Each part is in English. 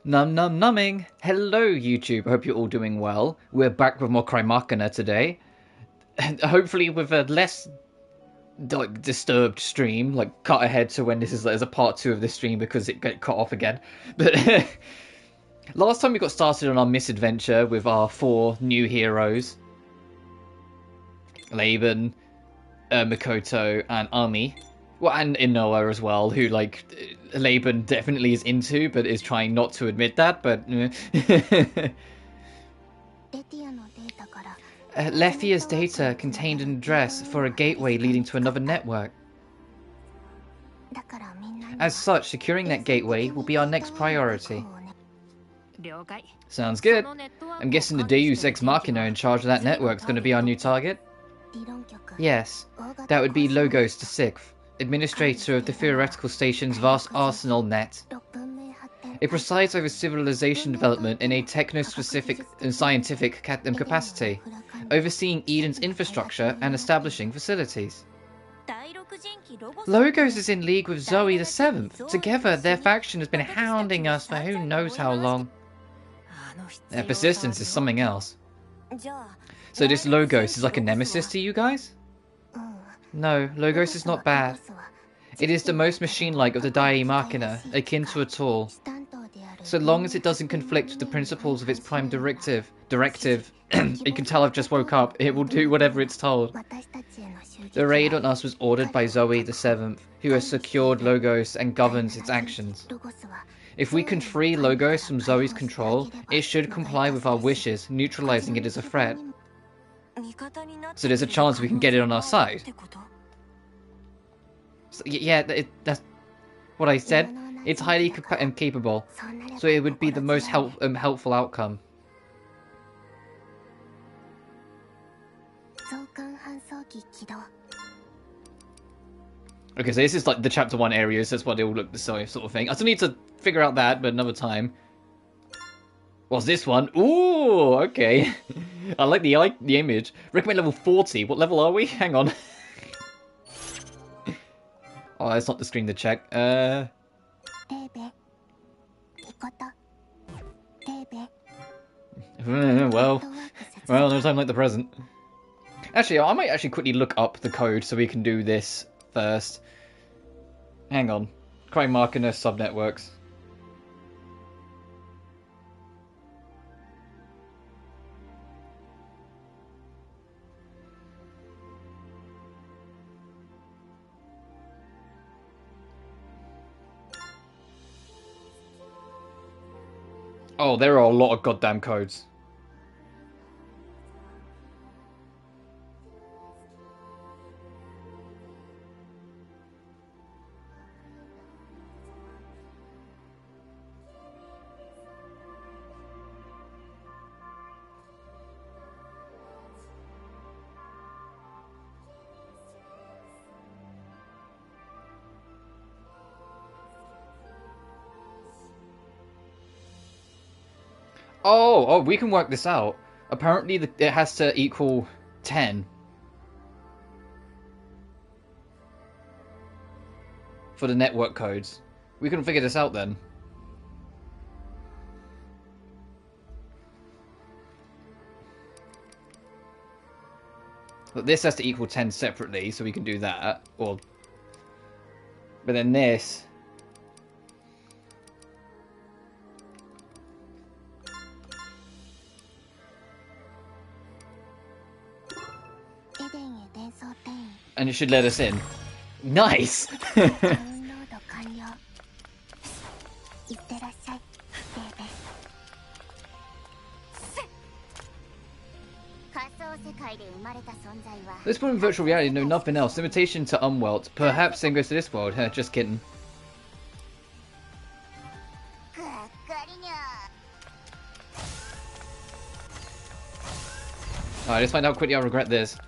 Num num numbing. Hello YouTube, I hope you're all doing well. We're back with more Crymachina today. Hopefully with a less disturbed stream, like cut ahead to when this is as a part 2 of this stream because it got cut off again. But last time we got started on our misadventure with our 4 new heroes. Laban, Mikoto and Ami. Well, and Inoa as well, who, like, Laban definitely is into, but is trying not to admit that, but... Lethia's data contained an address for a gateway leading to another network. As such, securing that gateway will be our next priority. Sounds good. I'm guessing the Deus Ex Machina in charge of that network is going to be our new target? Yes, that would be Logos the Sixth, administrator of the theoretical station's vast arsenal net. It presides over civilization development in a techno-specific and scientific capacity, overseeing Eden's infrastructure and establishing facilities. Logos is in league with Zoe the Seventh. Together, their faction has been hounding us for who knows how long. Their persistence is something else. So this Logos is like a nemesis to you guys? No, Logos is not bad. It is the most machine-like of the Dai Machina, akin to a tool. So long as it doesn't conflict with the principles of its prime directive, you can tell I've just woke up, it will do whatever it's told. The raid on us was ordered by Zoe the Seventh, who has secured Logos and governs its actions. If we can free Logos from Zoe's control, it should comply with our wishes, neutralizing it as a threat. So there's a chance we can get it on our side. So, yeah, that's what I said. It's highly capable, so it would be the most helpful outcome. Okay, so this is like the chapter 1 areas, that's what they all look the same sort of thing. I still need to figure out that, but another time. What's this one? Ooh, okay. I like the image. Recommend level 40. What level are we? Hang on. Oh, that's not the screen to check. Well, no time like the present. Actually, I might actually quickly look up the code so we can do this first. Hang on. Crymachina subnetworks. Oh, there are a lot of goddamn codes. Oh, we can work this out. Apparently, it has to equal 10 for the network codes. We can figure this out then. But this has to equal 10 separately, so we can do that. But then this... And it should let us in. Nice! This one in virtual reality know nothing else. Invitation to Umwelt. Perhaps same goes to this world. Just kidding. Alright, let's find out how quickly I regret this.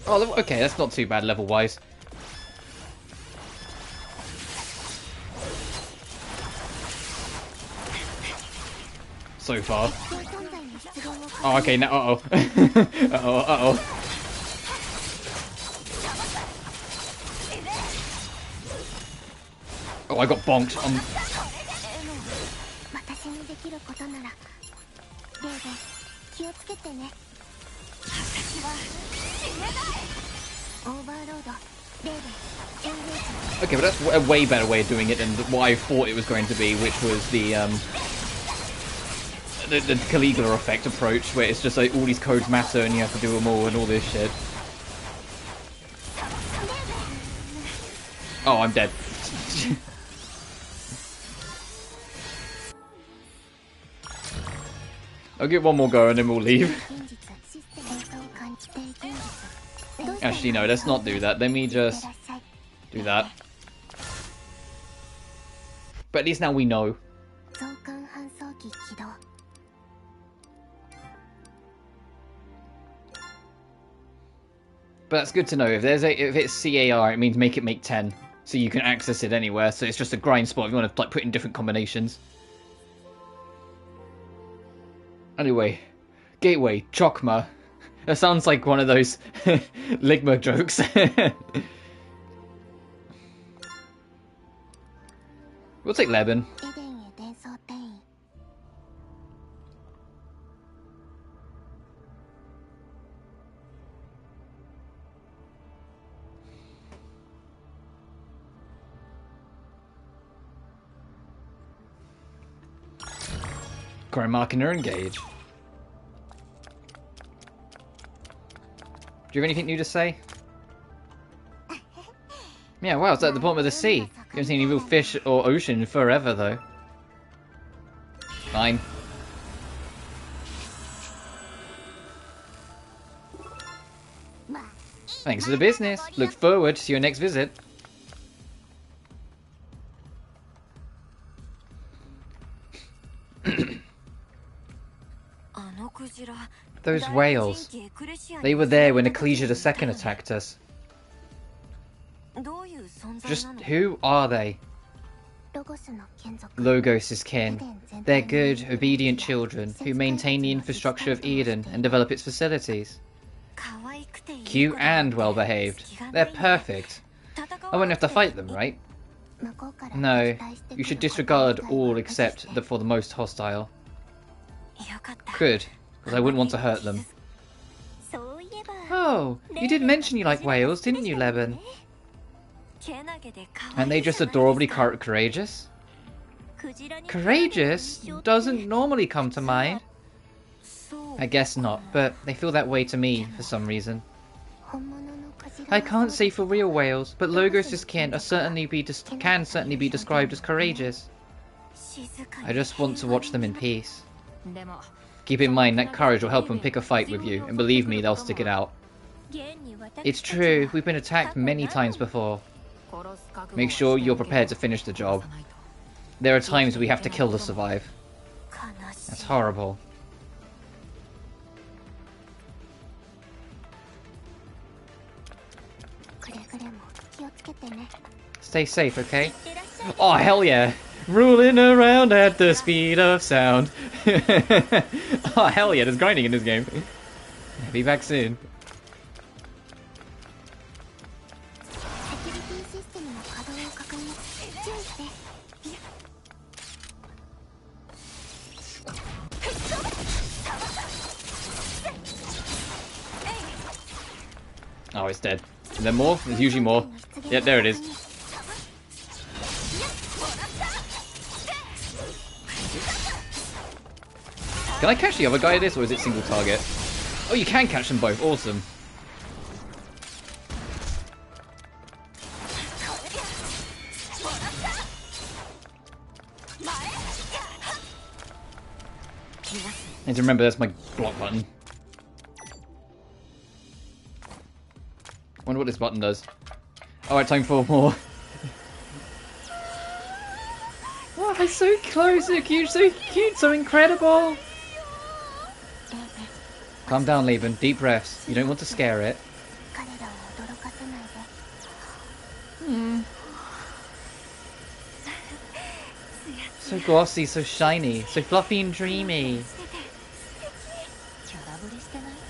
Oh, okay, that's not too bad level-wise. So far. Oh, okay, now, uh-oh. Uh-oh. Oh, I got bonked. Okay, but that's a way better way of doing it than what I thought it was going to be, which was the Caligula effect approach, where it's just like all these codes matter and you have to do them all and all this shit. Oh, I'm dead. I'll give one more go and then we'll leave. Actually, no, let's not do that. Let me just do that. But at least now we know. But that's good to know. If it's CAR, it means make it make 10, so you can access it anywhere. So it's just a grind spot if you want to like put in different combinations. Anyway, Gateway Chokma. That sounds like one of those Ligma jokes. We'll take Leben. Crymachina engage. Do you have anything new to say? Yeah, wow, it's at the bottom of the sea. You haven't seen any real fish or ocean forever, though. Fine. Thanks for the business. Look forward to your next visit. Those whales. They were there when Ecclesia II attacked us. Just who are they? Logos' kin. They're good, obedient children who maintain the infrastructure of Eden and develop its facilities. Cute and well-behaved. They're perfect. I won't have to fight them, right? No, you should disregard all except for the most hostile. Good, because I wouldn't want to hurt them. Oh, you did mention you like whales, didn't you, Leben? And they just adorably courageous? Courageous doesn't normally come to mind. I guess not, but they feel that way to me for some reason. I can't say for real whales, but Logos' kin can certainly be described as courageous. I just want to watch them in peace. Keep in mind that courage will help them pick a fight with you, and believe me, they'll stick it out. It's true, we've been attacked many times before. Make sure you're prepared to finish the job. There are times we have to kill to survive. That's horrible. Stay safe, okay? Oh, hell yeah! Rolling around at the speed of sound. Oh, hell yeah, there's grinding in this game. Be back soon. Oh, it's dead. Is there more? There's usually more. Yeah, there it is. Can I catch the other guy at this, or is it single target? Oh, you can catch them both. Awesome. I need to remember that's my block button. Wonder what this button does. Alright, time for more. Oh, they're so close, so cute, so incredible! Calm down, Leben. Deep breaths. You don't want to scare it. So glossy, so shiny, so fluffy and dreamy.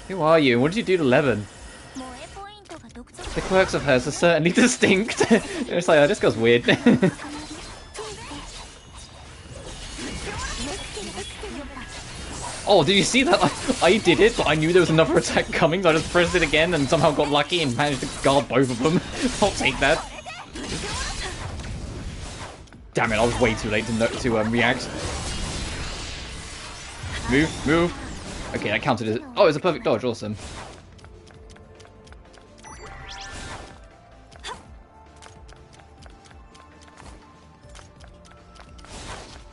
Who are you? What did you do to Leben? The quirks of hers are certainly distinct. It's like, oh, this girl's weird. Oh, did you see that? I did it, but I knew there was another attack coming, so I just pressed it again and somehow got lucky and managed to guard both of them. I'll take that. Damn it, I was way too late to react. Move, move. Okay, that counted as... Oh, it was a perfect dodge, awesome.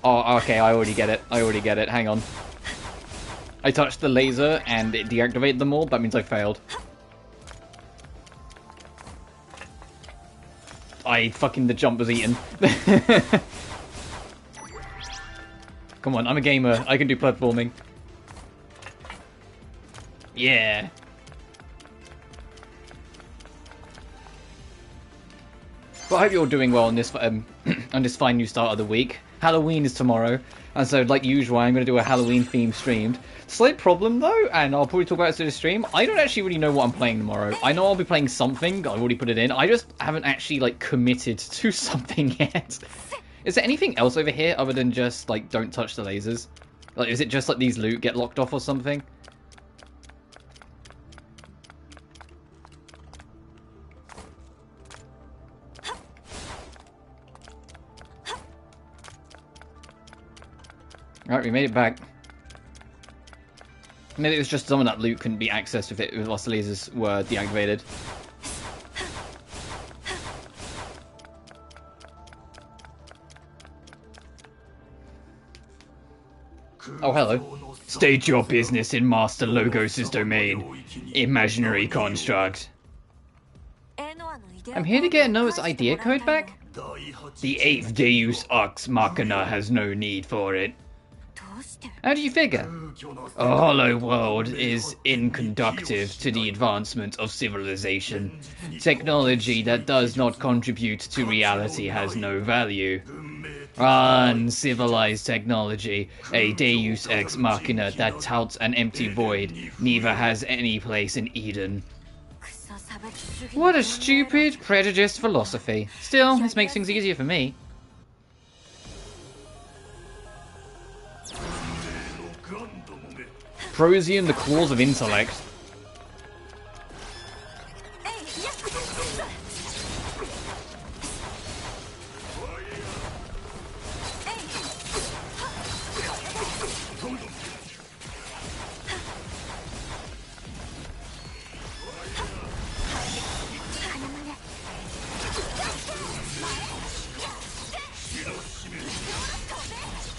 Oh, okay, I already get it. Hang on. I touched the laser and it deactivated them all. That means I failed. The jump was eaten. Come on, I'm a gamer. I can do platforming. Yeah. But I hope you're doing well on this on this fine new start of the week. Halloween is tomorrow, and so like usual, I'm going to do a Halloween themed stream. Slight problem though, and I'll probably talk about it through the stream. I don't actually really know what I'm playing tomorrow. I know I'll be playing something. I've already put it in. I just haven't actually like committed to something yet. Is there anything else over here other than just like don't touch the lasers? Like, is it just like these loot get locked off or something? Alright, we made it back. Maybe it was just some of that loot couldn't be accessed if the lasers were deactivated. Oh, hello. State your business in Master Logos' domain. Imaginary construct. I'm here to get Noah's idea code back? The 8th Deus Ex Machina has no need for it. How do you figure? A hollow world is inconducive to the advancement of civilization. Technology that does not contribute to reality has no value. Uncivilized technology, a Deus Ex Machina that touts an empty void, neither has any place in Eden. What a stupid, prejudiced philosophy. Still, this makes things easier for me. Prosium, the claws of intellect.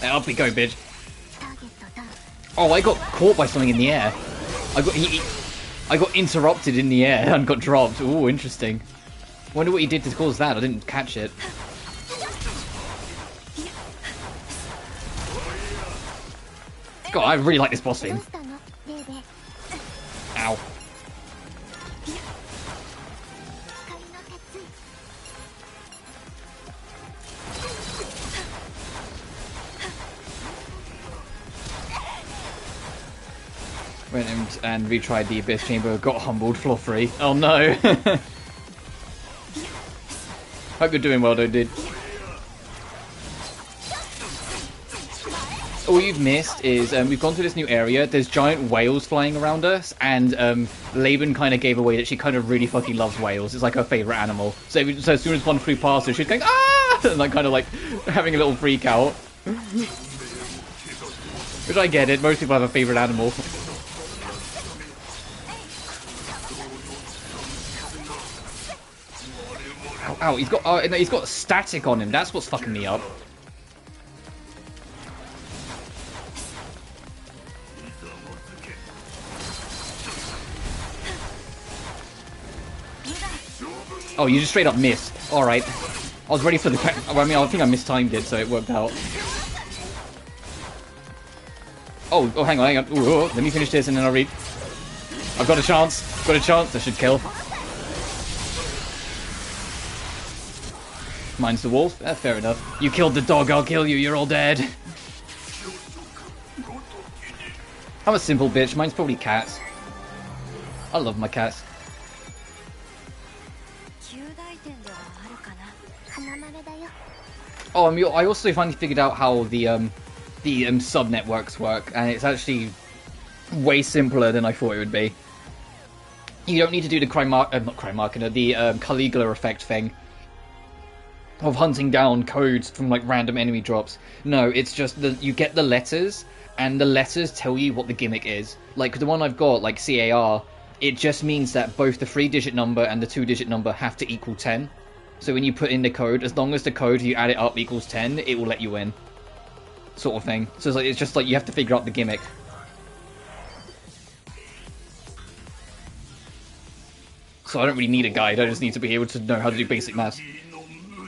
Up we go, bitch. Oh, I got caught by something in the air. I got interrupted in the air and got dropped. Ooh, interesting. Wonder what he did to cause that. I didn't catch it. God, I really like this boss theme. Ow. Went and retried the Abyss Chamber, got humbled, floor free. Oh no! Hope you're doing well though, dude. All you've missed is we've gone through this new area. There's giant whales flying around us, and Laban kind of gave away that she kind of really fucking loves whales. It's like her favorite animal. So as soon as one flew past her, she's going ah, and like kind of like having a little freak out. Which I get it. Most people have a favorite animal. Ow, ow, he's got static on him. That's what's fucking me up. Oh, you just straight up missed. Alright. I was ready for the... I mean, I think I mistimed it, so it worked out. Oh, hang on. Ooh, let me finish this and then I'll read. I've got a chance. Got a chance. I should kill. Mine's the wolf. Fair enough. You killed the dog, I'll kill you. You're all dead. I'm a simple bitch. Mine's probably cats. I love my cats. Oh, I also finally figured out how the sub networks work, and it's actually way simpler than I thought it would be. You don't need to do the Crymachina, the Caligula effect thing of hunting down codes from like random enemy drops. No, it's just you get the letters, and the letters tell you what the gimmick is. Like the one I've got, like CAR, it just means that both the 3-digit number and the 2-digit number have to equal 10. So when you put in the code, as long as the code, you add it up, equals 10, it will let you in. Sort of thing. So it's just like you have to figure out the gimmick. So I don't really need a guide, I just need to be able to know how to do basic maths.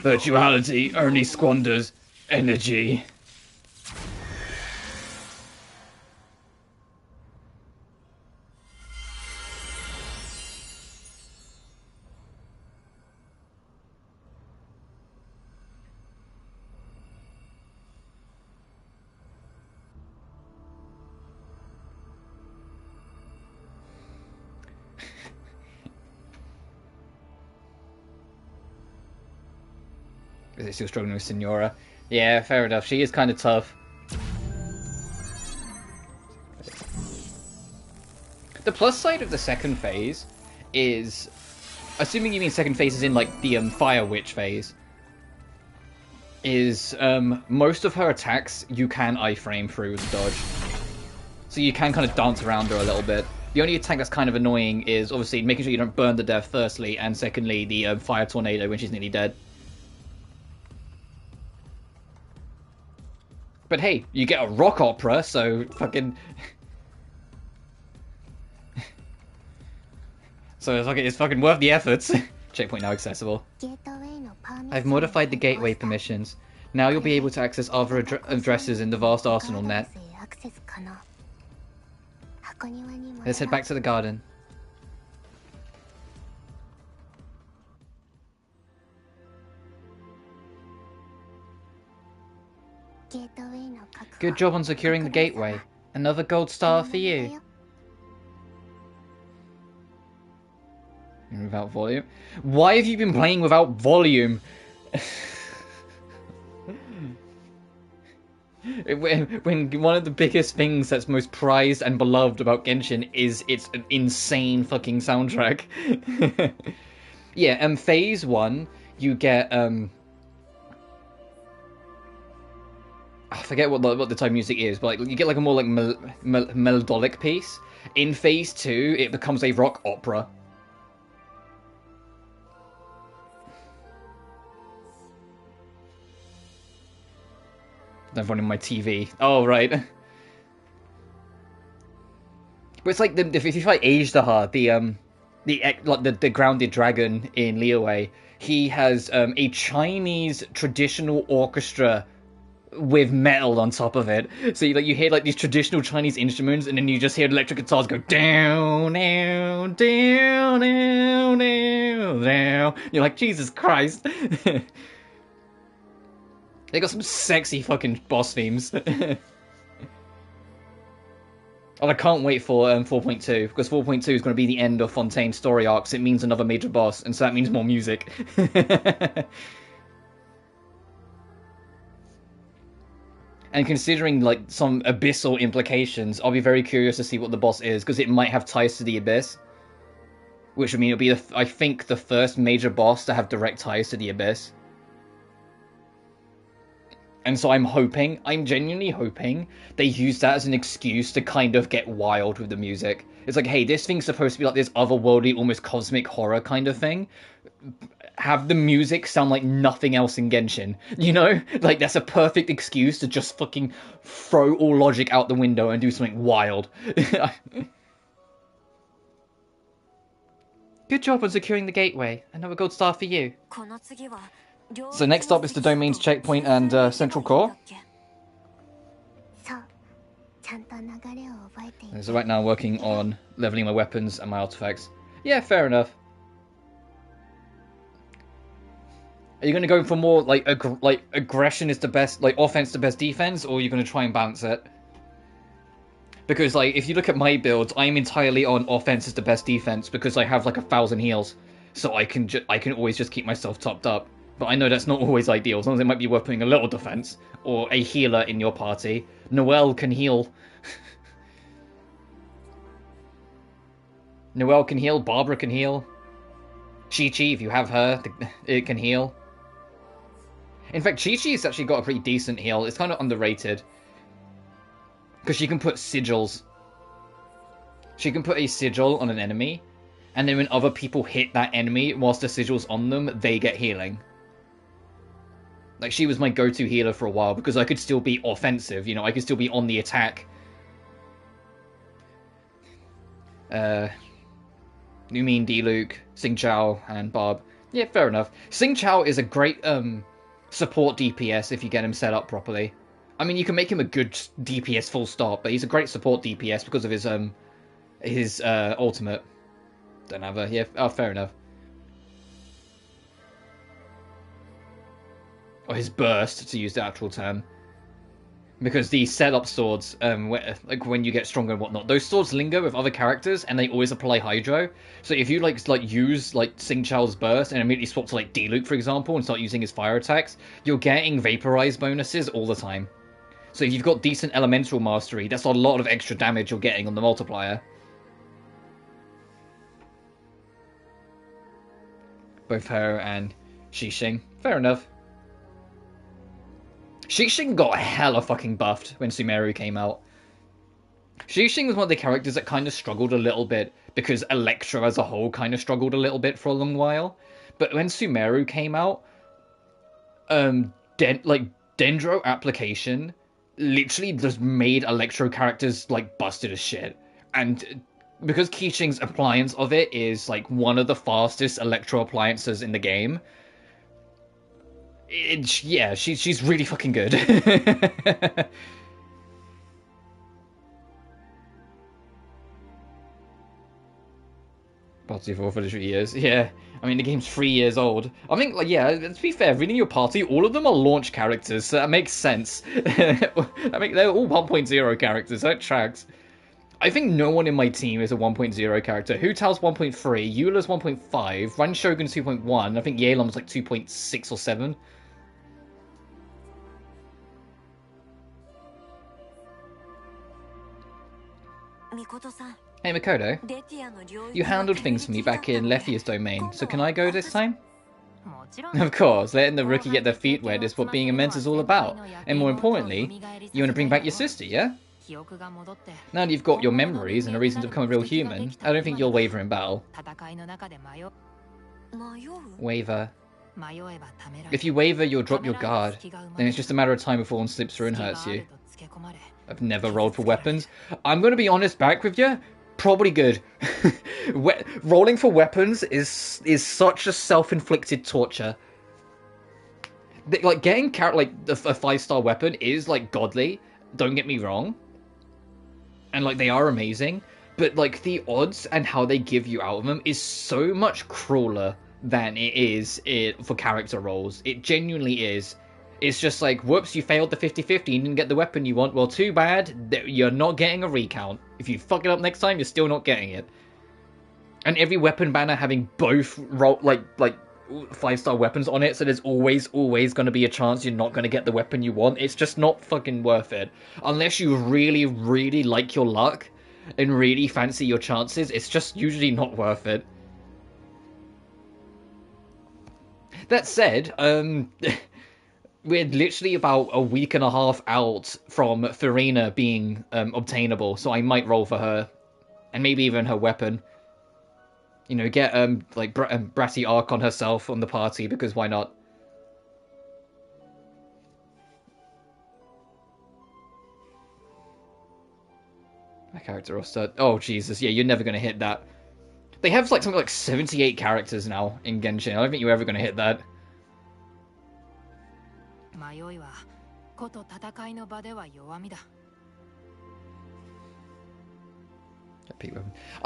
Virtuality only squanders energy. Is it still struggling with Senora? Yeah, fair enough. She is kind of tough. The plus side of the second phase is, assuming you mean second phase is in like the Fire Witch phase, is most of her attacks you can iframe through with dodge. So you can kind of dance around her a little bit. The only attack that's kind of annoying is obviously making sure you don't burn to death firstly, and secondly the Fire Tornado when she's nearly dead. But hey, you get a rock opera, so fucking... so it's fucking worth the efforts. Checkpoint now accessible. I've modified the gateway permissions. Now you'll be able to access other addresses in the vast arsenal net. Let's head back to the garden. Good job on securing the gateway. Another gold star for you. Without volume? Why have you been playing without volume? when one of the biggest things that's most prized and beloved about Genshin is its insane fucking soundtrack. Yeah, phase 1, you get I forget what the type of music is, but like, you get like a more like melodic piece. In phase 2, it becomes a rock opera. I'm running my TV. Oh right. But it's like if you fight Ajdahar, the grounded dragon in Liyue, he has a Chinese traditional orchestra with metal on top of it. So you hear like these traditional Chinese instruments, and then you just hear electric guitars go down, down, down, down, down, down. You're like, Jesus Christ. They got some sexy fucking boss themes. And I can't wait for 4.2, because 4.2 is going to be the end of Fontaine's story arcs. It means another major boss, and so that means more music. And considering like some abyssal implications, I'll be very curious to see what the boss is, because it might have ties to the Abyss. Which would mean it'll be, I think, the first major boss to have direct ties to the Abyss. And so I'm genuinely hoping they use that as an excuse to kind of get wild with the music. It's like, hey, this thing's supposed to be like this otherworldly, almost cosmic horror kind of thing. Have the music sound like nothing else in Genshin, you know? Like, that's a perfect excuse to just fucking throw all logic out the window and do something wild. Good job on securing the gateway. Another gold star for you. So next up is the domain's checkpoint and central core. So right now I'm working on leveling my weapons and my artifacts. Yeah, fair enough. Are you going to go for more like aggression is the best, like offense the best defense, or are you going to try and balance it? Because like if you look at my builds, I'm entirely on offense is the best defense because I have like 1,000 heals, so I can always just keep myself topped up. But I know that's not always ideal. Sometimes it might be worth putting a little defense, or a healer in your party. Noelle can heal. Noelle can heal, Barbara can heal. Chi-Chi, if you have her, it can heal. In fact, Chi-Chi's actually got a pretty decent heal. It's kind of underrated. Because she can put sigils. She can put a sigil on an enemy, and then when other people hit that enemy whilst the sigil's on them, they get healing. Like, she was my go-to healer for a while, because I could still be offensive, you know, I could still be on the attack. Numin, D-Luke, Sing Chao, and Barb. Yeah, fair enough. Sing Chao is a great, support DPS if you get him set up properly. I mean, you can make him a good DPS full stop, but he's a great support DPS because of his ultimate. Don't have a... Yeah, oh, fair enough. Or his burst, to use the actual term. Because the setup swords, like when you get stronger and whatnot, those swords linger with other characters, and they always apply Hydro. So if you like use Sing Chao's burst and immediately swap to like D-Luke, for example, and start using his fire attacks, you're getting vaporize bonuses all the time. So if you've got decent elemental mastery, that's a lot of extra damage you're getting on the multiplier. Both her and Xixing. Fair enough. Xixing got hella fucking buffed when Sumeru came out. Xixing was one of the characters that kind of struggled a little bit because Electra as a whole kind of struggled a little bit for a long while. But when Sumeru came out, Dendro application literally just made Electro characters like busted as shit. And because Keqing's appliance of it is like one of the fastest Electro appliances in the game, yeah, she's really fucking good. Party for literally years. Yeah, I mean the game's 3 years old. I think, like, yeah, to be fair, reading your party, all of them are launch characters, so that makes sense. They're all 1.0 characters. That tracks. I think no one in my team is a 1.0 character. Hu Tao's 1.3, Eula's 1.5, Ran Shogun's 2.1. I think Yealon's like 2.6 or 7. Hey Makoto, you handled things for me back in Lefia's domain, so can I go this time? Of course, letting the rookie get their feet wet is what being immense is all about. And more importantly, you want to bring back your sister, yeah? Now that you've got your memories and a reason to become a real human, I don't think you'll waver in battle. Waver. If you waver, you'll drop your guard. Then it's just a matter of time before one slips through and hurts you. I've never rolled for weapons. I'm going to be honest back with you. Probably good. Rolling for weapons is such a self-inflicted torture. Like, getting like a 5-star weapon is like godly. Don't get me wrong. And like they are amazing. But like the odds and how they give you out of them is so much crueler than it is for character rolls. It genuinely is. It's just like, whoops, you failed the 50-50 and didn't get the weapon you want. Well, too bad. You're not getting a recount. If you fuck it up next time, you're still not getting it. And every weapon banner having both like 5-star weapons on it, so there's always going to be a chance you're not going to get the weapon you want. It's just not fucking worth it. Unless you really, really like your luck and really fancy your chances, it's just usually not worth it. That said, we're literally about a week and a half out from Farina being obtainable, so I might roll for her. And maybe even her weapon. You know, get like Bratty Arc on herself on the party, because why not? My character roster. Oh Jesus, yeah, you're never gonna hit that. They have like something like 78 characters now in Genshin. I don't think you're ever gonna hit that. I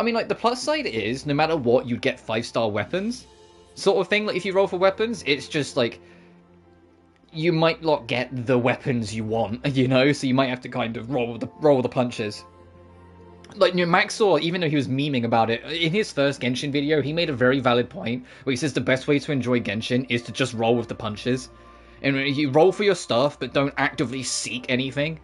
mean, like, the plus side is, no matter what, you'd get 5-star weapons, sort of thing. Like, if you roll for weapons, it's just, like, you might not get the weapons you want, you know? So you might have to kind of roll the punches. Like, you know, Maxor, even though he was memeing about it, in his first Genshin video, he made a very valid point, where he says the best way to enjoy Genshin is to just roll with the punches. And you roll for your stuff, but don't actively seek anything.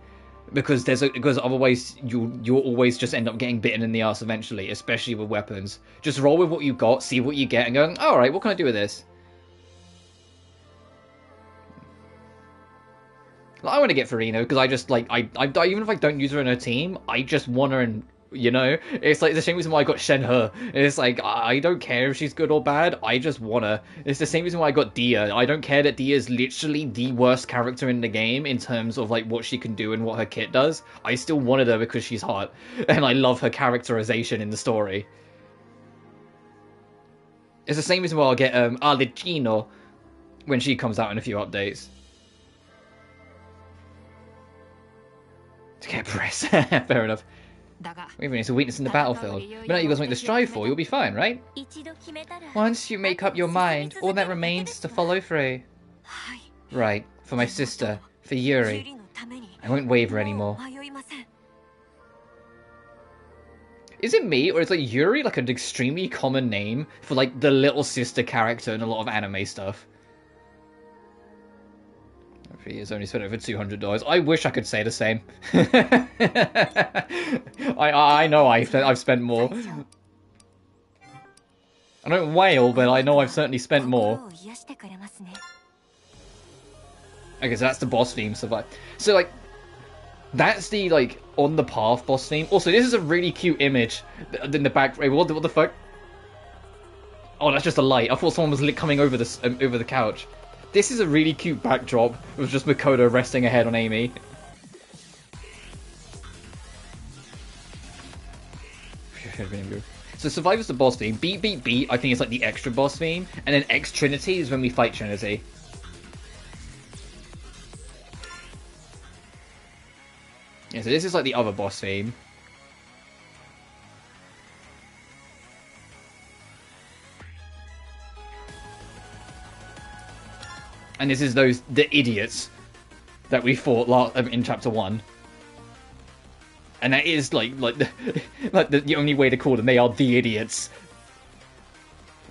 Because because otherwise you'll always just end up getting bitten in the ass eventually, especially with weapons. Just roll with what you got, see what you get, and go, alright, what can I do with this? Like, I want to get Farina, because I just, like, I even if I don't use her in her team, I just want her in, you know? It's like the same reason why I got Shenhe. It's like, I don't care if she's good or bad, I just want her. It's the same reason why I got Dia. I don't care that Dia is literally the worst character in the game in terms of, like, what she can do and what her kit does. I still wanted her because she's hot, and I love her characterization in the story. It's the same reason why I'll get, Alicino when she comes out in a few updates. To get press. Fair enough. Wavering is a weakness in the battlefield. But now you guys make the strive for, you'll be fine, right? Once you make up your mind, all that remains is to follow through. Right, for my sister, for Yuri. I won't waver anymore. Is it me, or is like Yuri like an extremely common name for like the little sister character in a lot of anime stuff? He has only spent over $200. I wish I could say the same. I know I've spent more. I don't wail, but I know I've certainly spent more. Okay, so that's the boss theme. So like, that's the like on the path boss theme. Also, this is a really cute image in the back. Wait, what the fuck? Oh, that's just a light. I thought someone was coming over this over the couch. This is a really cute backdrop with just Makoto resting her head on Amy. So Survivor's the boss theme. Beat, beat, beat, I think it's like the extra boss theme. And then X Trinity is when we fight Trinity. Yeah, so this is like the other boss theme. And this is the idiots that we fought in chapter 1. And that is like the only way to call them. They are the idiots.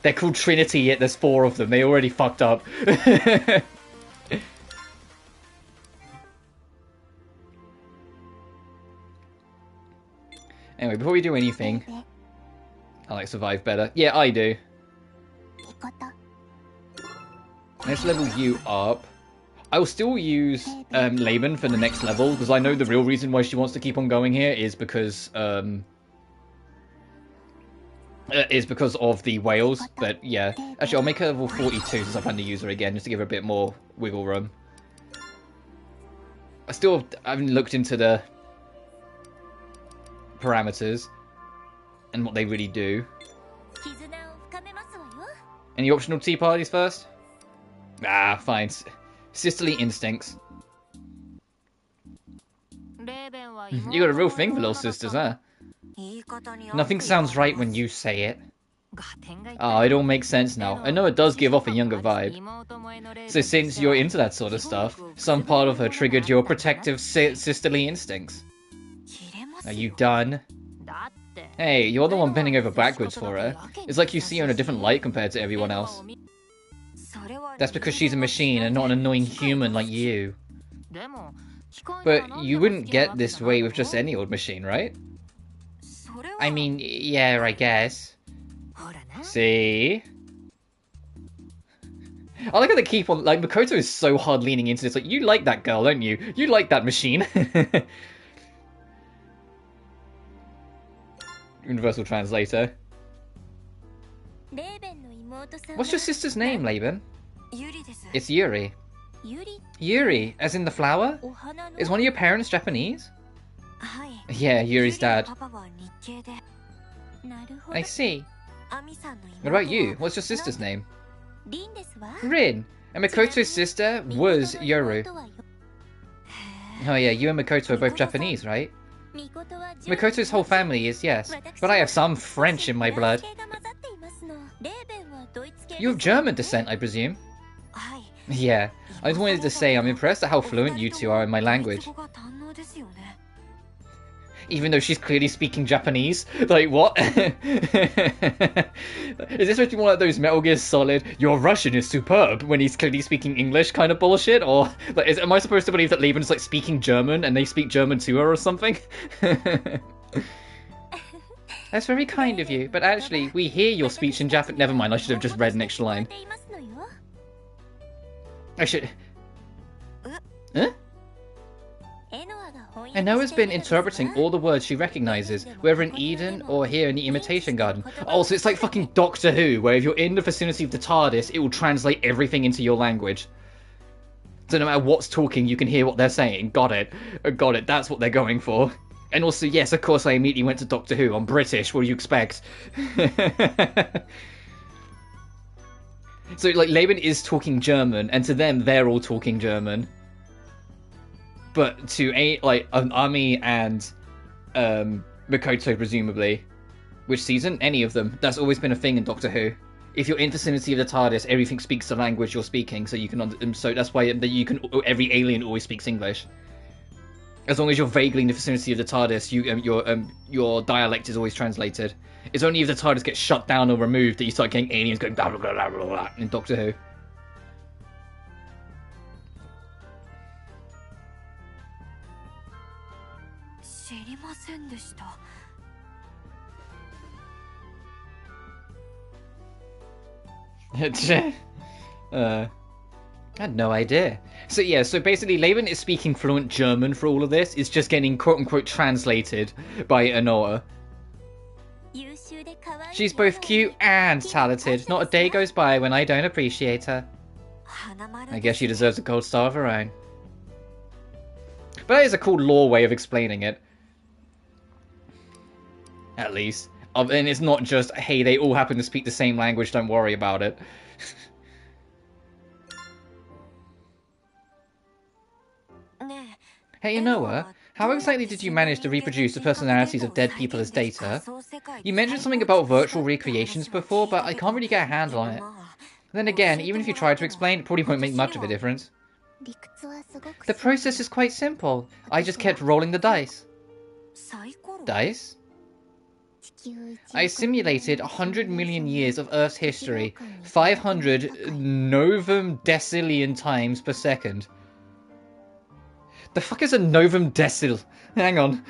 They're called Trinity, yet there's 4 of them. They already fucked up. Anyway, before we do anything, I like survive better. Yeah, I do. Let's level you up. I will still use Laban for the next level, because I know the real reason why she wants to keep on going here is because of the whales. But yeah, actually I'll make her level 42 since I plan to use her again, just to give her a bit more wiggle room. I haven't looked into the parameters and what they really do. Any optional tea parties first? Ah, fine. Sisterly instincts. You got a real thing for little sisters, huh? Nothing sounds right when you say it. Oh, it all makes sense now. I know it does give off a younger vibe. So since you're into that sort of stuff, some part of her triggered your protective sisterly instincts. Are you done? Hey, you're the one bending over backwards for her. It's like you see her in a different light compared to everyone else. That's because she's a machine and not an annoying human like you. But you wouldn't get this way with just any old machine, right? I mean, yeah, I guess. See? I like how they keep on, like, Makoto is so hard leaning into this, like, you like that girl, don't you? You like that machine. Universal translator. What's your sister's name, Laban? It's Yuri. Yuri, as in the flower? Is one of your parents Japanese? Yeah, Yuri's dad. I see. What about you? What's your sister's name? Rin. And Makoto's sister was Yoru. Oh yeah, you and Makoto are both Japanese, right? Makoto's whole family is, yes. But I have some French in my blood. You have German descent, I presume? Yeah, I just wanted to say I'm impressed at how fluent you two are in my language. even though she's clearly speaking Japanese. Like, what? Is this supposed to be one of those Metal Gear Solid, your Russian is superb, when he's clearly speaking English kind of bullshit? Or, like, am I supposed to believe that Laban is, like, speaking German, and they speak German to her or something? That's very kind of you, but actually, we hear your speech in Japan. Never mind, I should have just read an extra line. I should... Huh? Enoa's been interpreting all the words she recognizes, whether in Eden or here in the Imitation Garden. Oh, so it's like fucking Doctor Who, where if you're in the vicinity of the TARDIS, it will translate everything into your language. So no matter what's talking, you can hear what they're saying. Got it. Got it. That's what they're going for. And also, yes, of course, I immediately went to Doctor Who. I'm British. What do you expect? So, like, Laban is talking German, and to them, they're all talking German. But to, Ami and Makoto, presumably. Which season? Any of them. That's always been a thing in Doctor Who. If you're in vicinity of the TARDIS, everything speaks the language you're speaking, so you can... So that's why every alien always speaks English. As long as you're vaguely in the vicinity of the TARDIS, your dialect is always translated. It's only if the TARDIS gets shut down or removed that you start getting aliens going blah blah blah blah blah, blah in Doctor Who. I had no idea. So yeah, so basically Laban is speaking fluent German for all of this. It's just getting quote-unquote translated by Enoa. She's both cute and talented. Not a day goes by when I don't appreciate her. I guess she deserves a gold star of her own. But that is a cool lore way of explaining it. At least. And it's not just, hey, they all happen to speak the same language, don't worry about it. Hey, Enoa, how exactly did you manage to reproduce the personalities of dead people as data? You mentioned something about virtual recreations before, but I can't really get a handle on it. Then again, even if you tried to explain, it probably won't make much of a difference. The process is quite simple. I just kept rolling the dice. Dice? I simulated 100 million years of Earth's history, 500 novum decillion times per second. The fuck is a novum decil? Hang on.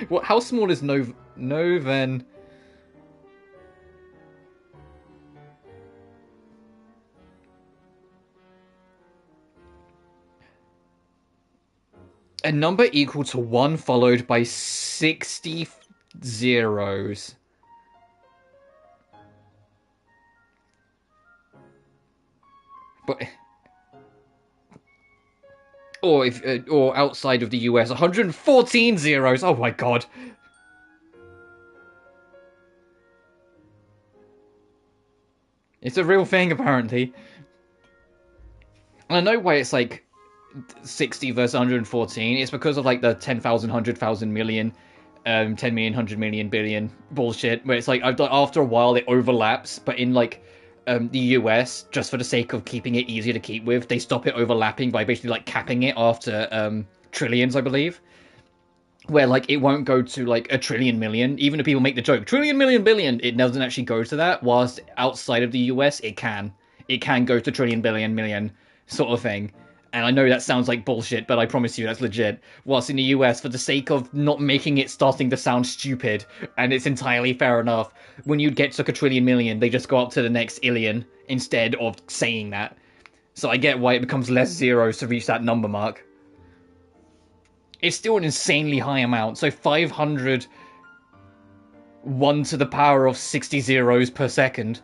What? How small is noven? A number equal to 1 followed by 60 zeros. But... Or outside of the US, 114 zeros. Oh my god. It's a real thing, apparently. And I know why it's like 60 versus 114. It's because of like the 10,000, 100,000 million, 10 million, 100 million, billion bullshit. Where it's like after a while it overlaps, but in like the US, just for the sake of keeping it easier to keep with, they stop it overlapping by basically like capping it after trillions, I believe. Where like it won't go to like a trillion million, even if people make the joke trillion million billion, it doesn't actually go to that. Whilst outside of the US, it can go to trillion billion million sort of thing. And I know that sounds like bullshit, but I promise you that's legit. Whilst in the US, for the sake of not making it starting to sound stupid, and it's entirely fair enough, when you get to like a trillion million, they just go up to the next illion instead of saying that. So I get why it becomes less zeros to reach that number mark. It's still an insanely high amount, so 500... 1 to the power of 60 zeros per second.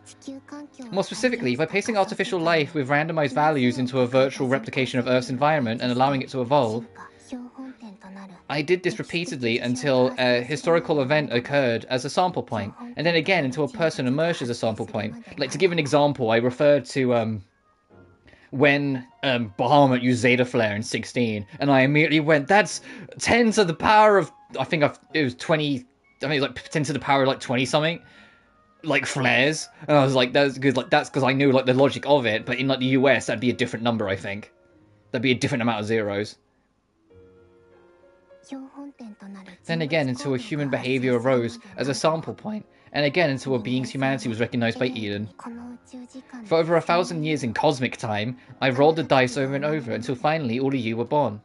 More specifically, by placing artificial life with randomized values into a virtual replication of Earth's environment and allowing it to evolve. I did this repeatedly until a historical event occurred as a sample point, and then again until a person emerged as a sample point. Like, to give an example, I referred to when Bahamut used Zeta Flare in 16, and I immediately went, that's 10 to the power of, it was 20... I mean, like 10 to the power of like 20 something, like flares, and I was like, that's good. Like that's because I knew like the logic of it. But in like the US, that'd be a different number. I think that'd be a different amount of zeros. Then again until a human behavior arose as a sample point, and again until a being's humanity was recognized by Eden. For over 1,000 years in cosmic time, I rolled the dice over and over until finally all of you were born.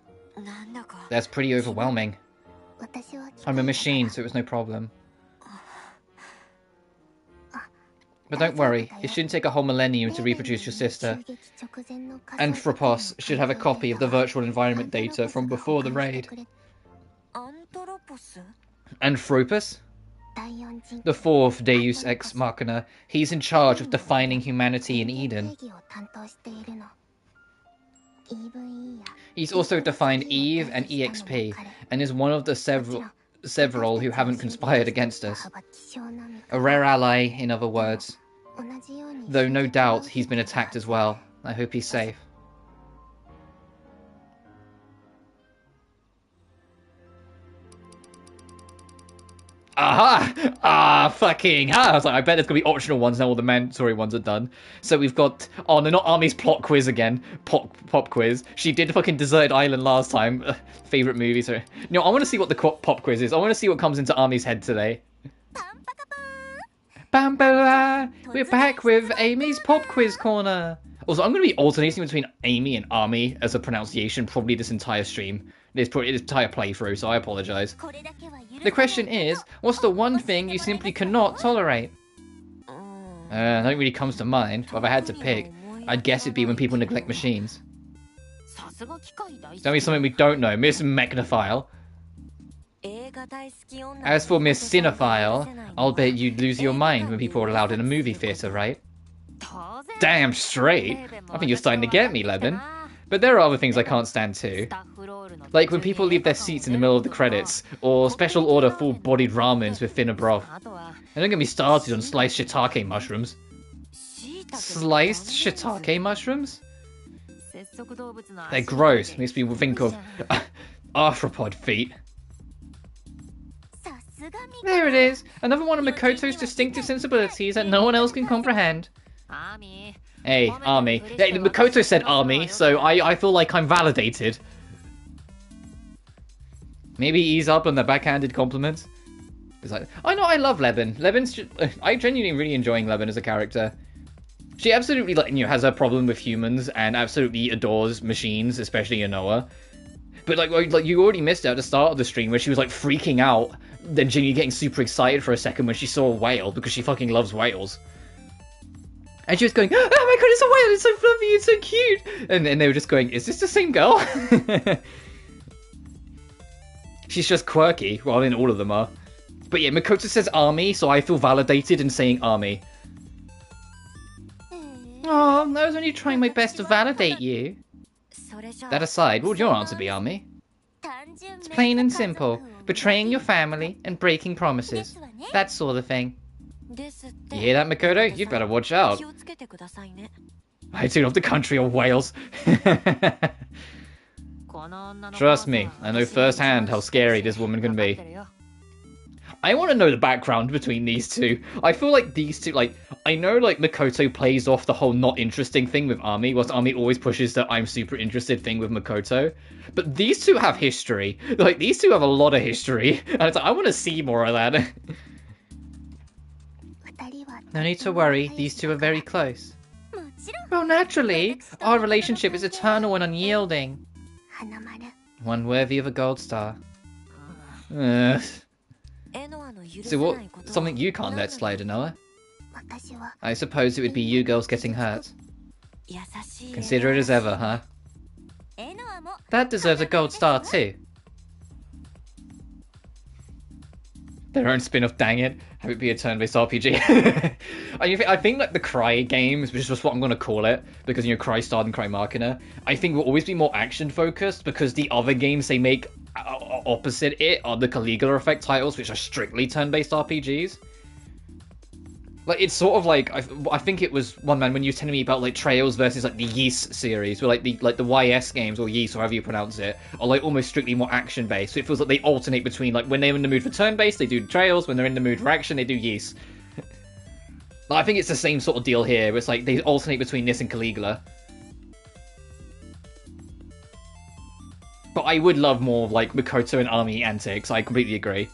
That's pretty overwhelming. I'm a machine, so it was no problem. But don't worry, it shouldn't take a whole millennium to reproduce your sister. Anthropos should have a copy of the virtual environment data from before the raid. Anthropos? The fourth Deus Ex Machina. He's in charge of defining humanity in Eden. He's also defined Eve and EXP, and is one of the several who haven't conspired against us. A rare ally, in other words. Though no doubt he's been attacked as well. I hope he's safe. Aha! Ah, fucking ha! I was like, I bet there's gonna be optional ones now all the mandatory ones are done. So we've got, oh no, not Army's plot quiz again. Pop quiz. She did fucking Deserted Island last time. Favorite movie, so. No, I want to see what the pop quiz is. I want to see what comes into Army's head today. Bam-ba-la! We're back with Amy's pop quiz corner. Also, I'm going to be alternating between Amy and Army as a pronunciation probably this entire stream. This entire playthrough, so I apologise. The question is, what's the one thing you simply cannot tolerate? Nothing really comes to mind, but if I had to pick, I'd guess it'd be when people neglect machines. Tell me something we don't know, Miss Mechnophile. As for Miss Cinephile, I'll bet you'd lose your mind when people are allowed in a movie theatre, right? Damn straight! I think you're starting to get me, Levin. But there are other things I can't stand too. Like when people leave their seats in the middle of the credits, or special order full-bodied ramens with thinner broth. And don't get me started on sliced shiitake mushrooms. Sliced shiitake mushrooms? They're gross. Makes me think of arthropod feet. There it is! Another one of Makoto's distinctive sensibilities that no one else can comprehend. Hey, Army. Hey, Makoto said Army, so I feel like I'm validated. Maybe ease up on the backhanded compliments. It's like, I know I love Levin. I genuinely really enjoying Levin as a character. She absolutely, like, you know, has a problem with humans and absolutely adores machines, especially Inoa. But like you already missed it at the start of the stream where she was like freaking out, then genuinely getting super excited for a second when she saw a whale because she fucking loves whales. And she was going, oh my god, it's a whale, it's so fluffy, it's so cute! And they were just going, is this the same girl? She's just quirky. Well, I mean, all of them are. But yeah, Makoto says Army, so I feel validated in saying Army. Oh, I was only trying my best to validate you. That aside, what would your answer be, Army? It's plain and simple. Betraying your family and breaking promises. That sort of thing. You hear that, Makoto? You'd better watch out. I tune off the country of Wales. Trust me, I know firsthand how scary this woman can be. I want to know the background between these two. I feel like these two, like, I know, like, Makoto plays off the whole not interesting thing with Army, whilst Army always pushes the I'm super interested thing with Makoto. But these two have history. Like, these two have a lot of history. And it's like, I want to see more of that. No need to worry, these two are very close. Well, naturally, our relationship is eternal and unyielding. One worthy of a gold star. So what? Something you can't let slide, Inoa? I suppose it would be you girls getting hurt. Considerate as ever, huh? That deserves a gold star too. Their own spin-off, dang it. Have it be a turn-based RPG. I think like the Cry games, which is just what I'm going to call it, because, you know, Crystar and Crymachina, I think will always be more action-focused, because the other games they make opposite it are the Caligula Effect titles, which are strictly turn-based RPGs. Like, it's sort of like, I think it was one man when you were telling me about, like, Trails versus, like, the Ys series, where, like, the YS games, or Ys, or however you pronounce it, are, like, almost strictly more action-based. So it feels like they alternate between, like, when they're in the mood for turn-based, they do Trails, when they're in the mood for action, they do Ys. I think it's the same sort of deal here, where it's like, they alternate between this and Caligula. But I would love more like Mikoto and Army antics. I completely agree.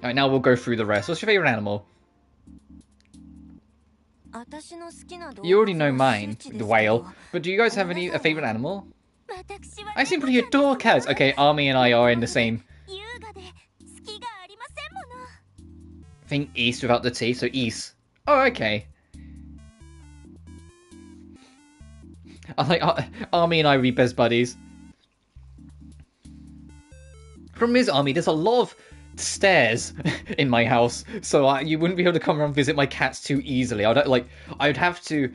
Alright, now we'll go through the rest. What's your favorite animal? You already know mine, the whale. But do you guys have a favorite animal? I simply adore cats. Okay, Army and I are in the same. I think East without the T, so East. Oh, okay. I like Army and I would be best buddies. Problem is, Army, there's a lot of stairs in my house, so you wouldn't be able to come around and visit my cats too easily. I'd have to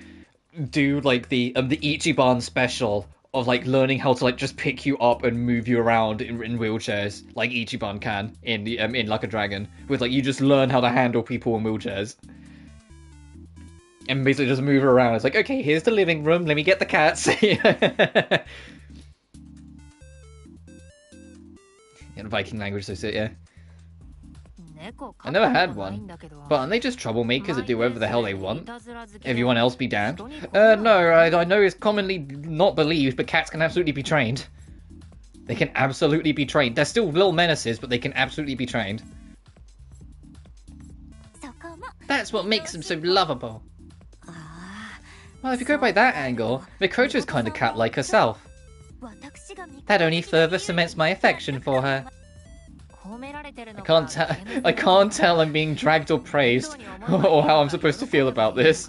do like the Ichiban special of like learning how to like just pick you up and move you around in wheelchairs, like Ichiban can in Like a Dragon, with like you just learn how to handle people in wheelchairs. And basically just move around. It's like, okay, here's the living room, let me get the cats. Yeah, Viking language, so yeah. I never had one, but aren't they just troublemakers that do whatever the hell they want? Everyone else be damned. No, I know it's commonly not believed, but cats can absolutely be trained. They can absolutely be trained. They're still little menaces, but they can absolutely be trained. That's what makes them so lovable. Well, if you go by that angle, Mikoto's kind of cat-like herself. That only further cements my affection for her. I can't tell I'm being dragged or praised, or how I'm supposed to feel about this.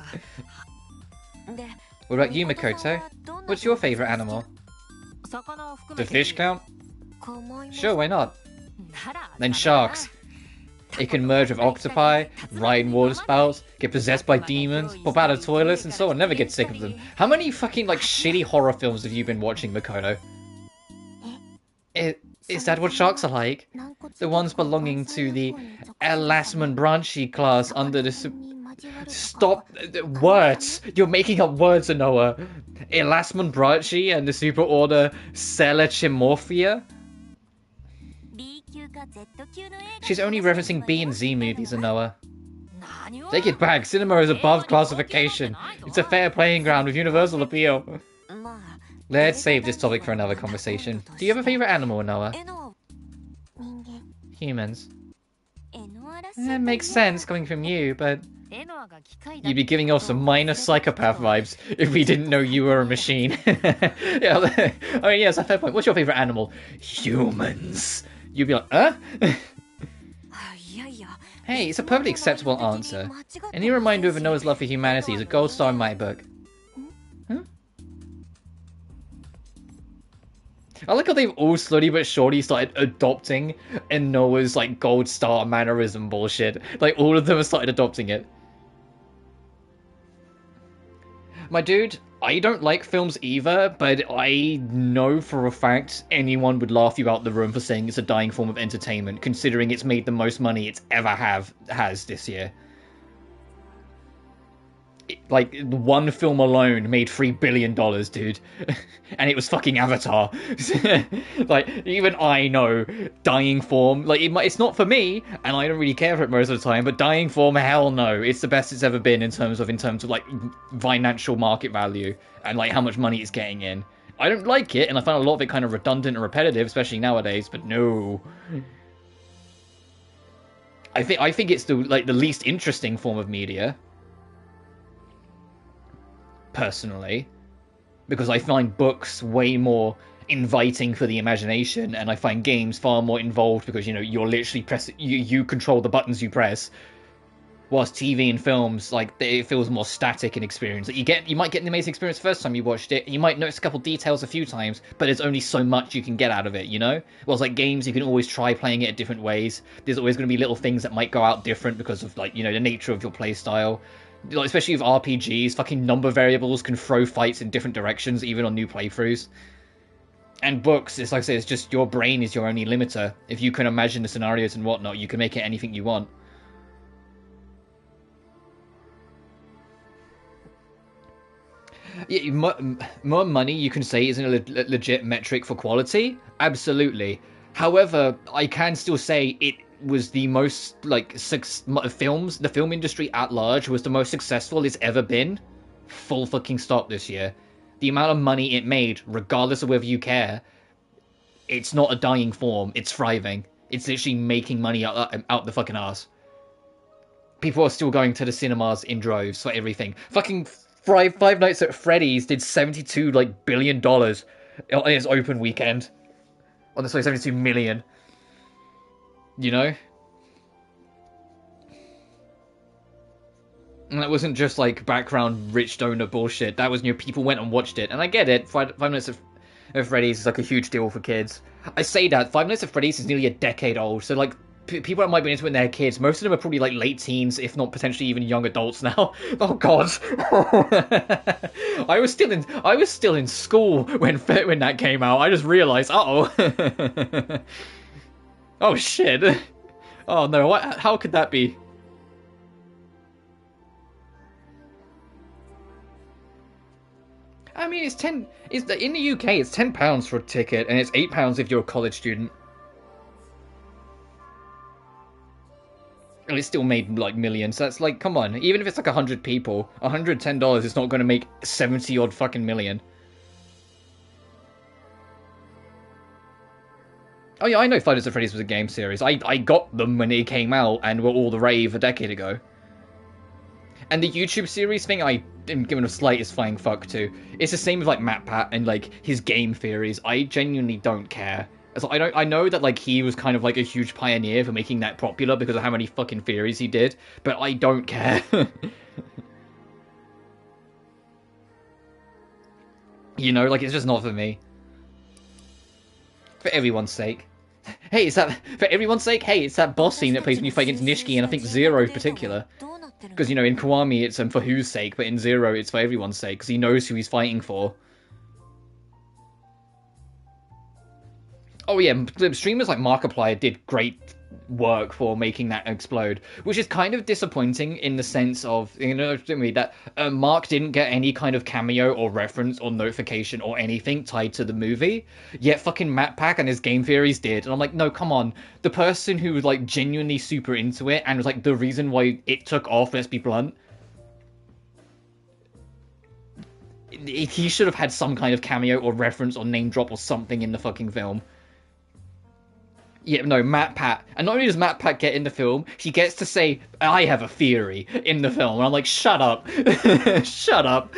What about you, Mikoto? What's your favourite animal? The fish count? Sure, why not? Then sharks. It can merge with octopi, ride in waterspouts, get possessed by demons, pop out of toilets, and so on. Never get sick of them. How many fucking like shitty horror films have you been watching, Mikoto? Is that what sharks are like? The ones belonging to the Elasman Branchi class under the... Stop! Words! You're making up words, Noah. Elasman Branchi and the superorder Selachimorphia? She's only referencing B and Z movies, Noah. Take it back, cinema is above classification. It's a fair playing ground with universal appeal. Let's save this topic for another conversation. Do you have a favourite animal, Noah? Humans. That makes sense coming from you, but... You'd be giving off some minor psychopath vibes if we didn't know you were a machine. Yeah, I mean, yes, a fair point. What's your favourite animal? Humans. You'd be like, huh? Hey, it's a perfectly acceptable answer. Any reminder of Noah's love for humanity is a gold star in my book. Huh? I like how they've all slowly but surely started adopting Noah's like gold star mannerism bullshit. Like all of them have started adopting it. My dude, I don't like films either, but I know for a fact anyone would laugh you out the room for saying it's a dying form of entertainment, considering it's made the most money it's ever has this year. Like, one film alone made $3 billion, dude. And it was fucking Avatar. Like, even I know Dying Form, like, it's not for me, and I don't really care for it most of the time, but Dying Form, hell no. It's the best it's ever been in terms of like, financial market value, and, like, how much money it's getting in. I don't like it, and I find a lot of it kind of redundant and repetitive, especially nowadays, but no. I think it's the least interesting form of media. Personally, because I find books way more inviting for the imagination, and I find games far more involved because, you know, you're literally you control the buttons you press, whilst TV and films, like, it feels more static in experience. Like, you might get an amazing experience the first time you watched it, and you might notice a couple details a few times, but there's only so much you can get out of it, you know? Whereas, like, games, you can always try playing it in different ways. There's always going to be little things that might go out different because of, like, you know, the nature of your play style. Like, especially with RPGs, fucking number variables can throw fights in different directions, even on new playthroughs. And books, it's like I say, it's just your brain is your only limiter. If you can imagine the scenarios and whatnot, you can make it anything you want. Yeah, more money, you can say, isn't a legit metric for quality. Absolutely. However, I can still say it was the most, like, the film industry at large was the most successful it's ever been full fucking stop this year. The amount of money it made, regardless of whether you care, it's not a dying form. It's thriving. It's literally making money out the fucking ass. People are still going to the cinemas in droves for everything. Fucking Five Nights at Freddy's did $72 billion on its open weekend. Oh, sorry, 72 million. You know? And that wasn't just like background rich donor bullshit. That was, people went and watched it. And I get it. Five Nights at Freddy's is like a huge deal for kids. I say that. Five Nights at Freddy's is nearly a decade old. So like, people that might be into it when they're kids, most of them are probably like late teens, if not potentially even young adults now. Oh god. I was still in school when that came out. I just realized, oh shit. Oh no, how could that be? I mean, in the UK, it's £10 for a ticket, and it's £8 if you're a college student. And it still made like millions. So that's like, come on, even if it's like 100 people, $110 is not going to make 70 odd fucking million. Oh yeah, I know Five Nights at Freddy's was a game series. I got them when they came out and were all the rave a decade ago. And the YouTube series thing, I am giving a slightest flying fuck to. It's the same with like MatPat and like his game theories. I genuinely don't care. So I know that like he was kind of like a huge pioneer for making that popular because of how many fucking theories he did, but I don't care. You know, like it's just not for me. For everyone's sake. Hey, it's that boss scene that plays when you fight against Nishiki, and I think Zero in particular. Because, you know, in Kiwami it's for whose sake, but in Zero it's for everyone's sake, because he knows who he's fighting for. Oh yeah, streamers like Markiplier did great work for making that explode, which is kind of disappointing in the sense of, you know, that Mark didn't get any kind of cameo or reference or notification or anything tied to the movie, yet fucking MatPat and his game theories did, and I'm like, no, come on, the person who was like genuinely super into it and was like the reason why it took off, let's be blunt, he should have had some kind of cameo or reference or name drop or something in the fucking film. Yeah, no, MatPat. And not only does MatPat get in the film, he gets to say, I have a theory in the film. And I'm like, shut up. Shut up.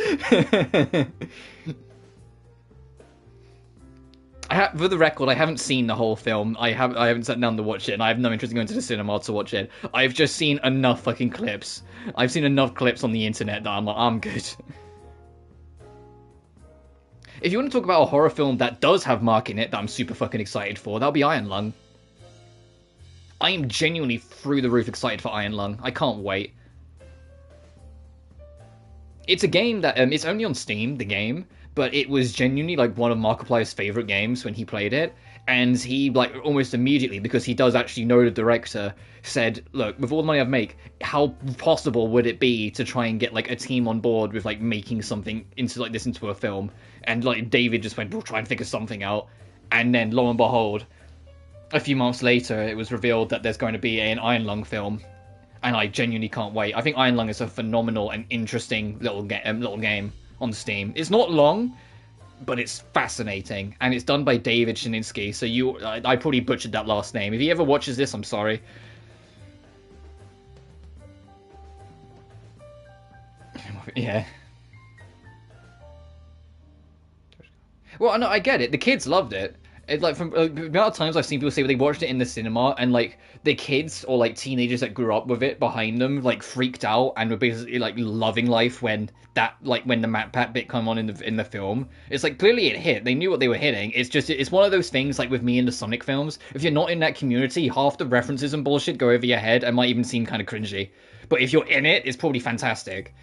For the record, I haven't seen the whole film. I haven't sat down to watch it, and I have no interest in going to the cinema to watch it. I've just seen enough fucking clips. I've seen enough clips on the internet that I'm like, I'm good. If you want to talk about a horror film that does have Mark in it that I'm super fucking excited for, that'll be Iron Lung. I am genuinely through the roof excited for Iron Lung. I can't wait. It's a game that, it's only on Steam, the game, but it was genuinely like one of Markiplier's favourite games when he played it. And he, like, almost immediately, because he does actually know the director, said, look, with all the money I make, how possible would it be to try and get, like, a team on board with, like, making something into a film? And, like, David just went, we'll try and figure something out. And then, lo and behold, a few months later, it was revealed that there's going to be an Iron Lung film. And I genuinely can't wait. I think Iron Lung is a phenomenal and interesting little game on Steam. It's not long, but it's fascinating, and it's done by David Shininsky, so I probably butchered that last name. If he ever watches this, I'm sorry. Yeah. Well, no, I get it. The kids loved it. It's like, from the amount of times I've seen people say they watched it in the cinema, and like the kids or like teenagers that grew up with it behind them like freaked out and were basically like loving life when the MatPat bit come on in the film. It's like, clearly it hit. They knew what they were hitting. It's just, it's one of those things like with me in the Sonic films. If you're not in that community, half the references and bullshit go over your head and might even seem kind of cringy. But if you're in it, it's probably fantastic.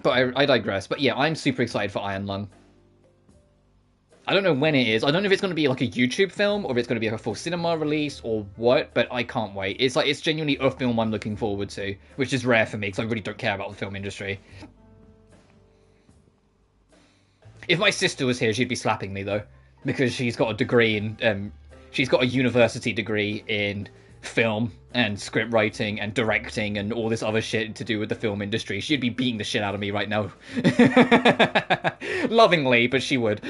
But I digress. But yeah, I'm super excited for Iron Lung. I don't know when it is. I don't know if it's going to be like a YouTube film or if it's going to be like a full cinema release or what, but I can't wait. It's like, it's genuinely a film I'm looking forward to, which is rare for me because I really don't care about the film industry. If my sister was here, she'd be slapping me though, because she's got a degree in she's got a university degree in film and script writing and directing and all this other shit to do with the film industry, she'd be beating the shit out of me right now. Lovingly, but she would.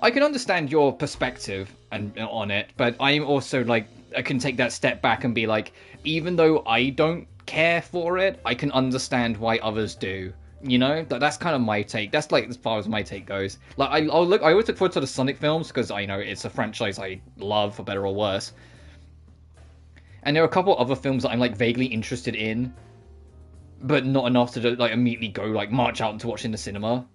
I can understand your perspective on it, but I'm also like, I can take that step back and be like, even though I don't care for it, I can understand why others do. You know, that's kind of my take. That's like as far as my take goes. Like I always look forward to the Sonic films because I know it's a franchise I love, for better or worse. And there are a couple other films that I'm like vaguely interested in, but not enough to like immediately go like march out to watch in the cinema.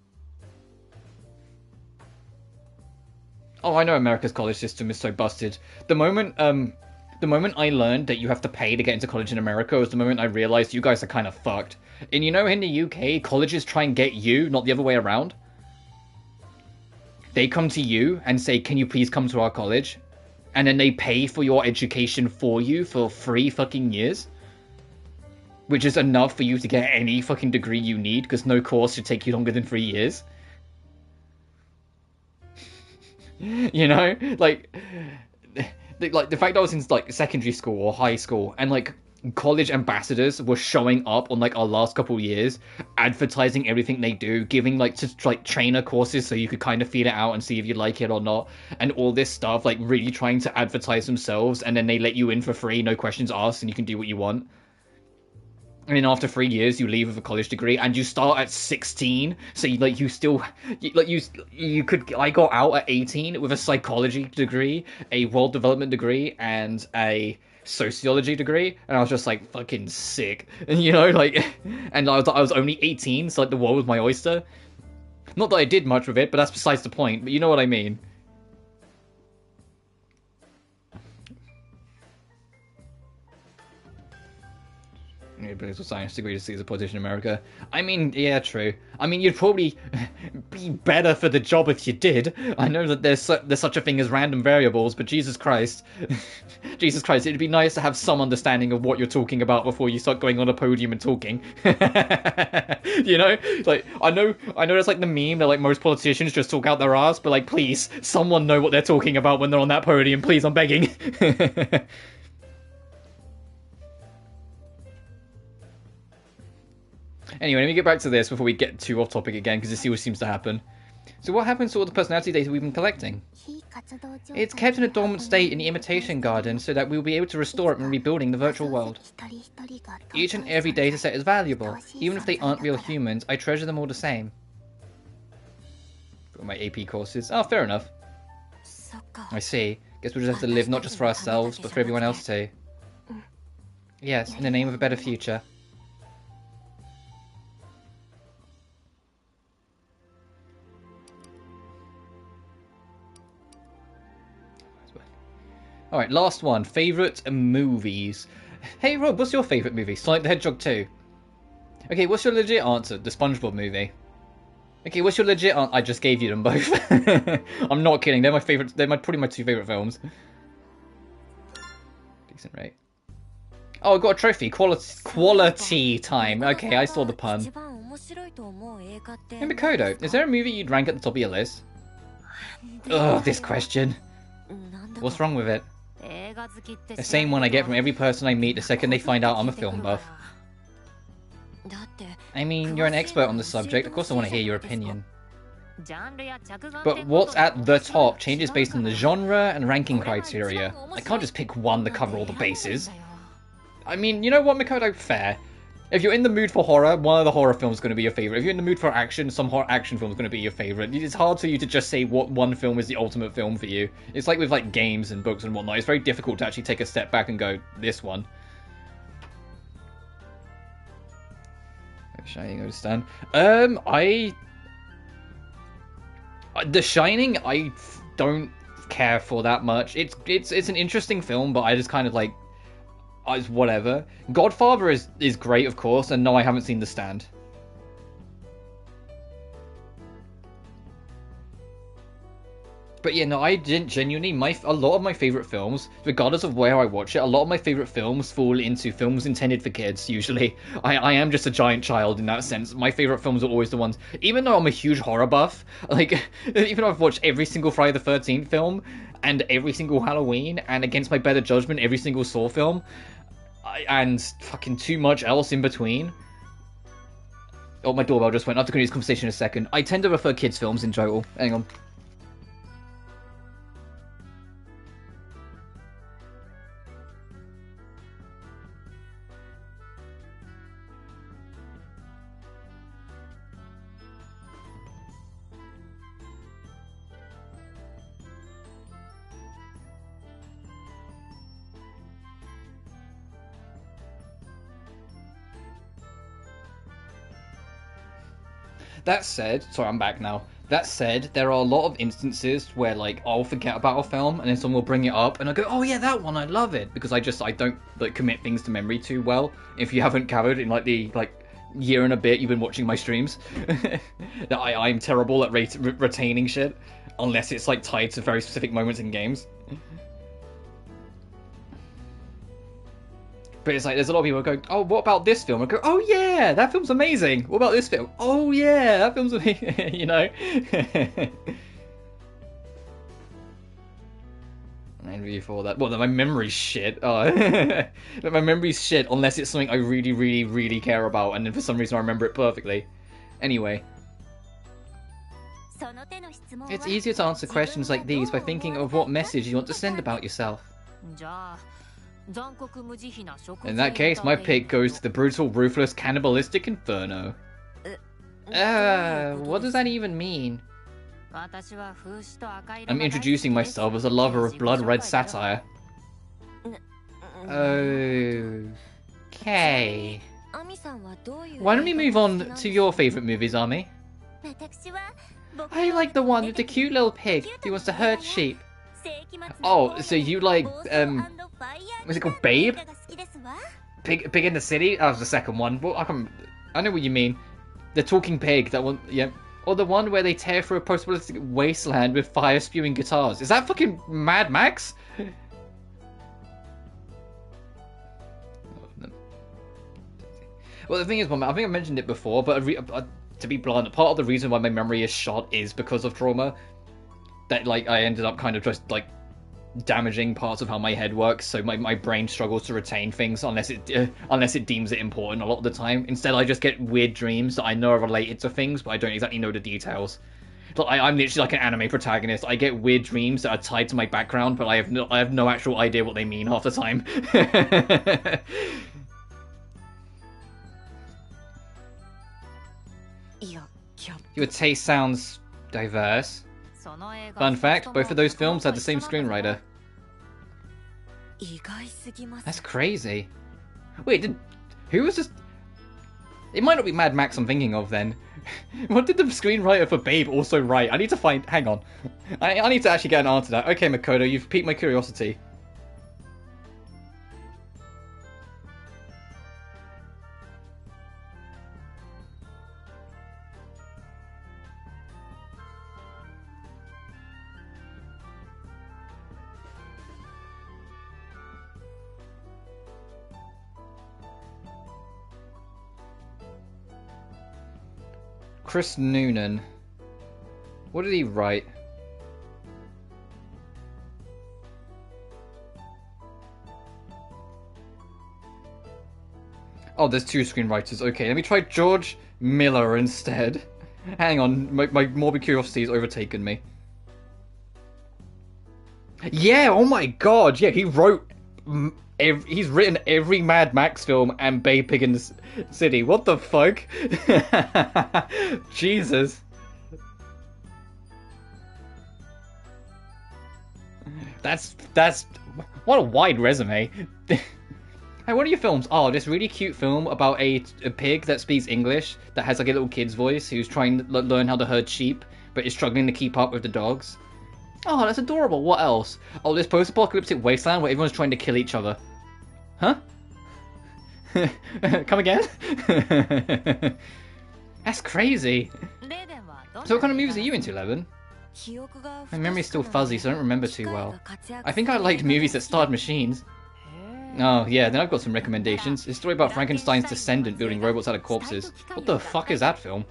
Oh, I know America's college system is so busted. The moment I learned that you have to pay to get into college in America was the moment I realized you guys are kind of fucked. And you know, in the UK, colleges try and get you, not the other way around. They come to you and say, can you please come to our college? And then they pay for your education for you for 3 fucking years. Which is enough for you to get any fucking degree you need, because no course should take you longer than 3 years. You know, like the fact that I was in like secondary school or high school and like college ambassadors were showing up on like our last couple years, advertising everything they do, giving like trainer courses so you could kind of feel it out and see if you like it or not, and all this stuff, like really trying to advertise themselves, and then they let you in for free, no questions asked, and you can do what you want. And then after 3 years, you leave with a college degree, and you start at 16. So you could. I got out at 18 with a psychology degree, a world development degree, and a sociology degree, and I was just like fucking sick. And you know, like, and I was only 18, so like the world was my oyster. Not that I did much with it, but that's besides the point. But you know what I mean. A political science degree to see as a politician in America. I mean, yeah, true. I mean, you'd probably be better for the job if you did. I know that there's such a thing as random variables, but Jesus Christ. Jesus Christ, it'd be nice to have some understanding of what you're talking about before you start going on a podium and talking. You know? Like, I know that's like the meme that like most politicians just talk out their ass, but like, please, someone know what they're talking about when they're on that podium. Please, I'm begging. Anyway, let me get back to this before we get too off topic again, because this always seems to happen. So what happens to all the personality data we've been collecting? It's kept in a dormant state in the imitation garden so that we'll be able to restore it when rebuilding the virtual world. Each and every dataset is valuable. Even if they aren't real humans, I treasure them all the same. For my AP courses. Oh, fair enough. I see. Guess we'll just have to live not just for ourselves, but for everyone else too. Yes, in the name of a better future. Alright, last one. Favourite movies. Hey Rob, what's your favourite movie? Sonic the Hedgehog 2. Okay, what's your legit answer? The SpongeBob movie. Okay, what's your legit answer? I just gave you them both. I'm not kidding. They're my favourite. They're probably my 2 favourite films. Decent rate. Oh, I got a trophy. Quality time. Okay, I saw the pun. Hey Makoto, is there a movie you'd rank at the top of your list? Ugh, this question. What's wrong with it? The same one I get from every person I meet the second they find out I'm a film buff. I mean, you're an expert on the subject, of course I want to hear your opinion. But what's at the top changes based on the genre and ranking criteria. I can't just pick one to cover all the bases. I mean, you know what, Makoto? Fair. If you're in the mood for horror, one of the horror films is going to be your favourite. If you're in the mood for action, some horror action film is going to be your favourite. It's hard for you to just say what one film is the ultimate film for you. It's like with like games and books and whatnot. It's very difficult to actually take a step back and go, this one. Shining, I understand. The Shining, I don't care for that much. It's an interesting film, but I just kind of like, it's whatever. Godfather is great, of course, and no, I haven't seen The Stand. But yeah, no, I didn't genuinely. A lot of my favorite films, regardless of where I watch it, a lot of my favorite films fall into films intended for kids. Usually, I am just a giant child in that sense. My favorite films are always the ones, even though I'm a huge horror buff. Like, even though I've watched every single Friday the 13th film and every single Halloween, and against my better judgment, every single Saw film, and fucking too much else in between. Oh, my doorbell just went. I have to continue this conversation in a second. I tend to prefer kids' films in total. Hang on. That said, sorry, I'm back now. That said, there are a lot of instances where, like, I'll forget about a film and then someone will bring it up and I go, oh yeah, that one, I love it. Because I don't, like, commit things to memory too well. If you haven't gathered in, like, the, year and a bit you've been watching my streams, that I'm terrible at retaining shit. Unless it's, like, tied to very specific moments in games. But it's like, there's a lot of people going, oh, what about this film? I go, oh yeah, that film's amazing. What about this film? Oh yeah, that film's amazing. You know? And before that, well, my memory's shit. Oh. But my memory's shit unless it's something I really, really, really care about, and then for some reason I remember it perfectly. Anyway. It's easier to answer questions like these by thinking of what message you want to send about yourself. In that case, my pick goes to the brutal, ruthless, cannibalistic inferno. What does that even mean? I'm introducing myself as a lover of blood-red satire. Okay. Why don't we move on to your favourite movies, Ami? I like the one with the cute little pig who wants to herd sheep. Oh, so you like, what's it called, Babe? Pig in the City? That was the second one. Well, I know what you mean. The talking pig, that one, yeah. Or the one where they tear through a post-apocalyptic wasteland with fire-spewing guitars. Is that fucking Mad Max? Well, the thing is, I think I mentioned it before, but to be blunt, part of the reason why my memory is shot is because of trauma. That, like, I ended up kind of just, like, damaging parts of how my head works, so my brain struggles to retain things unless it deems it important a lot of the time. Instead, I just get weird dreams that I know are related to things, but I don't exactly know the details. I'm literally like an anime protagonist. I get weird dreams that are tied to my background, but I have no actual idea what they mean half the time. Your taste sounds diverse. Fun fact, both of those films had the same screenwriter. That's crazy. Wait, who was this? It might not be Mad Max I'm thinking of then. What did the screenwriter for Babe also write? I need to find... Hang on. I need to actually get an answer to that. Okay, Makoto, you've piqued my curiosity. Chris Noonan. What did he write? Oh, there's two screenwriters. Okay, let me try George Miller instead. Hang on, my morbid curiosity has overtaken me. Yeah, oh my god, yeah, he wrote... he's written every Mad Max film and Babe Pig in the City. What the fuck? Jesus. That's... What a wide resume. Hey, what are your films? Oh, this really cute film about a pig that speaks English, that has like a little kid's voice, who's trying to learn how to herd sheep, but is struggling to keep up with the dogs. Oh, that's adorable. What else? Oh, this post-apocalyptic wasteland where everyone's trying to kill each other. Huh? Come again? That's crazy. So what kind of movies are you into, Levin? My memory's still fuzzy, so I don't remember too well. I think I liked movies that starred machines. Oh, yeah, then I've got some recommendations. It's a story about Frankenstein's descendant building robots out of corpses. What the fuck is that film?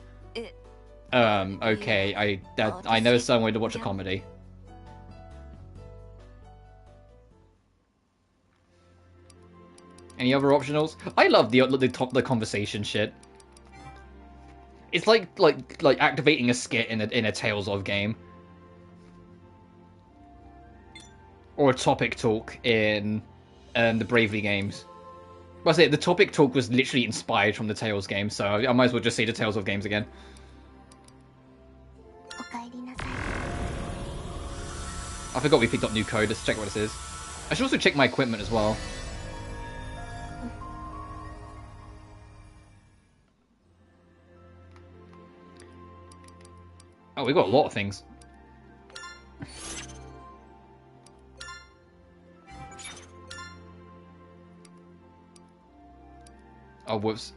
Okay, I know some way to watch a comedy. Any other optionals? I love the conversation shit. It's like activating a skit in a Tales of game. Or a topic talk in the Bravely games. Well, I say the topic talk was literally inspired from the Tales game, so I might as well just say the Tales of games again. I forgot we picked up new code. Let's check what this is. I should also check my equipment as well. Oh, we've got a lot of things. Oh, whoops.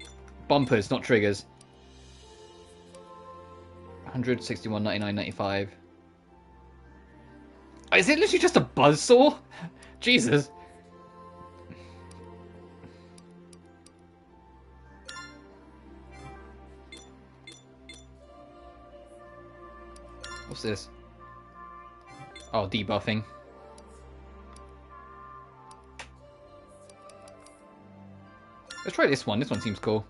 Bumpers, not triggers. 161.99.95. Is it literally just a buzzsaw? Jesus. What's this? Oh, debuffing. Let's try this one. This one seems cool.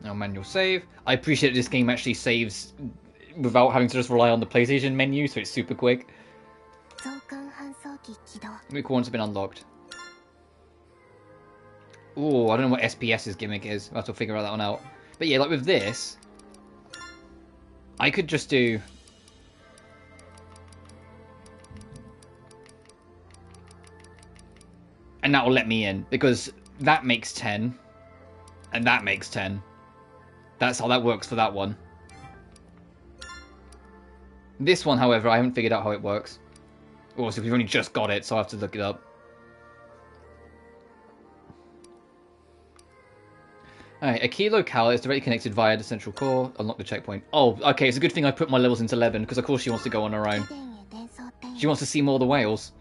Now manual save. I appreciate this game actually saves without having to just rely on the PlayStation menu, so it's super quick. Week 1's been unlocked. Ooh, I don't know what SPS's gimmick is. I'll have to figure that one out. But yeah, like with this, I could just do... And that will let me in, because that makes 10, and that makes 10. That's how that works for that one. This one, however, I haven't figured out how it works. Also, we've only just got it, so I have to look it up. Alright, a key locale is directly connected via the central core. Unlock the checkpoint. Oh, okay, it's a good thing I put my levels into 11, because of course she wants to go on her own. She wants to see more of the whales.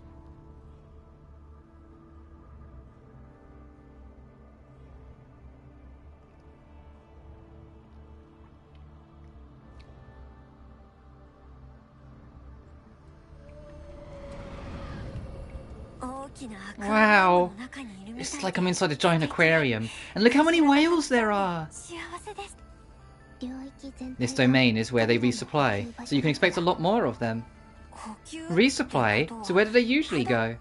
Wow, it's like I'm inside a giant aquarium. And look how many whales there are! This domain is where they resupply, so you can expect a lot more of them. Resupply? So where do they usually go?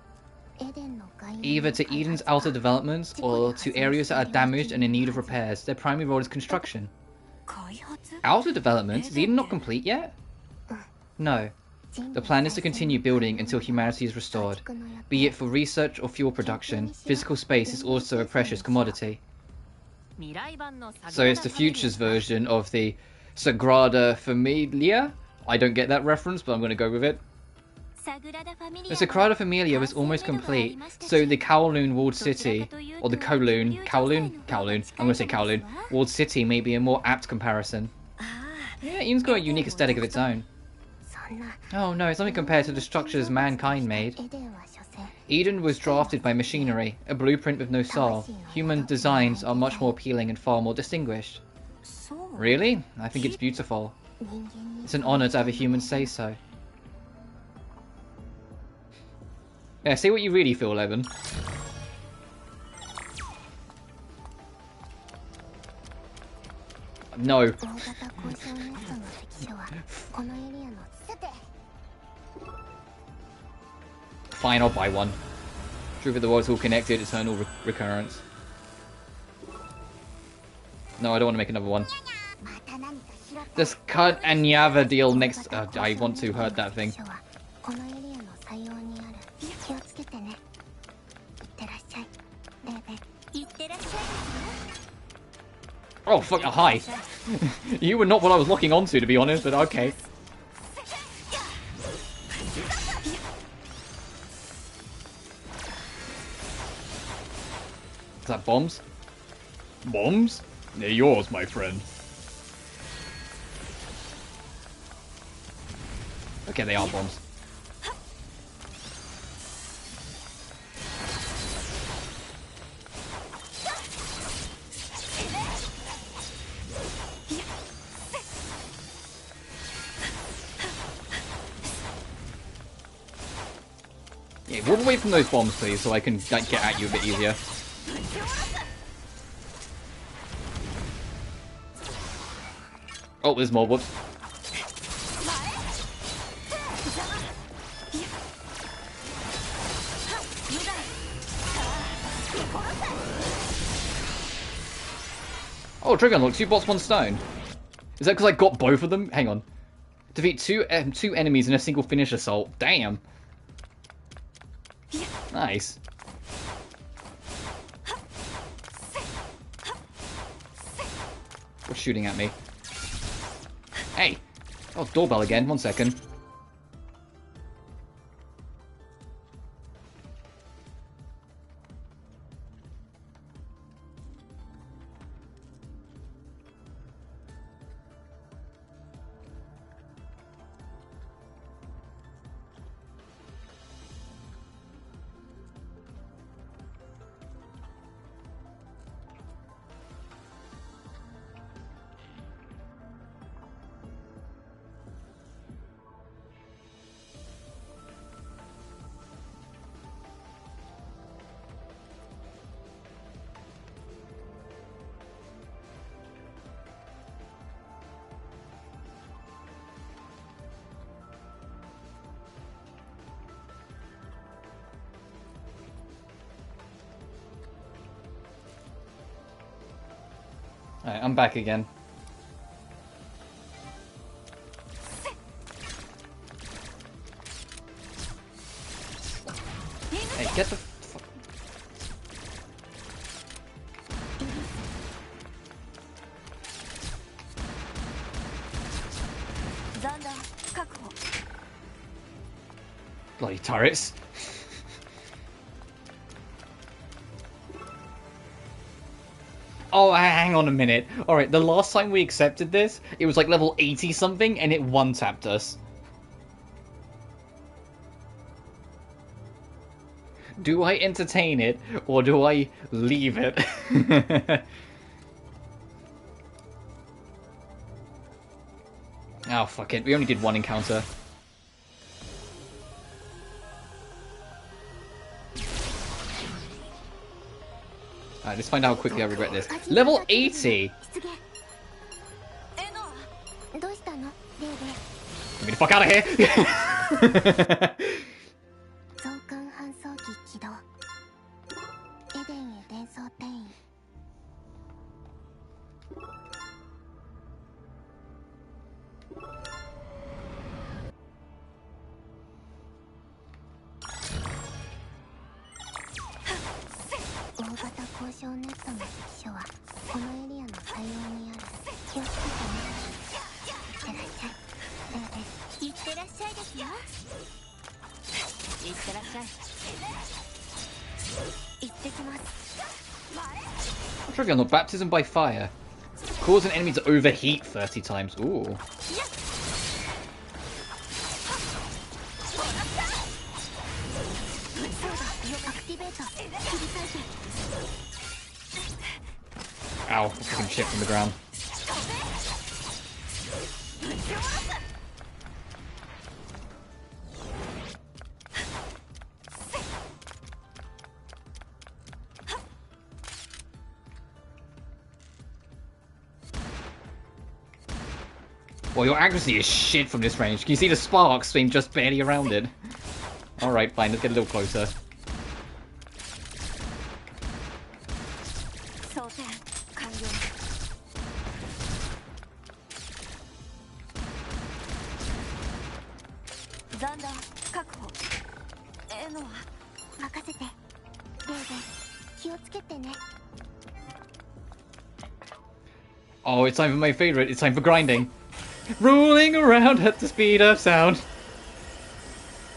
Either to Eden's outer developments, or to areas that are damaged and in need of repairs. Their primary role is construction. Outer developments? Is Eden not complete yet? No. The plan is to continue building until humanity is restored. Be it for research or fuel production, physical space is also a precious commodity. So it's the future's version of the Sagrada Familia? I don't get that reference, but I'm going to go with it. The Sagrada Familia is almost complete, so the Kowloon walled city, or the Kowloon, I'm going to say Kowloon, walled city may be a more apt comparison. Yeah, Eden's got a unique aesthetic of its own. Oh no, it's only compared to the structures mankind made. Eden was drafted by machinery, a blueprint with no soul. Human designs are much more appealing and far more distinguished. Really? I think it's beautiful. It's an honor to have a human say so. Yeah, say what you really feel, Evan. No. Fine, I'll buy one. Truth of the world's all connected, eternal recurrence. No, I don't want to make another one. Just cut and Yava deal next. I want to hurt that thing. Oh fuck! Hi. You were not what I was looking onto, to be honest, but okay. Is that bombs? Bombs? They're yours, my friend. Okay, they are bombs. Yeah, move away from those bombs, please, so I can like, get at you a bit easier. Oh, there's more. Whoops. Oh, trigger unlocked. 2 bots, 1 stone. Is that because I got both of them? Hang on. Defeat two enemies in a single finish assault. Damn. Nice. What's shooting at me? Hey! Oh, doorbell again. 1 second. Alright, I'm back again. Hey, get the fuck. Bloody turrets. Oh, hang on a minute. Alright, the last time we accepted this, it was like level 80 something, and it one-tapped us. Do I entertain it, or do I leave it? Oh, fuck it. We only did 1 encounter. Alright, let's find out how quickly I regret this. Level 80! Get me the fuck out of here! Trigger on baptism by fire. Cause an enemy to overheat 30 times. Ooh. Ow, fucking shit from the ground. Well, your accuracy is shit from this range. Can you see the sparks being just barely around it? Alright, fine, let's get a little closer. Oh, it's time for my favorite. It's time for grinding. Rolling around at the speed of sound.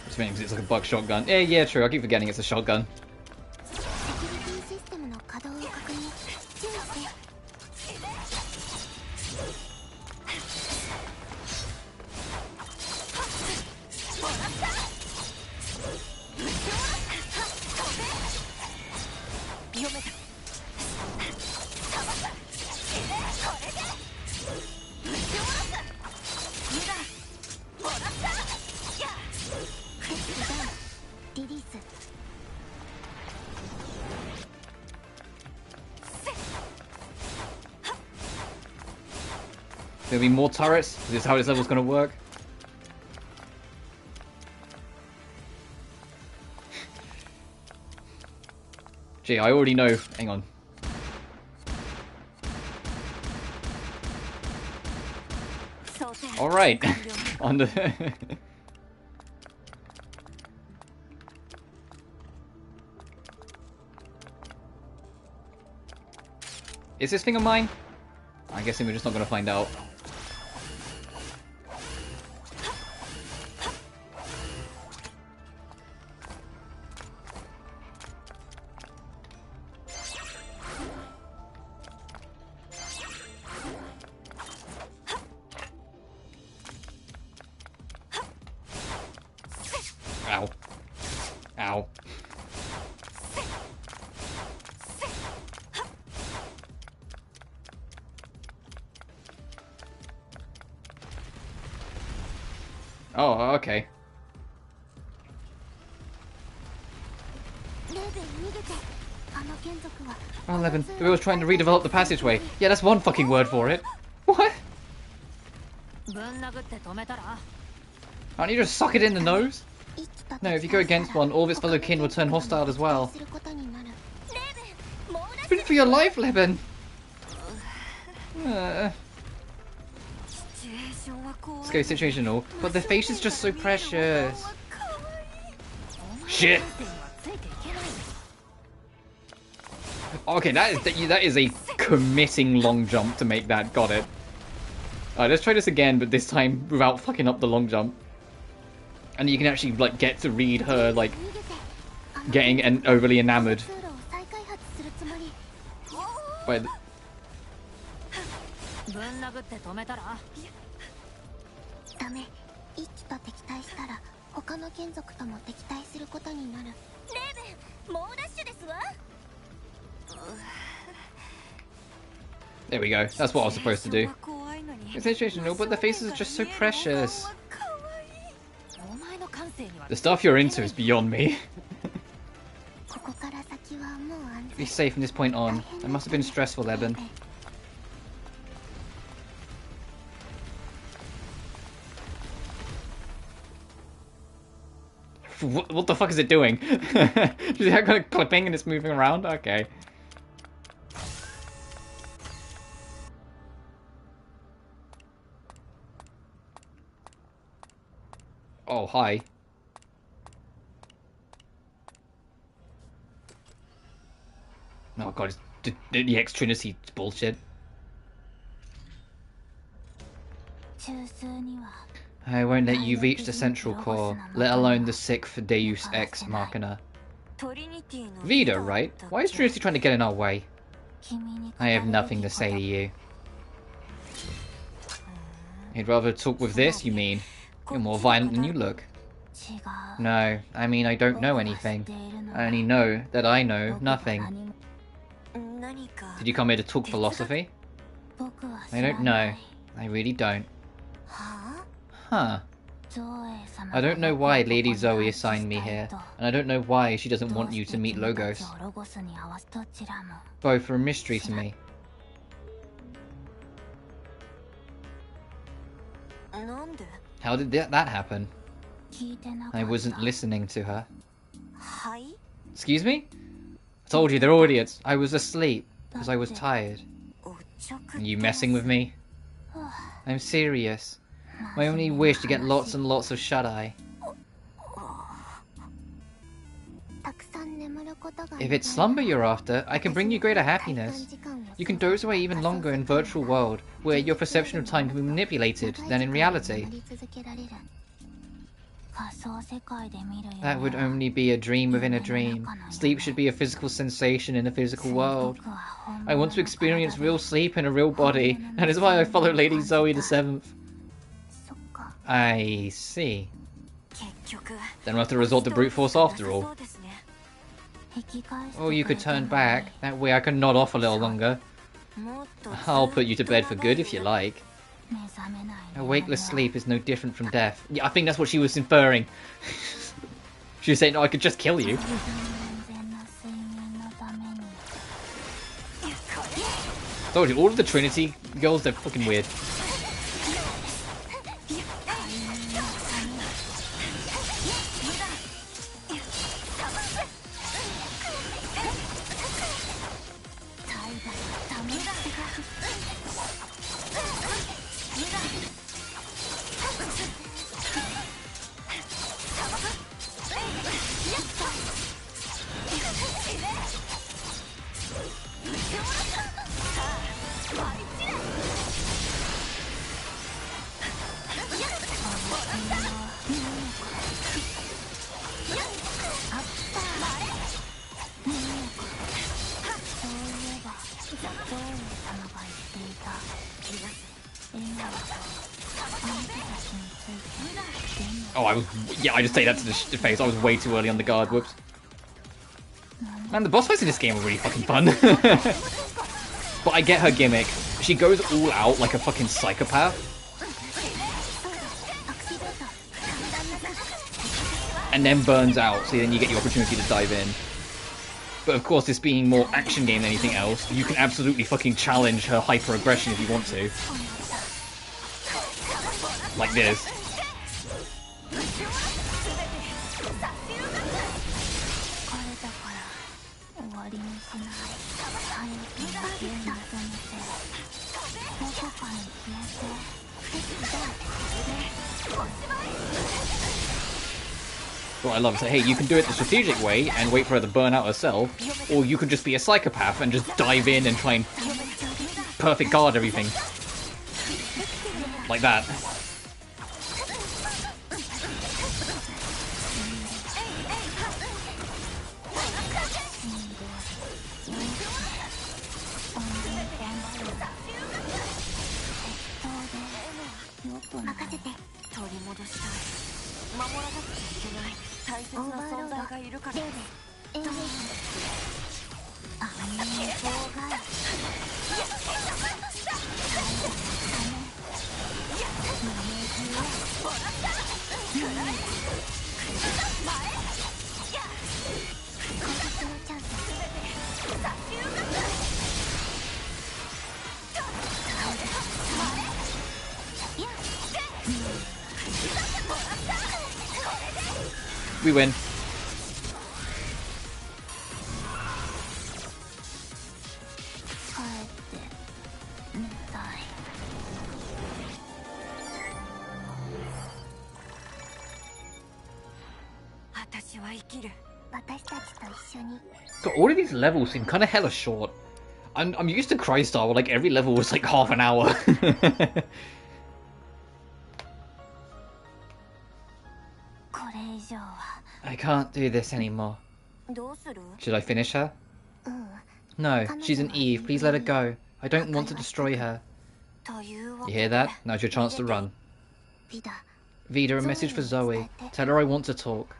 Which means it's like a buck shotgun. Yeah, true. I keep forgetting it's a shotgun. There'll be more turrets? Is this how this level's gonna work? Gee, I already know. Hang on. Alright. On the... Is this thing of mine? I'm guessing we're just not gonna find out. Ow. Ow. Oh, okay. Oh, 11. We were trying to redevelop the passageway. Yeah, that's one fucking word for it. What? Aren't you just suck it in the nose? No, if you go against one, all of its fellow kin will turn hostile as well. Sprint for your life, Leben! Scary situational, but the face is just so precious. Shit! Okay, that is a committing long jump to make that. Got it. Alright, let's try this again, but this time without fucking up the long jump. And you can actually like get to read her like getting overly enamored. Wait. There we go. That's what I was supposed to do. It's situational, but the faces are just so precious. The stuff you're into is beyond me. Be safe from this point on. It must have been stressful, Eben. What the fuck is it doing? Is it kind of clipping and it's moving around? Okay. Oh, hi. Oh god, it's the X-Trinity bullshit. I won't let you reach the central core, let alone the sixth Deus Ex Machina. Vida, right? Why is Trinity trying to get in our way? I have nothing to say to you. You'd rather talk with this, you mean? You're more violent than you look. No, I mean I don't know anything. I only know that I know nothing. Did you come here to talk philosophy? I don't know. I really don't. Huh. I don't know why Lady Zoe assigned me here, and I don't know why she doesn't want you to meet Logos. Both are a mystery to me. How did that happen? I wasn't listening to her. Excuse me? I told you, they're all idiots. I was asleep, because I was tired. Are you messing with me? I'm serious. My only wish to get lots and lots of shut-eye. If it's slumber you're after, I can bring you greater happiness. You can doze away even longer in virtual world, where your perception of time can be manipulated than in reality. That would only be a dream within a dream. Sleep should be a physical sensation in a physical world. I want to experience real sleep in a real body. That is why I follow Lady Zoe the 7th. I see. Then we'll have to resort to brute force after all. Or you could turn back. That way I can nod off a little longer. I'll put you to bed for good if you like. A wakeless sleep is no different from death. Yeah, I think that's what she was inferring. She was saying, no, I could just kill you. Told you, all of the Trinity girls, they're fucking weird. Oh, I just take that to the face. I was way too early on the guard. Whoops. Man, the boss fights in this game are really fucking fun. But I get her gimmick. She goes all out like a fucking psychopath. And then burns out, so then you get the opportunity to dive in. But of course, this being more action game than anything else, you can absolutely fucking challenge her hyper-aggression if you want to. Like this. What I love is that, hey, you can do it the strategic way and wait for her to burn out herself, or you can just be a psychopath and just dive in and try and perfect guard everything. Like that. We win. So all of these levels seem kind of hella short. I'm used to Crystar where like every level was like half an hour. I can't do this anymore. Should I finish her? No, she's an Eve. Please let her go. I don't want to destroy her. You hear that? Now's your chance to run. Vida, a message for Zoe. Tell her I want to talk.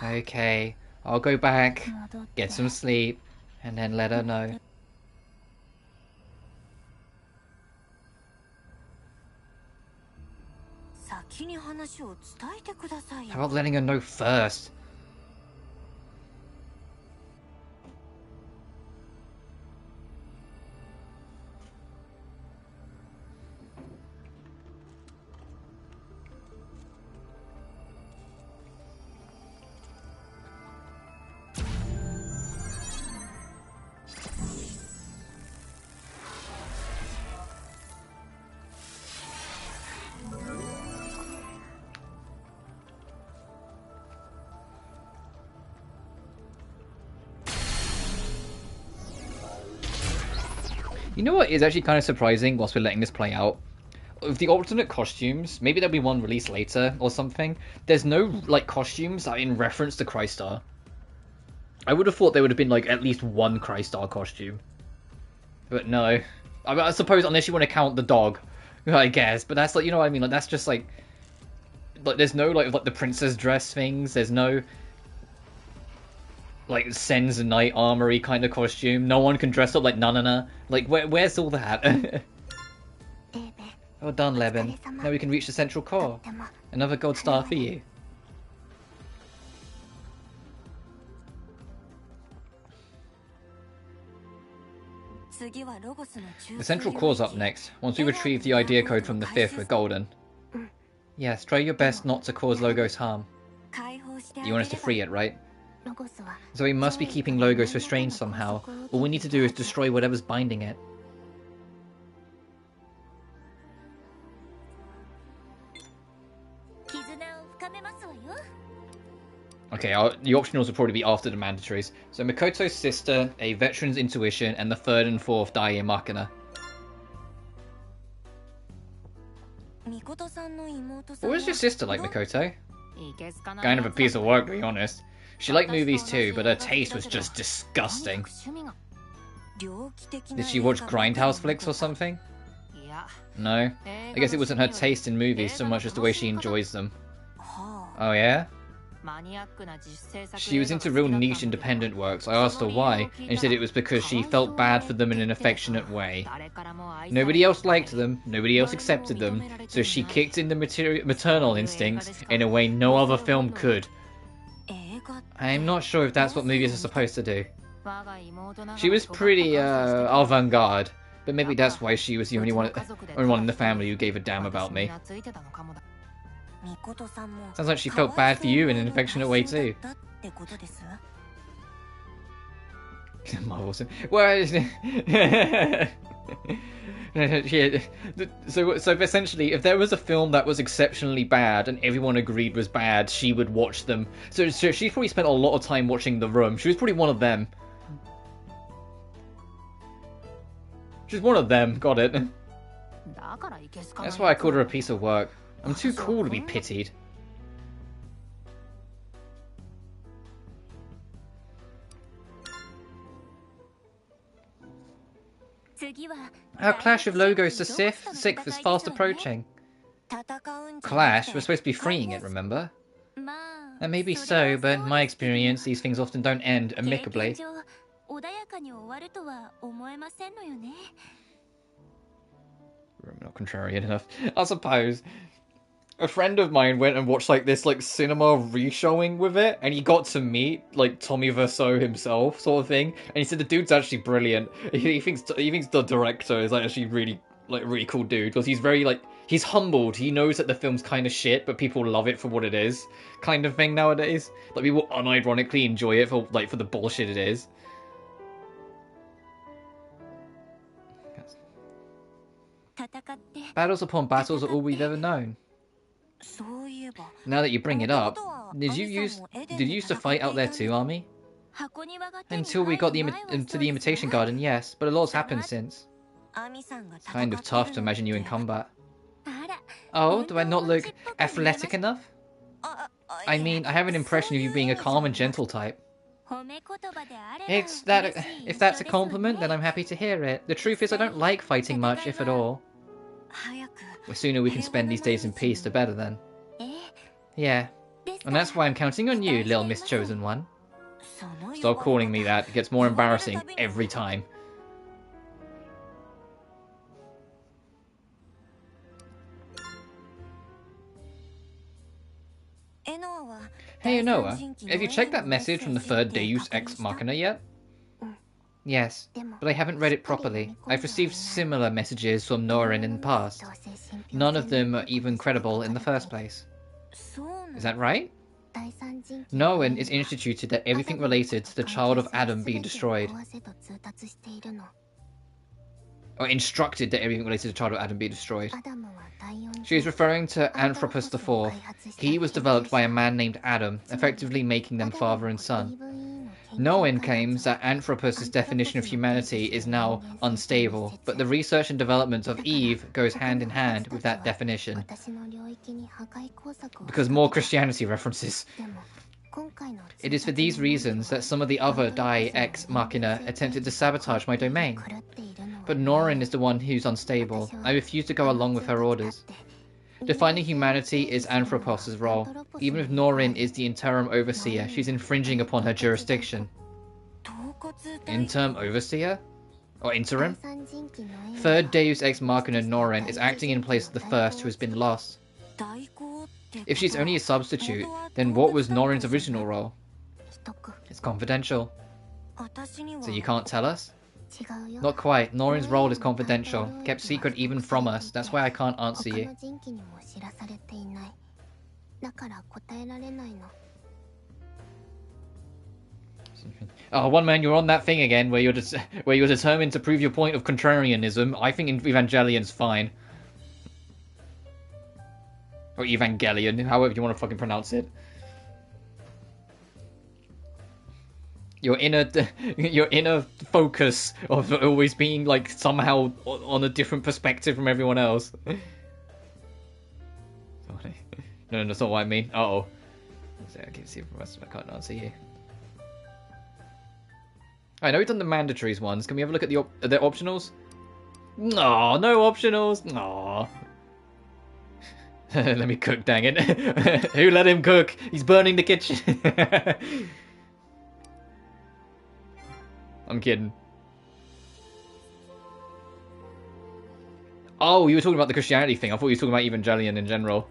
Okay, I'll go back, get some sleep, and then let her know. How about letting her know first? You know what is actually kind of surprising whilst we're letting this play out? With the alternate costumes, maybe there'll be one released later or something. There's no like costumes that are in reference to Crystar. I would have thought there would have been like at least one Crystar costume, but no. I suppose unless you want to count the dog, I guess. But that's like, you know what I mean? Like that's just like there's no like the princess dress things. There's no like Sen's knight armory kind of costume. No one can dress up like Nanana. Like where's all that? Well done, Leben. Now we can reach the central core. Another gold star for you. The central core's up next. Once we retrieve the idea code from the 5th, we're golden. Yes, try your best not to cause Logos harm. You want us to free it, right? So we must be keeping Logos restrained somehow. All we need to do is destroy whatever's binding it. Okay, the optionals will probably be after the mandatories. So Mikoto's sister, a veteran's intuition, and the 3rd and 4th Die Machina. What was your sister like, Mikoto? Kind of a piece of work, to be honest. She liked movies too, but her taste was just disgusting. Did she watch Grindhouse flicks or something? No? I guess it wasn't her taste in movies so much as the way she enjoys them. Oh yeah? She was into real niche independent works. I asked her why, and she said it was because she felt bad for them in an affectionate way. Nobody else liked them, nobody else accepted them, so she kicked in the maternal instincts in a way no other film could. I'm not sure if that's what movies are supposed to do. She was pretty avant-garde, but maybe that's why she was the only one in the family who gave a damn about me. Sounds like she felt bad for you in an affectionate way too. Marvel's. Well, yeah. So essentially, if there was a film that was exceptionally bad and everyone agreed was bad, she would watch them. So she probably spent a lot of time watching The Room. She was probably one of them. She's one of them. Got it. That's why I called her a piece of work. I'm too cool to be pitied. Our clash of Logos to Sixth is fast approaching. Clash? We're supposed to be freeing it, remember? That may be so, but in my experience, these things often don't end amicably. Not contrarian enough, I suppose. A friend of mine went and watched like this cinema re-showing with it, and he got to meet like Tommy Wiseau himself, sort of thing. And he said the dude's actually brilliant. He thinks the director is like actually really cool dude, because he's very he's humbled. He knows that the film's kind of shit, but people love it for what it is, kind of thing nowadays. Like people unironically enjoy it for the bullshit it is. Battles upon battles are all we've ever known. Now that you bring it up, did you used to fight out there too, Army? Until we got into the Imitation Garden, yes, but a lot's happened since. It's kind of tough to imagine you in combat. Oh, do I not look athletic enough? I mean, I have an impression of you being a calm and gentle type. If that's a compliment, then I'm happy to hear it. The truth is I don't like fighting much, if at all. The sooner we can spend these days in peace, the better then. Yeah, and that's why I'm counting on you, little Miss Chosen One. Stop calling me that, it gets more embarrassing every time. Hey Noah, have you checked that message from the 3rd Deus Ex Machina yet? Yes, but I haven't read it properly. I've received similar messages from Norin in the past. None of them are even credible in the first place. Is that right? Norin is instituted that everything related to the child of Adam be destroyed. Or instructed that everything related to the child of Adam be destroyed. She is referring to Anthropos IV. He was developed by a man named Adam, effectively making them father and son. Noin claims that Anthropos' definition of humanity is now unstable, but the research and development of Eve goes hand in hand with that definition. Because more Christianity references. It is for these reasons that some of the other Dai Ex Machina attempted to sabotage my domain. But Norin is the one who's unstable. I refuse to go along with her orders. Defining humanity is Anthropos' role. Even if Norin is the interim overseer, she's infringing upon her jurisdiction. Interim overseer? Or interim? Third Deus Ex Machina Norin is acting in place of the first who has been lost. If she's only a substitute, then what was Norin's original role? It's confidential. So you can't tell us? Not quite. Norin's role is confidential, kept secret even from us. That's why I can't answer you. Oh, one man, you're on that thing again, where you're determined to prove your point of contrarianism. I think Evangelion's fine. Or Evangelion, however you want to fucking pronounce it. Your inner focus of always being like somehow on a different perspective from everyone else. No, that's not what I mean. Uh-oh. I can see from us. I can't answer you. I know we've done the mandatories ones. Can we have a look at the optionals? No, no optionals. No. Let me cook, dang it. Who let him cook? He's burning the kitchen. I'm kidding. Oh, you were talking about the Christianity thing. I thought you were talking about Evangelion in general.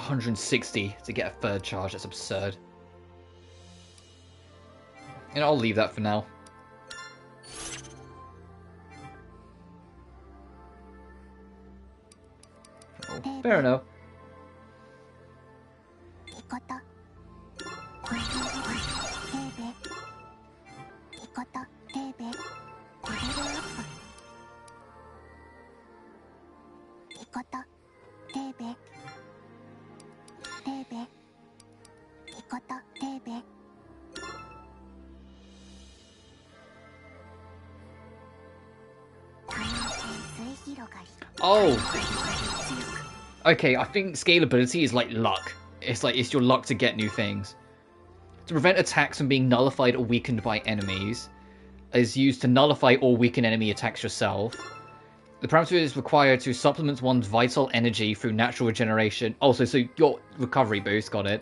$160 to get a third charge. That's absurd. And I'll leave that for now. Oh, fair enough. Oh! Okay, I think scalability is like luck. It's your luck to get new things. To prevent attacks from being nullified or weakened by enemies, is used to nullify or weaken enemy attacks yourself. The parameter is required to supplement one's vital energy through natural regeneration. Also, so your recovery boost, got it.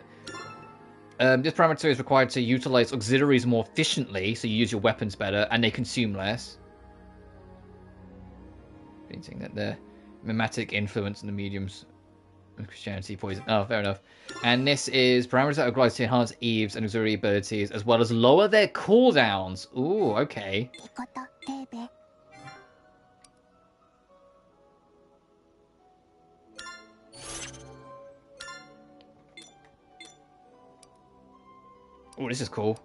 This parameter is required to utilize auxiliaries more efficiently, so you use your weapons better, and they consume less. Painting that there. Mimetic influence in the mediums of Christianity poison. Oh, fair enough. And this is parameters that are required to enhance Eve's and auxiliary abilities, as well as lower their cooldowns. Ooh, okay. Oh, this is cool.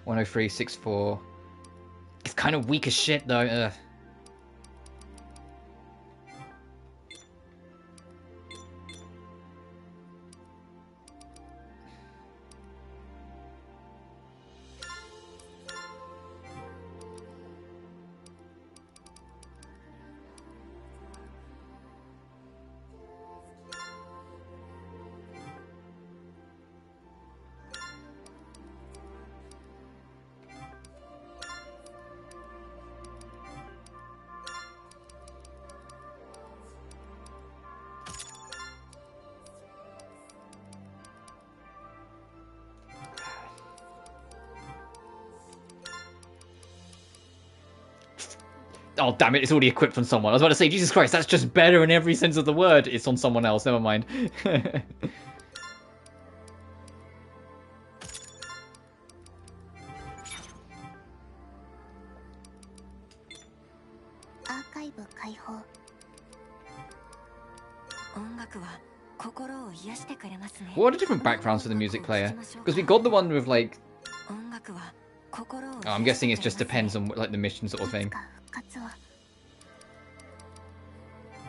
$103.64. It's kind of weak as shit, though. Ugh. Oh, damn it, it's already equipped on someone. I was about to say, Jesus Christ, that's just better in every sense of the word. It's on someone else, never mind. What are different backgrounds for the music player? Because we got the one with like... Oh, I'm guessing it just depends on like the mission sort of thing.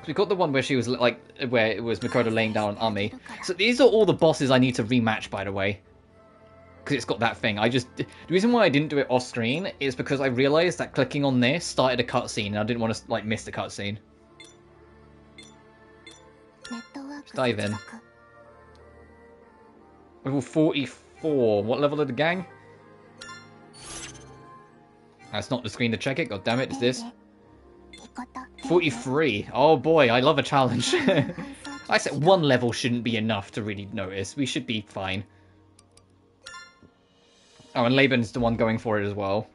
We got the one where she was like, where it was Makoto laying down an army. So these are all the bosses I need to rematch, by the way. Because it's got that thing. The reason why I didn't do it off screen is because I realized that clicking on this started a cutscene and I didn't want to like miss the cutscene. Let's dive in. Level 44. What level of the gang? That's not the screen to check it. God damn it! It's this. 43. Oh boy, I love a challenge. I said one level shouldn't be enough to really notice. We should be fine. Oh, and Laban's the one going for it as well.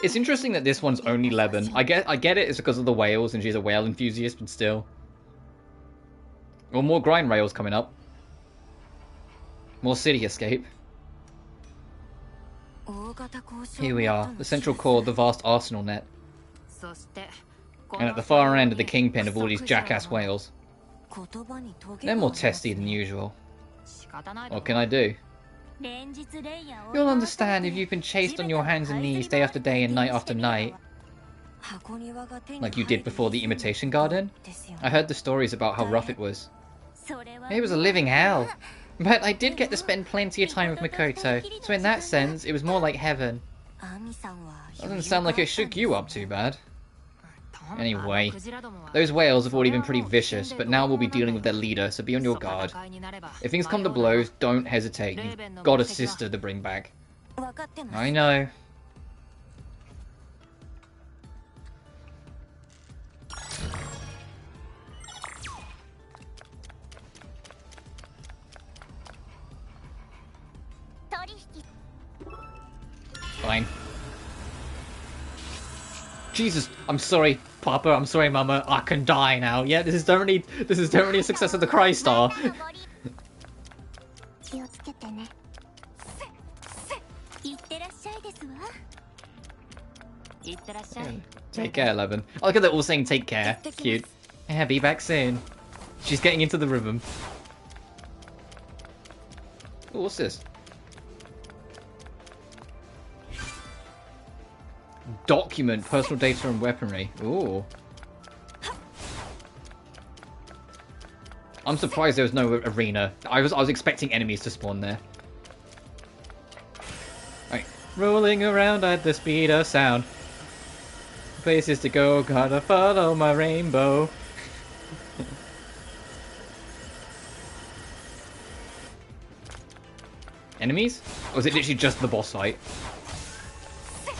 It's interesting that this one's only Laban. I get it, it's because of the whales and she's a whale enthusiast, but still. Well, more grind rails coming up. More city escape. Here we are, the central core of the vast arsenal net. And at the far end of the kingpin of all these jackass whales. They're more testy than usual. What can I do? You'll understand if you've been chased on your hands and knees day after day and night after night. Like you did before the imitation garden? I heard the stories about how rough it was. It was a living hell. But I did get to spend plenty of time with Makoto, so in that sense, it was more like heaven. Doesn't sound like it shook you up too bad. Anyway, those whales have already been pretty vicious, but now we'll be dealing with their leader, so be on your guard. If things come to blows, don't hesitate. You've got a sister to bring back. I know. Fine. Jesus, I'm sorry, Papa, I'm sorry, Mama, I can die now. Yeah, this is definitely a success of the Crystar. Take care, 11. I like how they're all saying take care. Cute. Yeah, be back soon. She's getting into the rhythm. Ooh, what's this? Document personal data and weaponry. Ooh. I'm surprised there was no arena. I was expecting enemies to spawn there. Right. Rolling around at the speed of sound. Places to go, gotta follow my rainbow. Enemies? Or is it literally just the boss fight?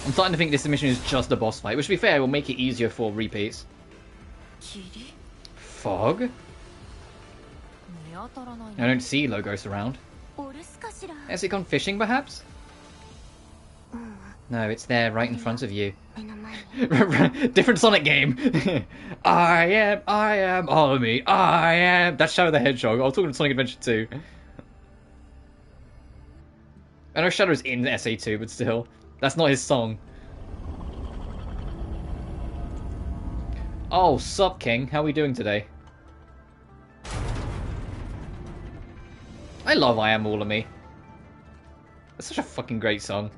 I'm starting to think this mission is just a boss fight, which to be fair will make it easier for repeats. Fog? I don't see Logos around. Has it gone fishing, perhaps? No, it's there, right in front of you. Different Sonic game. I am, all of me, I am. That's Shadow the Hedgehog. I was talking to Sonic Adventure 2. I know Shadow's in SA2, but still. That's not his song. Oh, sup, King. How are we doing today? I love I Am All of Me. That's such a fucking great song.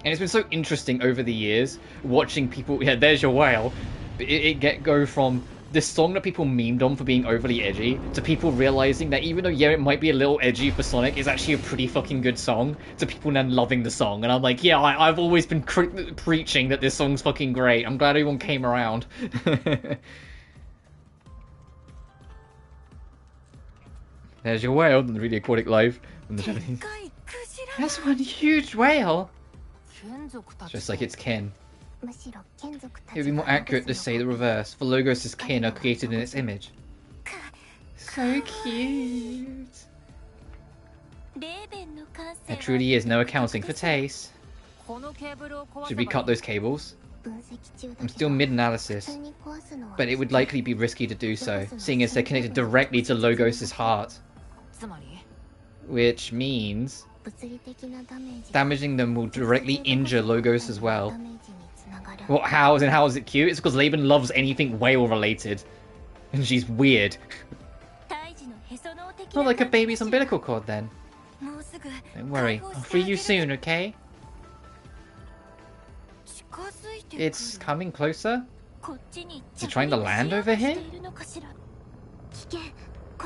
And it's been so interesting over the years watching people. Yeah, there's your whale. Go from this song that people memed on for being overly edgy to people realizing that even though, yeah, it might be a little edgy for Sonic, it's actually a pretty fucking good song, to people then loving the song. And I'm like, yeah, I've always been preaching that this song's fucking great. I'm glad everyone came around. There's your whale in the really aquatic life from the Japanese. That's one huge whale. Just like its kin. It would be more accurate to say the reverse, for Logos' kin are created in its image. So cute. There truly is no accounting for taste. Should we cut those cables? I'm still mid-analysis, but it would likely be risky to do so, seeing as they're connected directly to Logos' heart. Which means Damaging them will directly injure Logos as well. What? How? And how is it cute? It's because Laban loves anything whale related. And she's weird. Not like a baby's umbilical cord then. Don't worry, I'll free you soon, okay? It's coming closer? Is it trying to land over here?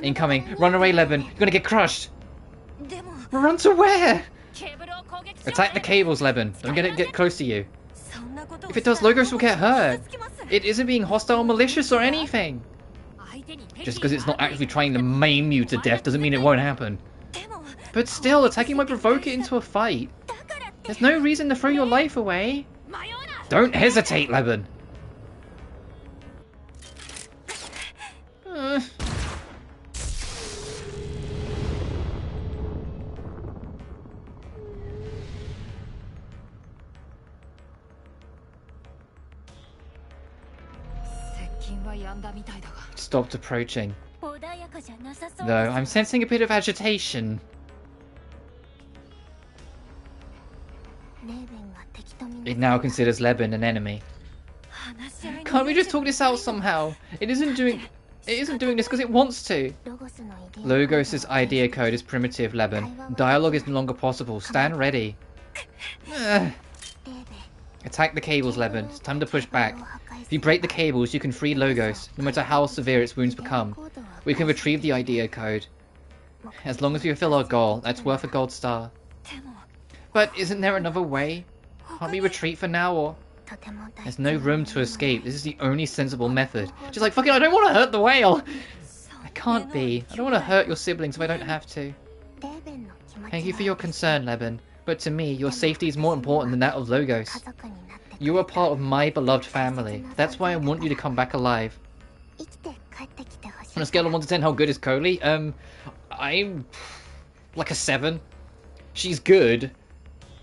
Incoming! Run away, Leben! You're gonna get crushed! Run to where? Attack the cables, Leben. Don't get it get close to you. If it does, Logos will get hurt. It isn't being hostile or malicious or anything. Just because it's not actually trying to maim you to death doesn't mean it won't happen. But still, attacking might provoke it into a fight. There's no reason to throw your life away. Don't hesitate, Leben. Stopped approaching. No, I'm sensing a bit of agitation. It now considers Leben an enemy. Can't we just talk this out somehow? It isn't doing this because it wants to. Logos' idea code is primitive, Leben. Dialogue is no longer possible. Stand ready. Attack the cables, Leben. It's time to push back. If you break the cables, you can free Logos, no matter how severe its wounds become. We can retrieve the idea code. As long as we fulfill our goal, that's worth a gold star. But isn't there another way? Can't we retreat for now, or...? There's no room to escape. This is the only sensible method. She's like, fucking, I don't want to hurt the whale! I can't be. I don't want to hurt your siblings if I don't have to. Thank you for your concern, Leben. But to me, your safety is more important than that of Logos. You are part of my beloved family. That's why I want you to come back alive. On a scale of 1 to 10, how good is Coley? I'm... like a 7. She's good,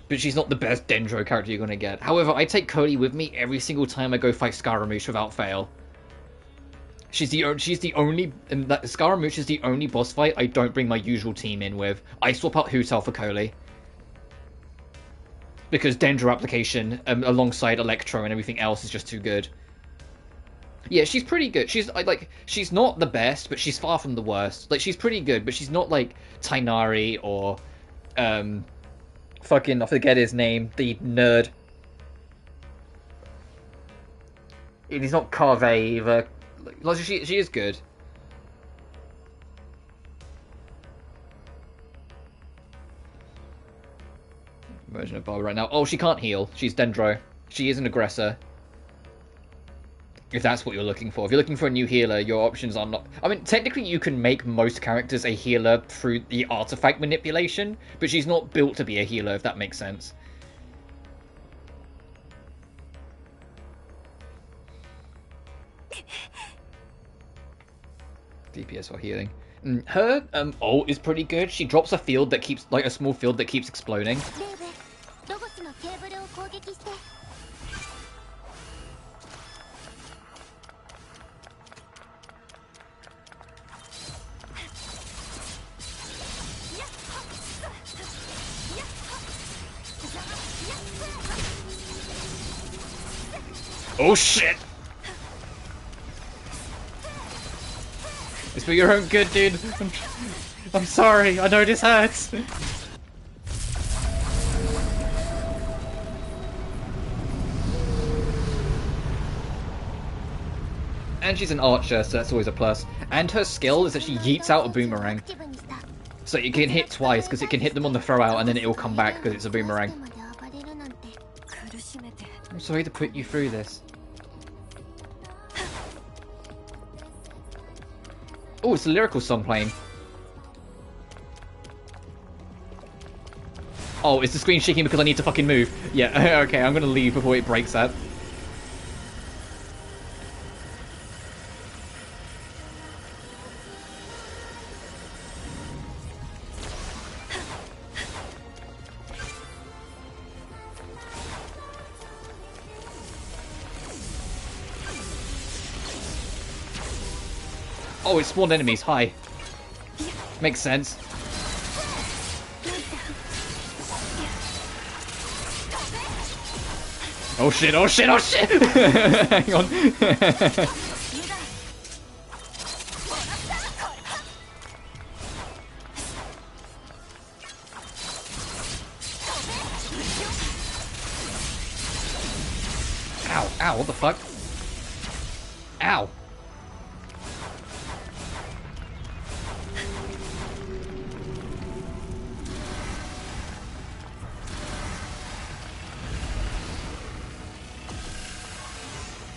but she's not the best Dendro character you're gonna get. However, I take Cody with me every single time I go fight Scaramouche without fail. She's the only... and that Scaramouche is the only boss fight I don't bring my usual team in with. I swap out Hootel for Coley. Because Dendro application alongside Electro and everything else is just too good. Yeah, she's pretty good. She's not the best, but she's far from the worst. Like, she's pretty good, but she's not like Tainari or fucking, I forget his name, the nerd. He's not Carve either. Like, she is good. Version of Barbara right now. Oh, she can't heal. She's Dendro. She is an aggressor. If that's what you're looking for. If you're looking for a new healer, your options are not... I mean, technically you can make most characters a healer through the artifact manipulation, but she's not built to be a healer, if that makes sense. DPS or healing. Her ult is pretty good. She drops a field that keeps, like a small field that keeps exploding. Oh shit! It's for your own good, dude. I'm sorry, I know this hurts. And she's an archer, so that's always a plus. And her skill is that she yeets out a boomerang. So you can hit twice, because it can hit them on the throw out, and then it will come back, because it's a boomerang. I'm sorry to put you through this. Oh, it's a lyrical song playing. Oh, is the screen shaking because I need to fucking move? Yeah, okay, I'm gonna leave before it breaks that. Oh, it spawned enemies. Hi. Makes sense. Oh shit, oh shit, oh shit! Hang on. Ow, ow, what the fuck? Ow.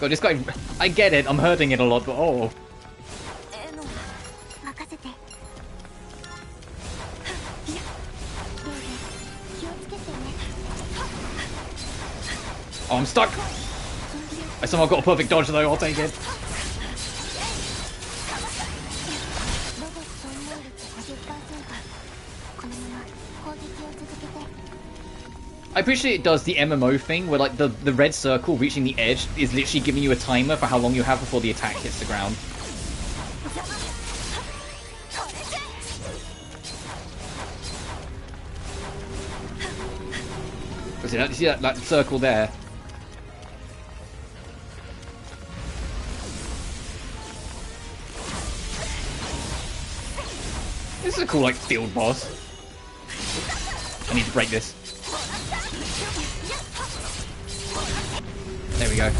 God, this guy, I get it, I'm hurting it a lot, but oh. Oh, I'm stuck. I somehow got a perfect dodge though, I'll take it. I appreciate it does the MMO thing where like the red circle reaching the edge is literally giving you a timer for how long you have before the attack hits the ground. See that circle there? This is a cool like field boss. I need to break this. There we go.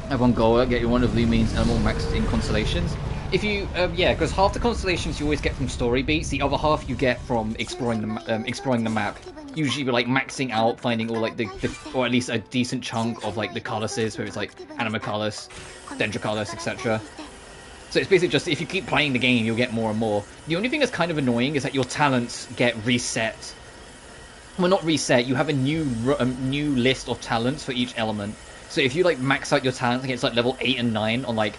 Have one goal, get you one of Lumine's animal maxed in constellations. If you, yeah, because half the constellations you always get from story beats, the other half you get from exploring the map. Usually, we're like maxing out, finding all like the or at least a decent chunk of like the coluses, where it's like Animaculus, Dendroculus, etc. So it's basically just if you keep playing the game, you'll get more and more. The only thing that's kind of annoying is that your talents get reset. Well, not reset. You have a new list of talents for each element. So if you like max out your talents against like level 8 and 9 on like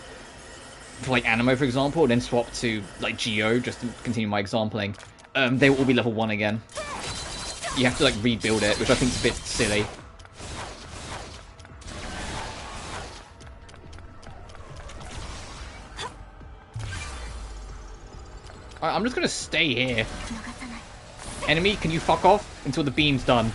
for like Animo, for example, and then swap to like Geo, just to continue my exampling, they will all be level 1 again. You have to like rebuild it, which I think is a bit silly. I'm just gonna stay here. Enemy, can you fuck off until the beam's done?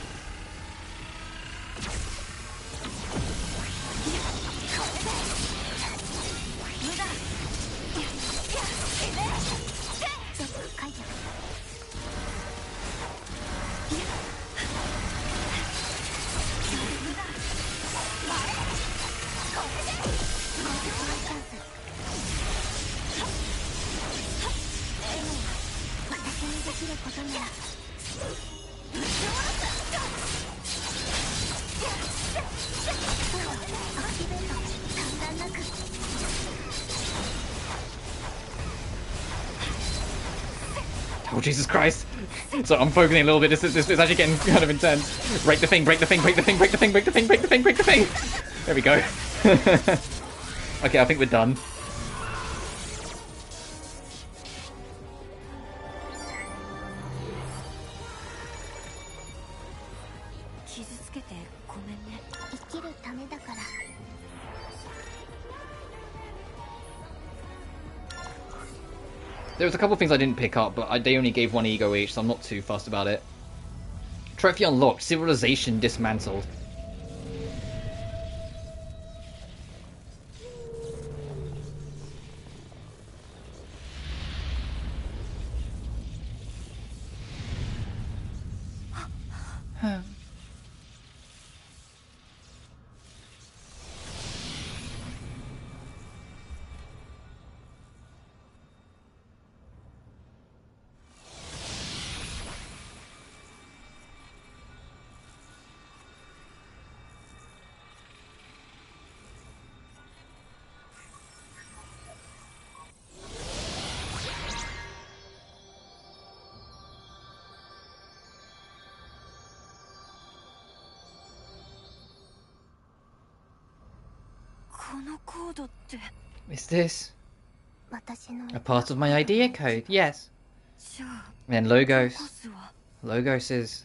Oh, Jesus Christ. So I'm focusing a little bit. This is actually getting kind of intense. Break the thing, break the thing, break the thing, break the thing, break the thing, break the thing, break the thing. There we go. Okay, I think we're done. There was a couple of things I didn't pick up, but they only gave 1 ego each, so I'm not too fussed about it. Trophy unlocked. Civilization dismantled. Is this a part of my idea code? Yes. And Logos. Logos is...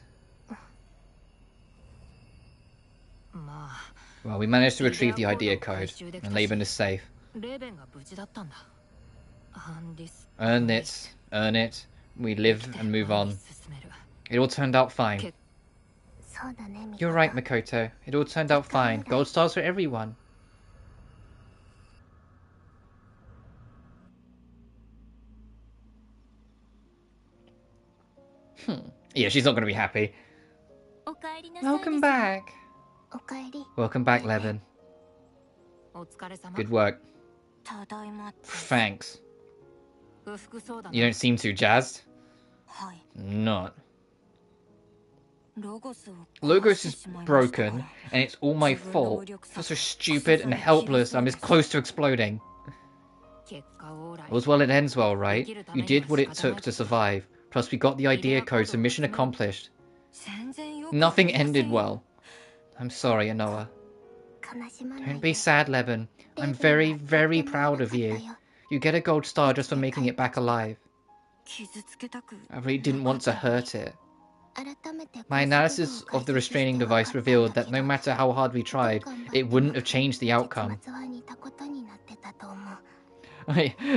Well, we managed to retrieve the idea code, and Laban is safe. Earn it. Earn it. We live and move on. It all turned out fine. You're right, Makoto. It all turned out fine. Gold stars for everyone. Yeah, she's not going to be happy. Welcome back. Welcome back, Levin. Good work. Thanks. You don't seem too jazzed. Not. Logos is broken, and it's all my fault. I feel so stupid and helpless. I'm this close to exploding. All's well it ends well, right? You did what it took to survive. Plus we got the idea code, so mission accomplished. Nothing ended well. I'm sorry, Anoa. Don't be sad, Levin. I'm very, very proud of you. You get a gold star just for making it back alive. I really didn't want to hurt it. My analysis of the restraining device revealed that no matter how hard we tried, it wouldn't have changed the outcome.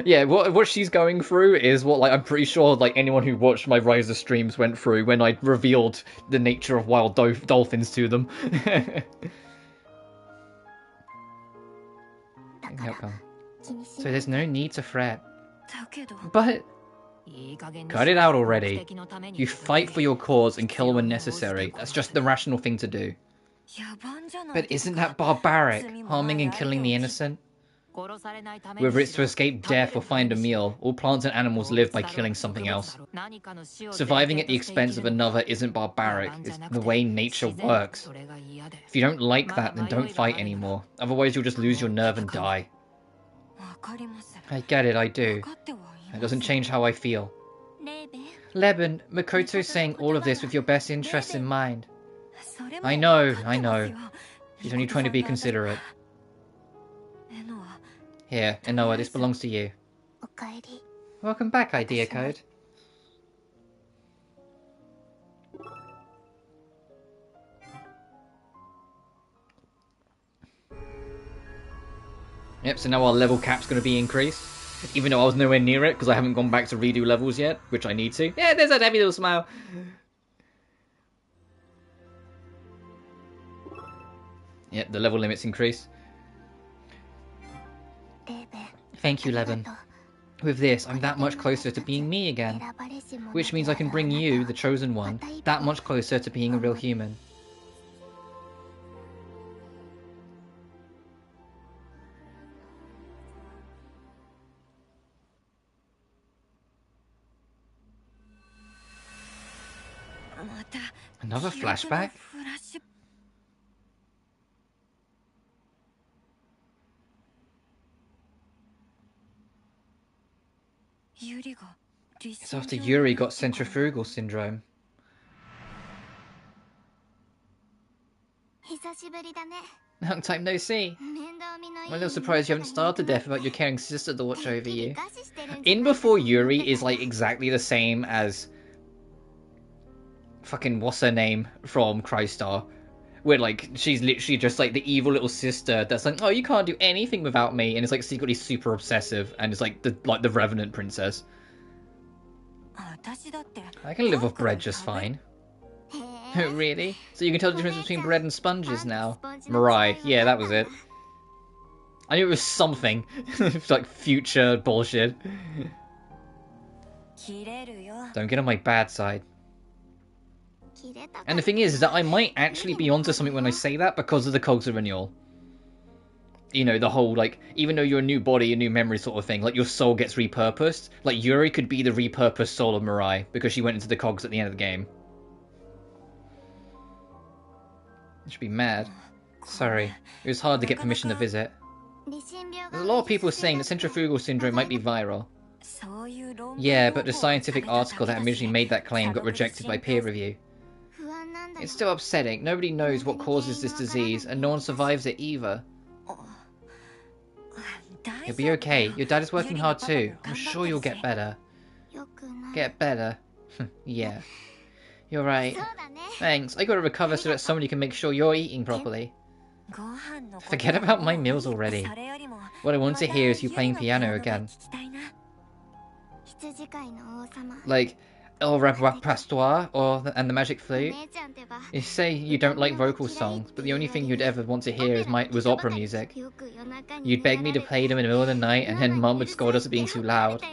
Yeah, what she's going through is what, like, I'm pretty sure, like, anyone who watched my Riser streams went through when I revealed the nature of wild dolphins to them. Outcome. So there's no need to fret. But... cut it out already. You fight for your cause and kill when necessary. That's just the rational thing to do. But isn't that barbaric? Harming and killing the innocent? Whether it's to escape death or find a meal, all plants and animals live by killing something else. Surviving at the expense of another isn't barbaric. It's the way nature works. If you don't like that, then don't fight anymore. Otherwise you'll just lose your nerve and die. I get it, I do. It doesn't change how I feel. Levin, Makoto's saying all of this with your best interests in mind. I know. She's only trying to be considerate. Here, Inoa, this belongs to you. Welcome back, Idea Code. Yep, so now our level cap's going to be increased. Even though I was nowhere near it, because I haven't gone back to redo levels yet, which I need to. Yeah, there's that happy little smile. Yep, the level limit's increased. Thank you, Levin. With this, I'm that much closer to being me again. Which means I can bring you, the chosen one, that much closer to being a real human. Another flashback? It's after Yuri got centrifugal syndrome. Long time no see. I'm a little surprised you haven't starved to death about your caring sister to watch over you. In Before Yuri is like exactly the same as fucking what's her name from Crystar, where like she's literally just like the evil little sister that's like, oh, you can't do anything without me, and it's like secretly super obsessive, and it's like the Revenant princess. I can live off bread just fine. Really? So you can tell the difference between bread and sponges now? Mirai, yeah, that was it. I knew it was something. It's like future bullshit. Don't get on my bad side. And the thing is that I might actually be onto something when I say that because of the Cogs of Renewal. You know, the whole, like, even though you're a new body, a new memory sort of thing, like, your soul gets repurposed. Like, Yuri could be the repurposed soul of Mirai because she went into the Cogs at the end of the game. I should be mad. Sorry, it was hard to get permission to visit. There's a lot of people saying that centrifugal syndrome might be viral. Yeah, but the scientific article that originally made that claim got rejected by peer review. It's still upsetting. Nobody knows what causes this disease, and no one survives it either. You'll be okay. Your dad is working hard too. I'm sure you'll get better. Get better? Yeah. You're right. Thanks. I gotta recover so that somebody can make sure you're eating properly. Forget about my meals already. What I want to hear is you playing piano again. Like, El Revoir Pastoire and the Magic Flute. You say you don't like vocal songs, but the only thing you'd ever want to hear was opera music. You'd beg me to play them in the middle of the night, and then Mum would scold us for being too loud.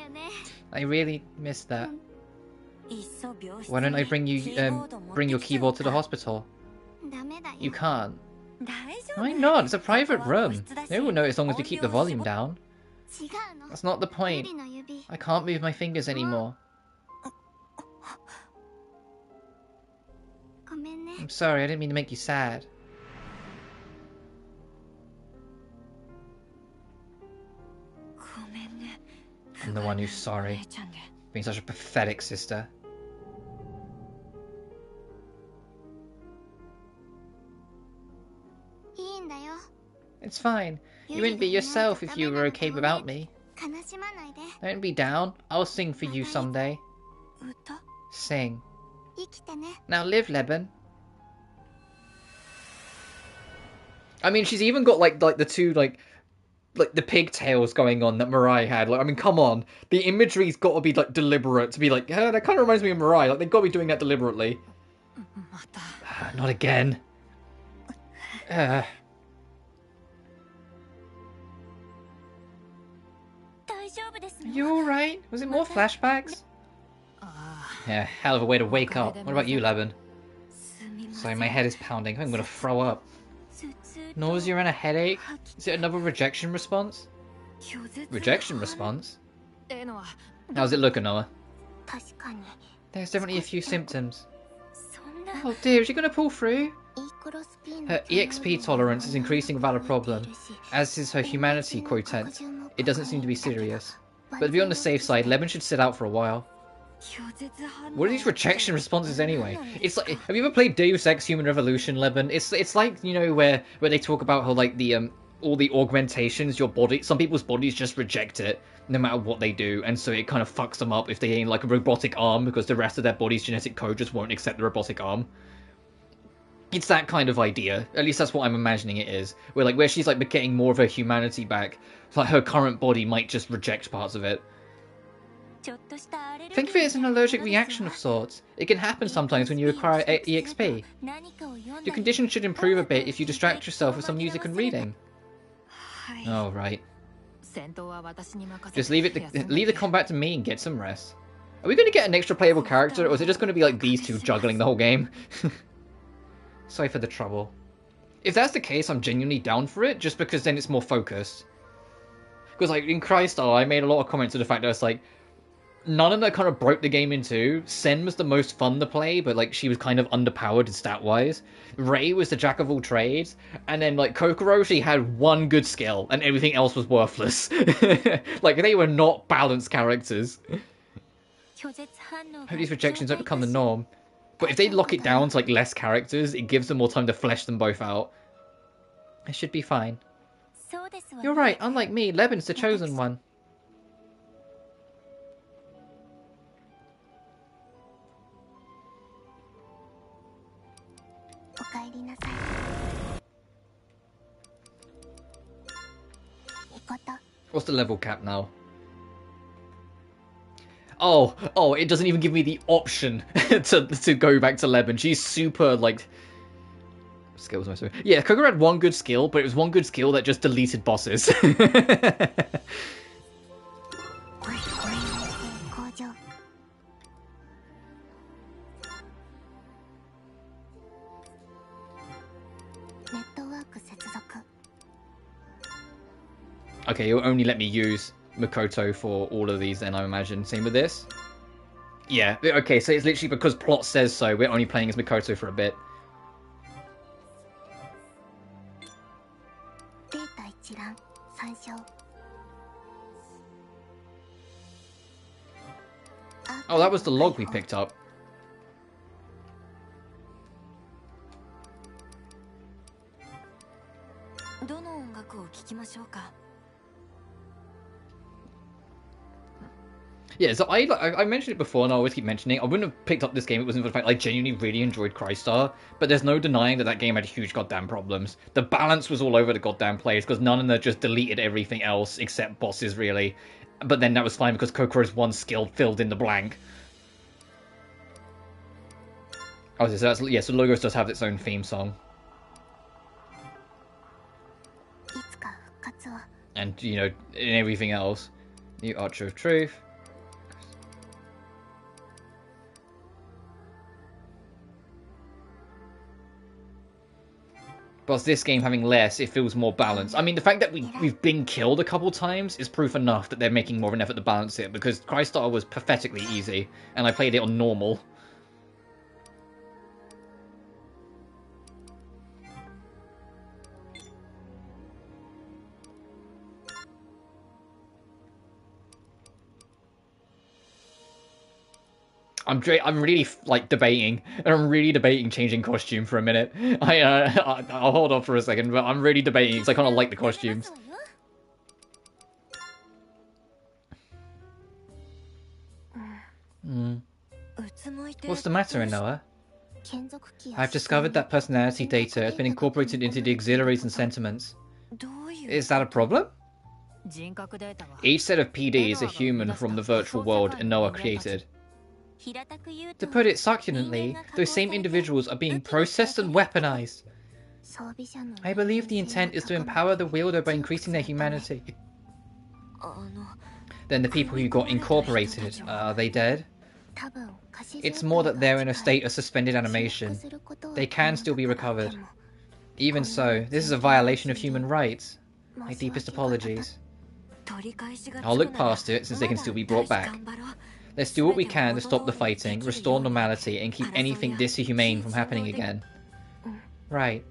I really miss that. Why don't I bring your keyboard to the hospital? You can't. Why not? It's a private room. No one will know as long as we keep the volume down. That's not the point. I can't move my fingers anymore. I'm sorry, I didn't mean to make you sad. I'm the one who's sorry. Being such a pathetic sister. It's fine. You wouldn't be yourself if you were okay without me. Don't be down. I'll sing for you someday. Sing. Now live, Leben. I mean, she's even got like the two like the pigtails going on that Mirai had. Like, I mean, come on. The imagery's got to be like deliberate to be like, that kind of reminds me of Mirai. Like, they've got to be doing that deliberately. Not again. Are you alright? Was it more flashbacks? Yeah, hell of a way to wake up. What about you, Leben? Sorry, my head is pounding. I'm gonna throw up. Nausea and a headache? Is it another rejection response? Rejection response? How's it looking, Noah? There's definitely a few symptoms. Oh dear, is she gonna pull through? Her EXP tolerance is increasing without a problem, as is her humanity quotient. It doesn't seem to be serious. But to be on the safe side, Leben should sit out for a while. What are these rejection responses anyway? It's like, have you ever played Deus Ex Human Revolution, Leben? It's like, you know, where they talk about how like the all the augmentations, some people's bodies just reject it no matter what they do, and so it kind of fucks them up if they ain't like a robotic arm because the rest of their body's genetic code just won't accept the robotic arm. It's that kind of idea. At least that's what I'm imagining it is. Where she's like getting more of her humanity back. Like her current body might just reject parts of it. Think of it as an allergic reaction of sorts. It can happen sometimes when you acquire EXP. Your condition should improve a bit if you distract yourself with some music and reading. Oh, right. Just leave the combat to me and get some rest. Are we going to get an extra playable character, or is it just going to be like these two juggling the whole game? Sorry for the trouble. If that's the case, I'm genuinely down for it, just because then it's more focused. Because like in Crystar, I made a lot of comments to the fact that it's like, Nanana kind of broke the game in two. Sen was the most fun to play, but like she was kind of underpowered stat-wise. Rei was the jack of all trades, and then like Kokoro, she had one good skill, and everything else was worthless. Like they were not balanced characters. Hope these rejections don't become the norm. But if they lock it down to like less characters, it gives them more time to flesh them both out. It should be fine. You're right, unlike me, Leben's the chosen one. What's the level cap now? Oh, it doesn't even give me the option to go back to Leben. She's super, like... Skills, I suppose. Yeah, Kokoro had one good skill, but it was one good skill that just deleted bosses. Okay, you'll only let me use Mikoto for all of these then, I imagine. Same with this? Yeah, okay, so it's literally because plot says so. We're only playing as Mikoto for a bit. Oh, that was the log we picked up. Yeah, so I mentioned it before and I always keep mentioning I wouldn't have picked up this game if it wasn't for the fact I genuinely really enjoyed Crystar, but there's no denying that game had huge goddamn problems. The balance was all over the goddamn place because Nanana just deleted everything else except bosses really, but then that was fine because Kokoro's one skill filled in the blank. Oh, so that's, yeah, so Logos does have its own theme song. And, you know, and everything else. New Archer of Truth. But this game having less, it feels more balanced. I mean, the fact that we've been killed a couple times is proof enough that they're making more of an effort to balance it, because Crystar was pathetically easy, and I played it on normal. I'm really like debating, and I'm really debating changing costume for a minute. I'll hold off for a second, but I'm really debating because I kind of like the costumes. What's the matter, Inoa? I've discovered that personality data has been incorporated into the auxiliaries and sentiments. Is that a problem? Each set of PD is a human from the virtual world Inoa created. To put it succulently, those same individuals are being processed and weaponized. I believe the intent is to empower the wielder by increasing their humanity. Then the people who got incorporated, are they dead? It's more that they're in a state of suspended animation. They can still be recovered. Even so, this is a violation of human rights. My deepest apologies. I'll look past it, since they can still be brought back. Let's do what we can to stop the fighting, restore normality, and keep anything dishumane from happening again. Right.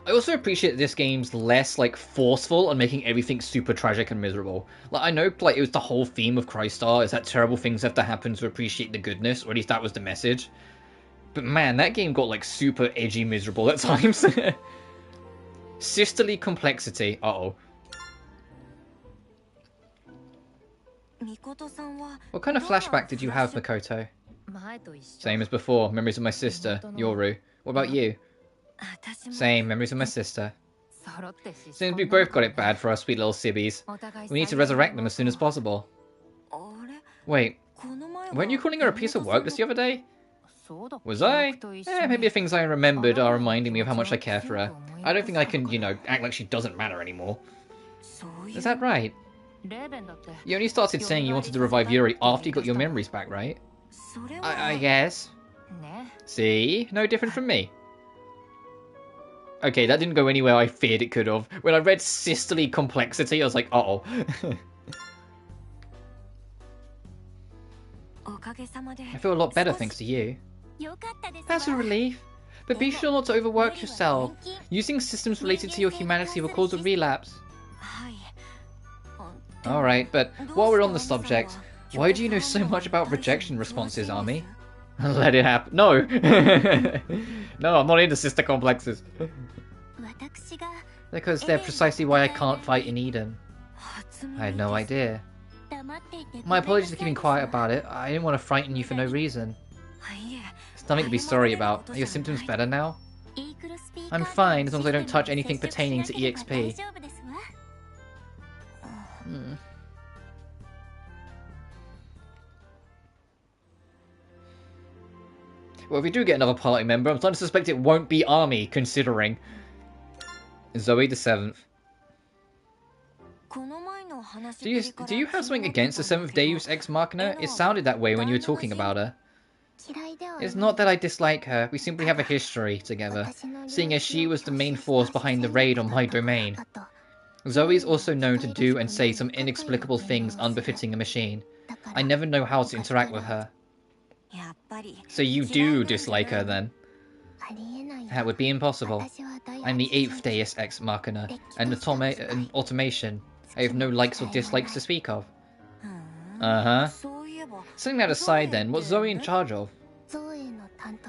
I also appreciate that this game's less, like, forceful on making everything super tragic and miserable. Like, I know, like, it was the whole theme of Crystar, is that terrible things have to happen to appreciate the goodness, or at least that was the message. But man, that game got, like, super edgy miserable at times. Sisterly complexity. Uh-oh. What kind of flashback did you have, Makoto? Same as before, memories of my sister, Yoru. What about you? Same, memories of my sister. Seems we both got it bad for our sweet little sibbies. We need to resurrect them as soon as possible. Wait, weren't you calling her a piece of work the other day? Was I? Maybe the things I remembered are reminding me of how much I care for her. I don't think I can, you know, act like she doesn't matter anymore. Is that right? You only started saying you wanted to revive Yuri after you got your memories back, right? I guess. See? No different from me. Okay, that didn't go anywhere I feared it could have. When I read sisterly complexity, I was like, uh-oh. I feel a lot better thanks to you. That's a relief. But be sure not to overwork yourself. Using systems related to your humanity will cause a relapse. Alright, but while we're on the subject, why do you know so much about rejection responses, Ami? Let it happen. No! No, I'm not into sister complexes. Because they're precisely why I can't fight in Eden. I had no idea. My apologies for keeping quiet about it. I didn't want to frighten you for no reason. There's nothing to be sorry about. Are your symptoms better now? I'm fine as long as I don't touch anything pertaining to EXP. Well, if we do get another party member, I'm starting to suspect it won't be Army, considering. Zoe the 7th. Do you have something against the 7th Deus Ex Machina? It sounded that way when you were talking about her. It's not that I dislike her, we simply have a history together, seeing as she was the main force behind the raid on my domain. Zoe is also known to do and say some inexplicable things unbefitting a machine. I never know how to interact with her. So you do dislike her then? That would be impossible. I'm the 8th Deus Ex Machina, an automation. I have no likes or dislikes to speak of. Uh-huh. Setting that aside then, what's Zoe in charge of?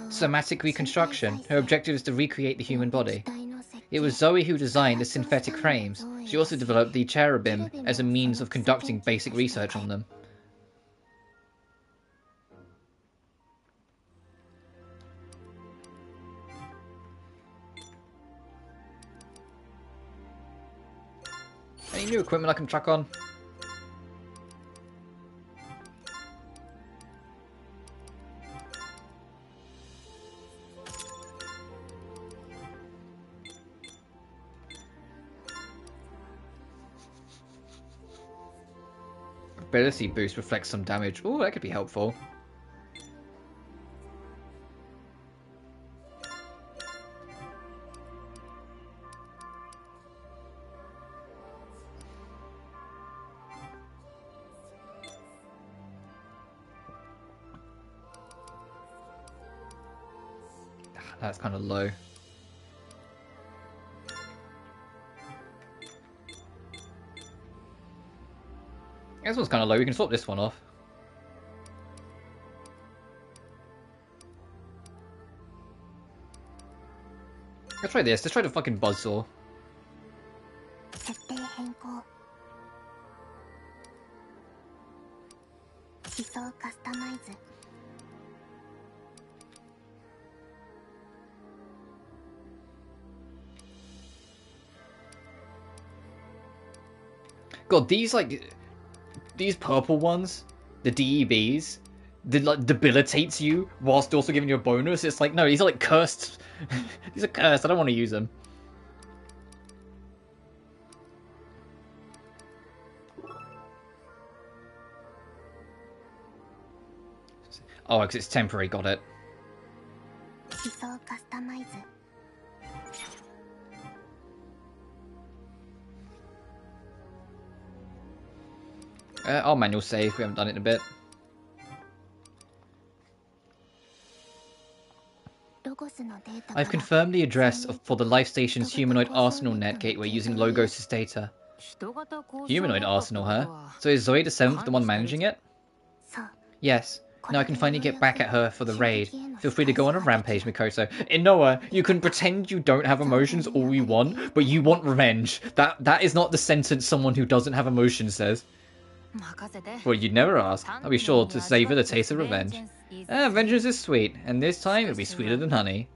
Somatic reconstruction. Her objective is to recreate the human body. It was Zoe who designed the synthetic frames. She also developed the cherubim as a means of conducting basic research on them. Any new equipment I can chuck on? Ability boost reflects some damage. Oh, that could be helpful. That's kind of low. This one's kind of low. We can swap this one off. Let's try this. Let's try the fucking buzzsaw. God, these purple ones, the DEBs, that like debilitates you whilst also giving you a bonus. It's like, no, these are like cursed. These are cursed. I don't want to use them. Oh, because it's temporary. Got it. I'll manual save. We haven't done it in a bit. I've confirmed the address for the Life Station's humanoid arsenal net gateway using Logos' data. Humanoid arsenal, huh? So is Zoe the 7th the one managing it? Yes. Now I can finally get back at her for the raid. Feel free to go on a rampage, Mikoto. Inoa, you can pretend you don't have emotions all you want, but you want revenge. That is not the sentence someone who doesn't have emotions says. Well, you'd never ask. I'll be sure to savor the taste of revenge. Vengeance is sweet, and this time it'll be sweeter than honey.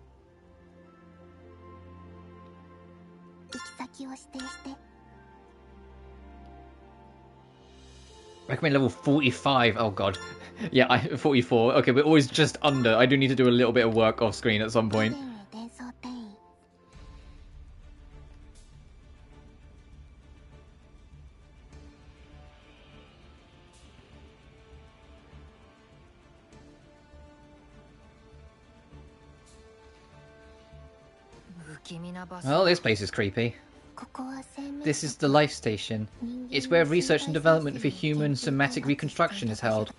Recommend level 45. Oh god. Yeah, 44. Okay, we're always just under. I do need to do a little bit of work off screen at some point. Well, this place is creepy. This is the Life Station. It's where research and development for human somatic reconstruction is held.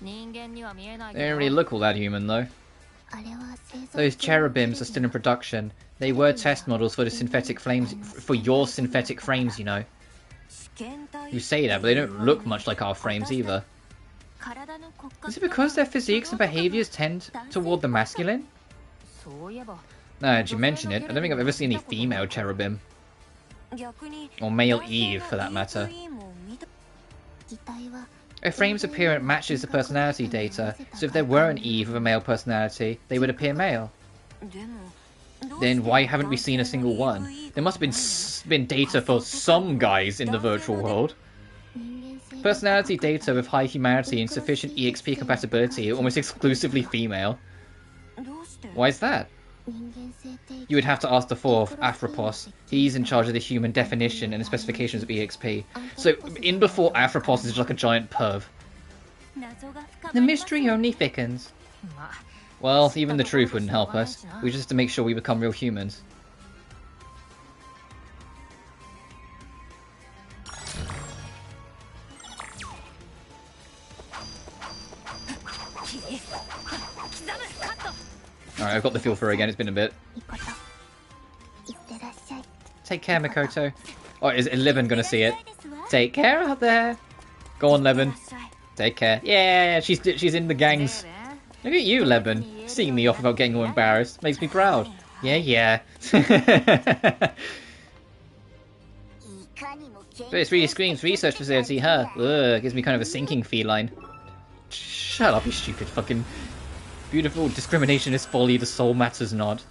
They don't really look all that human, though. Those cherubims are still in production. They were test models for the synthetic flames, for your synthetic frames, you know. You say that, but they don't look much like our frames either. Is it because their physiques and behaviours tend toward the masculine? Now that you mention it, I don't think I've ever seen any female cherubim. Or male Eve, for that matter. A frame's appearance matches the personality data, so if there were an Eve with a male personality, they would appear male. Then why haven't we seen a single one? There must have been data for some guys in the virtual world. Personality data with high humanity and sufficient EXP compatibility are almost exclusively female. Why is that? You would have to ask the fourth, Afropos. He's in charge of the human definition and the specifications of EXP. So, in before Afropos is just like a giant perv. The mystery only thickens. Well, even the truth wouldn't help us. We just have to make sure we become real humans. Alright, I've got the feel for her again, it's been a bit. Take care, Mikoto. Oh, is Levin gonna see it? Take care out there! Go on, Levin. Take care. Yeah, she's in the gangs. Look at you, Levin. Seeing me off without getting all embarrassed. Makes me proud. Yeah, yeah. But it's really Scream's research facility, huh? Ugh, gives me kind of a sinking feline. Shut up, you stupid fucking... Beautiful discriminationist folly, the soul matters not.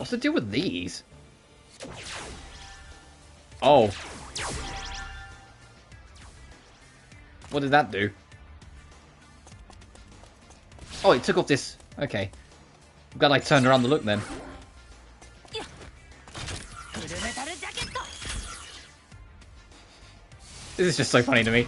What's the deal with these? Oh. What did that do? Oh, it took off this... Okay. I'm glad I turned around to look then. This is just so funny to me.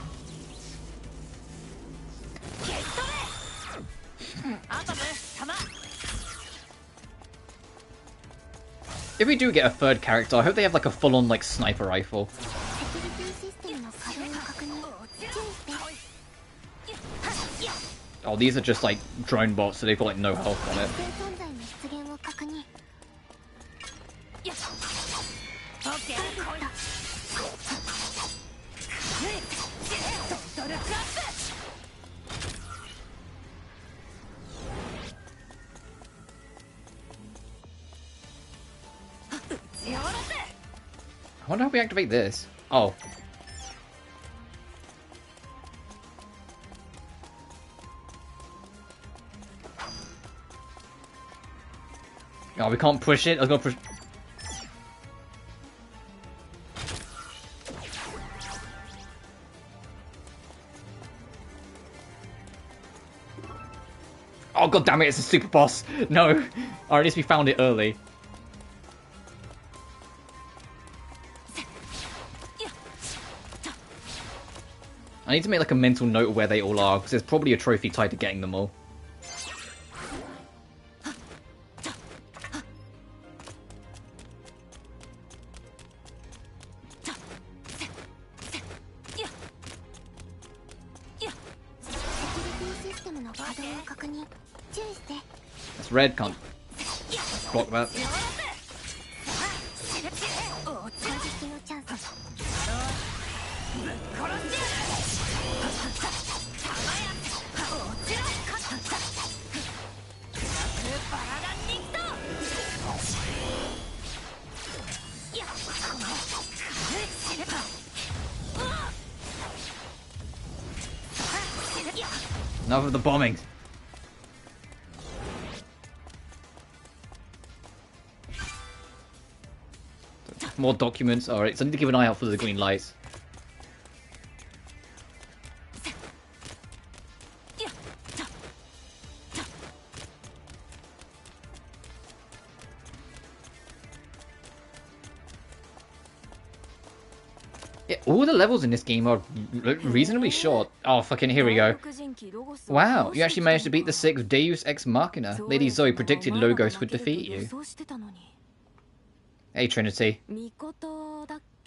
If we do get a third character, I hope they have like a full-on like sniper rifle. Oh, these are just like drone bots, so they've got like no health on it. I wonder how we activate this. Oh. Oh, we can't push it? I was gonna push... Oh god damn it, it's a super boss! No! Or at least we found it early. I need to make like a mental note of where they all are, because there's probably a trophy tied to getting them all. That's red, can't block that. Enough of the bombing. More documents. Alright, so I need to keep an eye out for the green lights. Yeah, all the levels in this game are reasonably short. Oh, fucking here we go. Wow, you actually managed to beat the 6th Deus Ex Machina. Lady Zoe predicted Logos would defeat you. Hey, Trinity.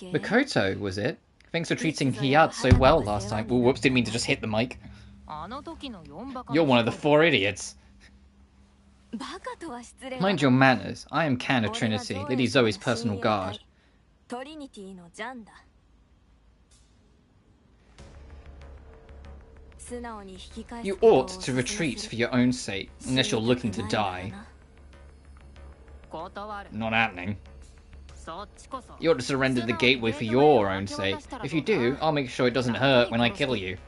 Mikoto, was it? Thanks for treating Hiyat so well last time. Oh, whoops, didn't mean to just hit the mic. You're one of the 4 idiots. Mind your manners. I am Can of Trinity, Lady Zoe's personal guard. You ought to retreat for your own sake, unless you're looking to die. Not happening. You ought to surrender the gateway for your own sake. If you do, I'll make sure it doesn't hurt when I kill you.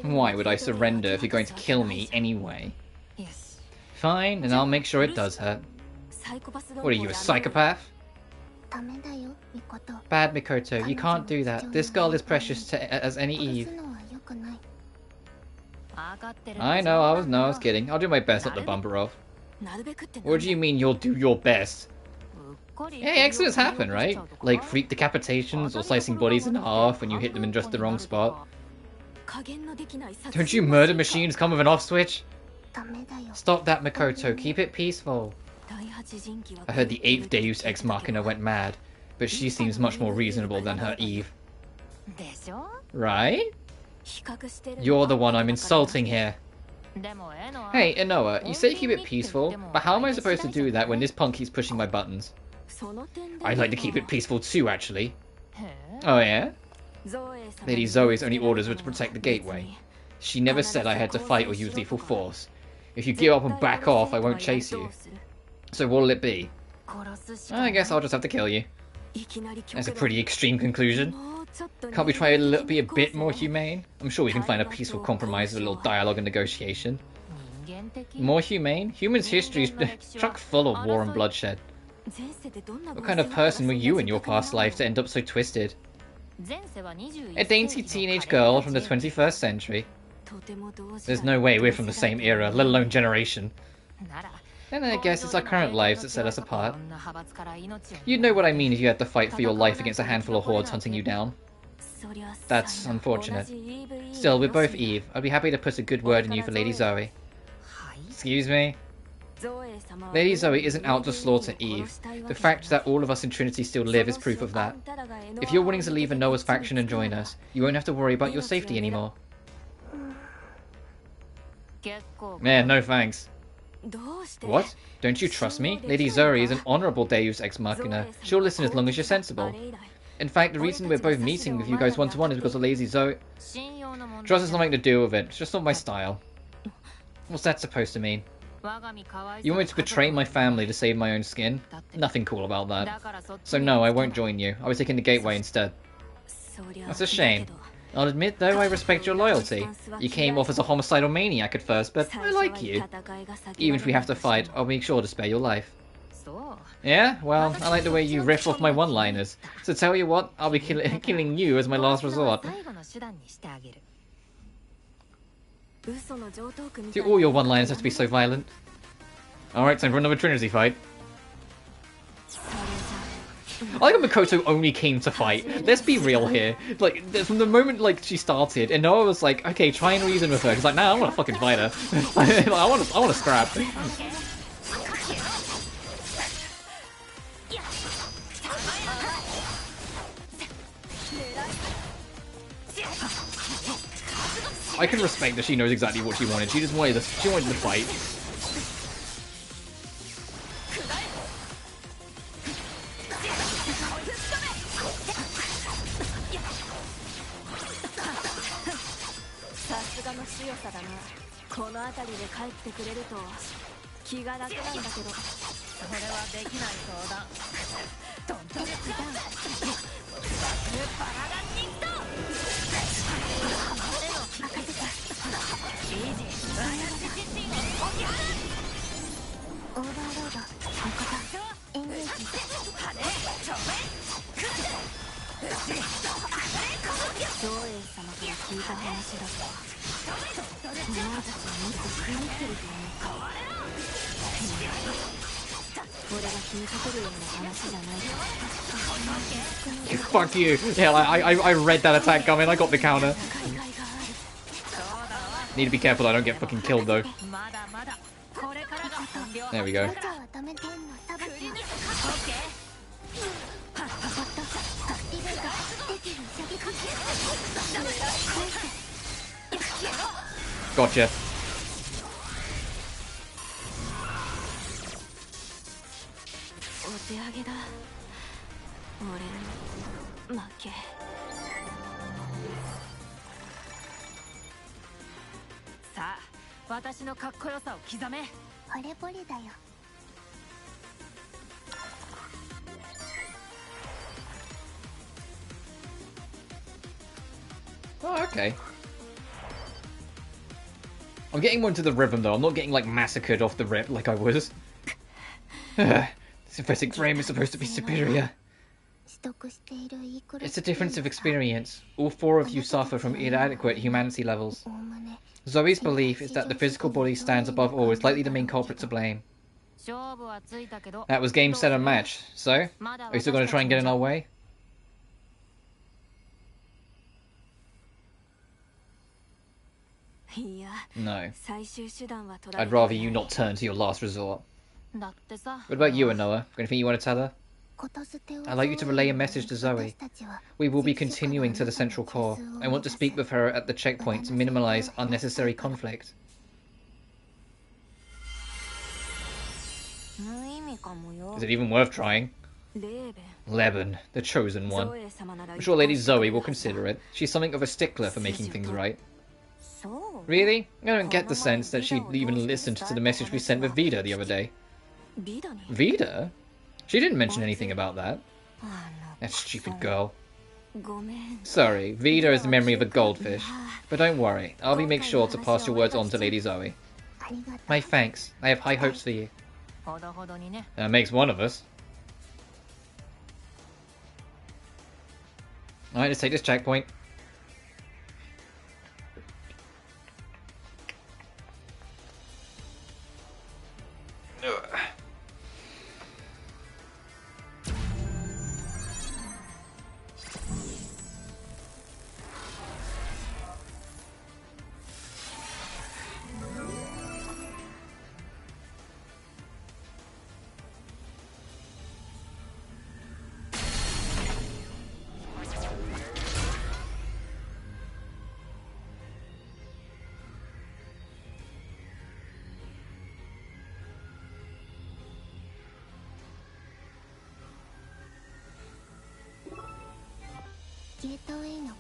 Why would I surrender if you're going to kill me anyway? Fine, and I'll make sure it does hurt. What are you, a psychopath? Bad Mikoto, you can't do that. This girl is precious as any Eve. I know, I was kidding. I'll do my best not to bump her off. What do you mean you'll do your best? Hey, accidents happen, right? Like freak decapitations or slicing bodies in half when you hit them in just the wrong spot. Don't you murder machines come with an off switch? Stop that, Mikoto. Keep it peaceful. I heard the 8th Deus Ex Machina went mad, but she seems much more reasonable than her Eve. Right? You're the one I'm insulting here. Hey, Inoa, you say keep it peaceful, but how am I supposed to do that when this punk keeps pushing my buttons? I'd like to keep it peaceful too, actually. Oh yeah? Lady Zoe's only orders were to protect the gateway. She never said I had to fight or use lethal force. If you give up and back off, I won't chase you. So what'll it be? I guess I'll just have to kill you. That's a pretty extreme conclusion. Can't we try be a bit more humane? I'm sure we can find a peaceful compromise with a little dialogue and negotiation. More humane? Humans' history is chock full of war and bloodshed. What kind of person were you in your past life to end up so twisted? A dainty teenage girl from the 21st century. There's no way we're from the same era, let alone generation. And I guess it's our current lives that set us apart. You'd know what I mean if you had to fight for your life against a handful of hordes hunting you down. That's unfortunate. Still, we're both Eve. I'd be happy to put a good word in you for Lady Zoe. Excuse me? Lady Zoe isn't out to slaughter Eve. The fact that all of us in Trinity still live is proof of that. If you're willing to leave Noah's faction and join us, you won't have to worry about your safety anymore. Man, no thanks. What? Don't you trust me? Lady Zoe is an honourable Deus Ex Machina. She'll listen as long as you're sensible. In fact, the reason we're both meeting with you guys one-to-one is because of Lady Zoe. Trust has nothing to do with it. It's just not my style. What's that supposed to mean? You want me to betray my family to save my own skin? Nothing cool about that. So no, I won't join you. I was taking the gateway instead. That's a shame. I'll admit, though, I respect your loyalty. You came off as a homicidal maniac at first, but I like you. Even if we have to fight, I'll make sure to spare your life. Yeah? Well, I like the way you riff off my one-liners. So tell you what, I'll be killing you as my last resort. Do all your one-liners have to be so violent? Alright, time for another Trinity fight. I like Makoto only came to fight. Let's be real here. Like, from the moment like she started, and Noah was like, okay, try and reason with her. He's like, nah, I want to fucking fight her. I want to scrap. I can respect that she knows exactly what she wanted. She just wanted to fight. Fuck you. Yeah, I read that attack coming. I got the counter. Need to be careful I don't get fucking killed though. There we go. Gotcha. Oh, okay. I'm getting more into the rhythm though. I'm not getting like massacred off the rip like I was. The synthetic frame is supposed to be superior. It's a difference of experience. All four of you suffer from inadequate humanity levels. Zoe's belief is that the physical body stands above all, is likely the main culprit to blame. That was game, set, and match. So, are you still going to try and get in our way? No. I'd rather you not turn to your last resort. What about you, Noah? Anything you want to tell her? I'd like you to relay a message to Zoe. We will be continuing to the central core. I want to speak with her at the checkpoint to minimize unnecessary conflict. Is it even worth trying? Leben, the chosen one. I'm sure Lady Zoe will consider it. She's something of a stickler for making things right. Really? I don't get the sense that she'd even listened to the message we sent with Vida the other day. Vida? She didn't mention anything about that. That stupid girl. Sorry, Vida is the memory of a goldfish. But don't worry, I'll make sure to pass your words on to Lady Zoe. My thanks. I have high hopes for you. That makes one of us. Alright, let's take this checkpoint.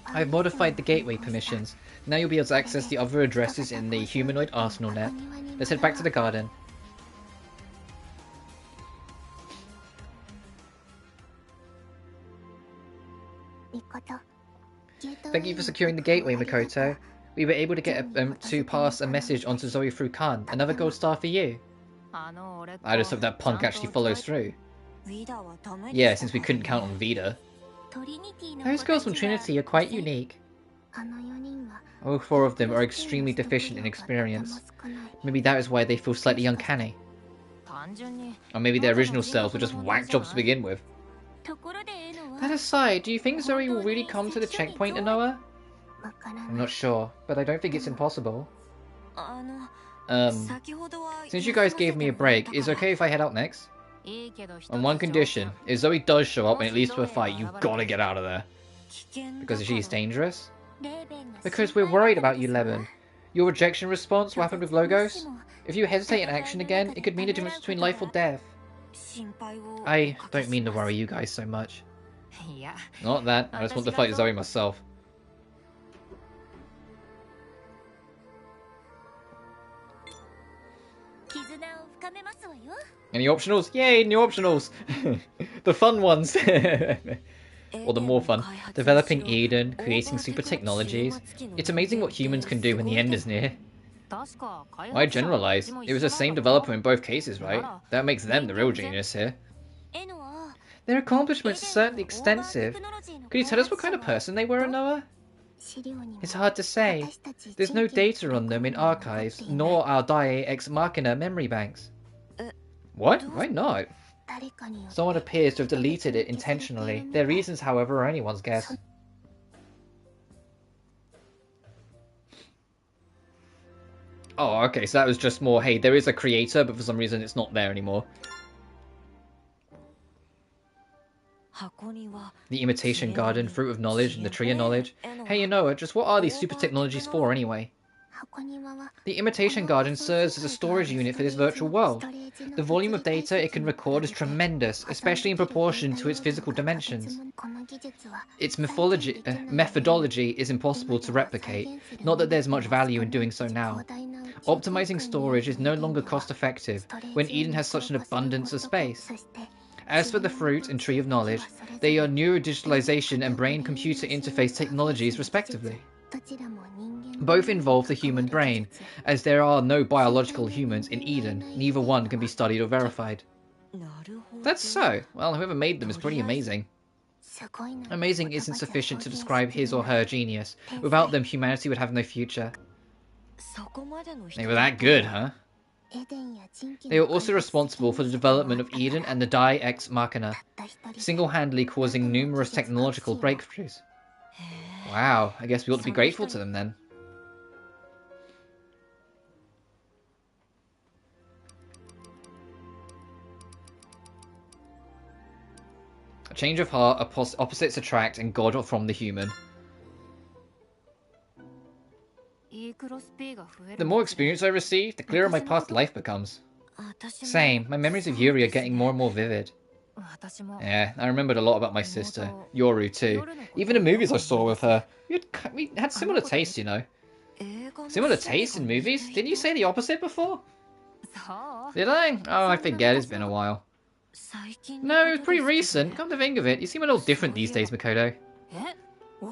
I've modified the gateway permissions. Now you'll be able to access the other addresses in the humanoid arsenal net. Let's head back to the garden. Thank you for securing the gateway, Makoto. We were able to get to pass a message onto Zoe through Khan. Another gold star for you. I just hope that punk actually follows through. Yeah, since we couldn't count on Vida. Those girls from Trinity are quite unique. All four of them are extremely deficient in experience. Maybe that is why they feel slightly uncanny. Or maybe their original selves were just whack jobs to begin with. That aside, do you think Zoe will really come to the checkpoint, Inoa? I'm not sure, but I don't think it's impossible. Since you guys gave me a break, is it okay if I head out next? On one condition, if Zoe does show up and it leads to a fight, you've got to get out of there. Because she's dangerous? Because we're worried about you, Leben. Your rejection response, what happened with Logos? If you hesitate in action again, it could mean the difference between life or death. I don't mean to worry you guys so much. Not that, I just want to fight Zoe myself. Any optionals? Yay, new optionals! The fun ones! Or the more fun. Developing Eden, creating super technologies. It's amazing what humans can do when the end is near. Why generalize? It was the same developer in both cases, right? That makes them the real genius here. Their accomplishments are certainly extensive. Could you tell us what kind of person they were, Noah? It's hard to say. There's no data on them in archives, nor our Die Ex Machina memory banks. What? Why not? Someone appears to have deleted it intentionally. Their reasons, however, are anyone's guess. Oh, okay, so that was just more, hey, there is a creator, but for some reason it's not there anymore. The Imitation Garden, Fruit of Knowledge, and the Tree of Knowledge. Hey, you know, just what are these super technologies for anyway? The Imitation Garden serves as a storage unit for this virtual world. The volume of data it can record is tremendous, especially in proportion to its physical dimensions. Its methodology is impossible to replicate, not that there's much value in doing so now. Optimizing storage is no longer cost-effective when Eden has such an abundance of space. As for the Fruit and Tree of Knowledge, they are neurodigitalization and brain-computer interface technologies respectively. Both involve the human brain, as there are no biological humans in Eden, neither one can be studied or verified. That's so. Well, whoever made them is pretty amazing. Amazing isn't sufficient to describe his or her genius. Without them, humanity would have no future. They were that good, huh? They were also responsible for the development of Eden and the Die Ex Machina, single-handedly causing numerous technological breakthroughs. Wow, I guess we ought to be grateful to them then. A change of heart, opposites attract, and God from the human. The more experience I receive, the clearer my past life becomes. Same, my memories of Yuri are getting more and more vivid. Yeah, I remembered a lot about my sister, Yoru too. Even the movies I saw with her. We had similar tastes, you know. Similar tastes in movies? Didn't you say the opposite before? Did I? Oh, I forget, it's been a while. No, it was pretty recent. Come to think of it, you seem a little different these days, Makoto.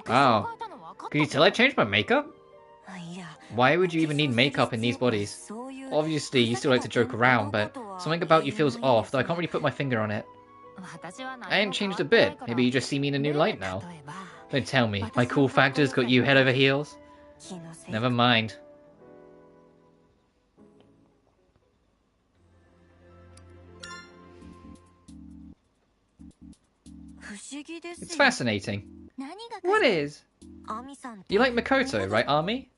Wow. Can you tell I changed my makeup? Why would you even need makeup in these bodies? Obviously, you still like to joke around, but something about you feels off, though I can't really put my finger on it. I ain't changed a bit. Maybe you just see me in a new light now. Don't tell me, my cool factor's got you head over heels? Never mind. It's fascinating. What is? You like Makoto, right, Army?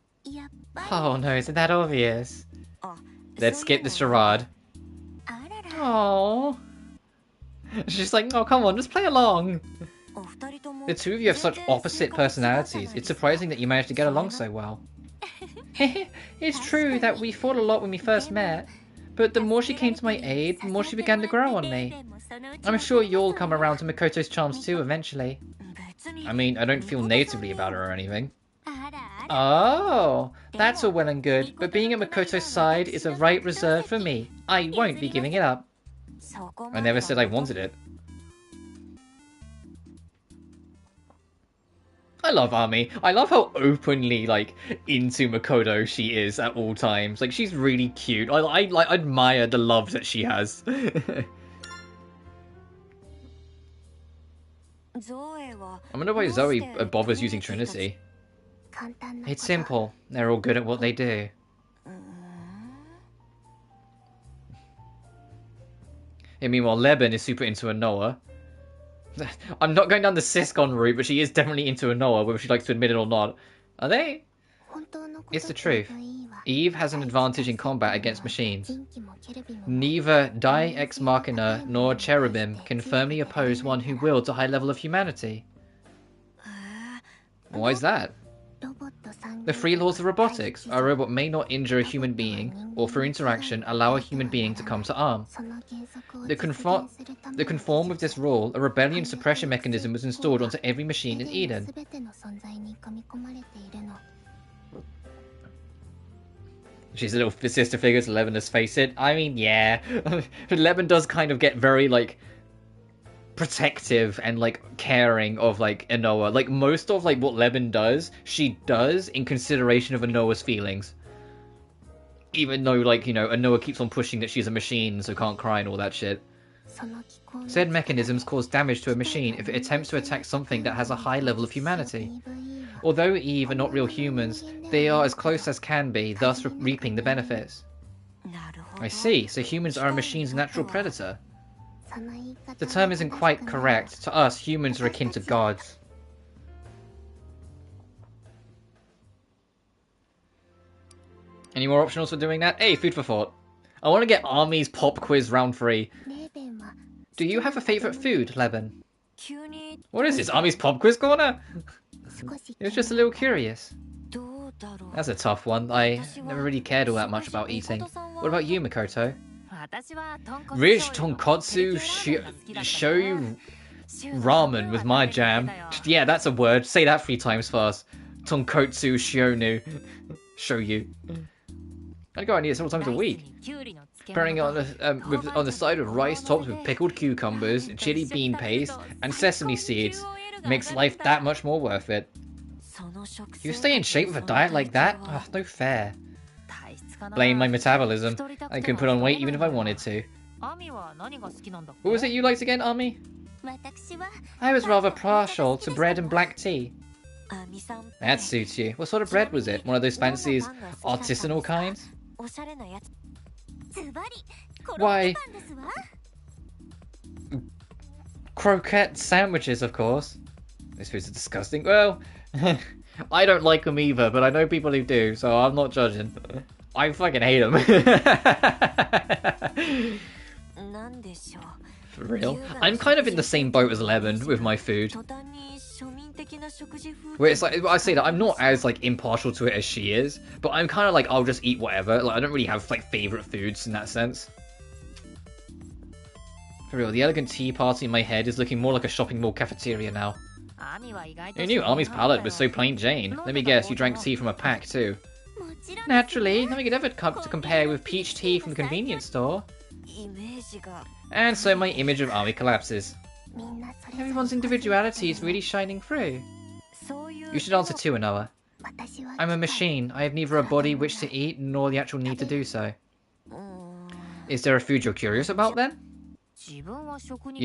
Oh no, isn't that obvious? Let's skip the charade. Aww. She's like, oh come on, just play along. The two of you have such opposite personalities. It's surprising that you managed to get along so well. It's true that we fought a lot when we first met, but the more she came to my aid, the more she began to grow on me. I'm sure you'll come around to Makoto's charms too eventually. I mean, I don't feel natively about her or anything. Oh, that's all well and good, but being at Makoto's side is a right reserved for me. I won't be giving it up. I never said I wanted it. I love Ami. I love how openly, like, into Makoto she is at all times. Like, she's really cute. I admire the love that she has. I wonder why Zoe bothers using Trinity. It's simple. They're all good at what they do. And meanwhile, Leben is super into Anoa. I'm not going down the Siscon route, but she is definitely into Anoa, whether she likes to admit it or not. Are they? It's the truth. Eve has an advantage in combat against machines. Neither Die Ex Machina nor Cherubim can firmly oppose one who wields a high level of humanity. Why is that? The three laws of robotics. A robot may not injure a human being, or through interaction allow a human being to come to harm. To conform with this rule, a rebellion suppression mechanism was installed onto every machine in Eden. She's a little sister figure to Leben, let's face it. I mean, yeah. Leben does kind of get very, like, protective and, like, caring of, like, Anoa. Like, most of, like, what Leben does, she does in consideration of Anoa's feelings. Even though, like, you know, Anoa keeps on pushing that she's a machine, so can't cry and all that shit. Said mechanisms cause damage to a machine if it attempts to attack something that has a high level of humanity. Although Eve are not real humans, they are as close as can be, thus reaping the benefits. I see, so humans are a machine's natural predator. The term isn't quite correct. To us, humans are akin to gods. Any more optionals for doing that? Hey, food for thought. I want to get Army's pop quiz round 3. Do you have a favourite food, Leben? What is this, Army's pop quiz corner? It was just a little curious. That's a tough one. I never really cared all that much about eating. What about you, Makoto? Rich tonkotsu shoyu ramen with my jam. Yeah, that's a word. Say that 3 times fast. Tonkotsu shionu. Shoyu. I go and eat it several times a week. Pairing on the side of rice topped with pickled cucumbers, chili bean paste, and sesame seeds makes life that much more worth it. You stay in shape with a diet like that? Ugh, no fair. Blame my metabolism. I couldn't put on weight even if I wanted to. What was it you liked again, Ami? I was rather partial to bread and black tea. That suits you. What sort of bread was it? One of those fancy artisanal kinds? Why? Croquette sandwiches, of course. This food's disgusting. Well, I don't like them either, but I know people who do, so I'm not judging. I fucking hate them. For real. I'm kind of in the same boat as Leben with my food. Where it's like, I say that I'm not as like impartial to it as she is, but I'm kind of like, I'll just eat whatever. Like, I don't really have like favourite foods in that sense. For real, the elegant tea party in my head is looking more like a shopping mall cafeteria now. Who knew Army's palate was so plain Jane? Let me guess, you drank tea from a pack too. Naturally, nothing could ever come to compare with peach tea from the convenience store. And so my image of Army collapses. Everyone's individuality is really shining through. You should answer too, Anoa. I'm a machine. I have neither a body which to eat, nor the actual need to do so. Is there a food you're curious about, then? You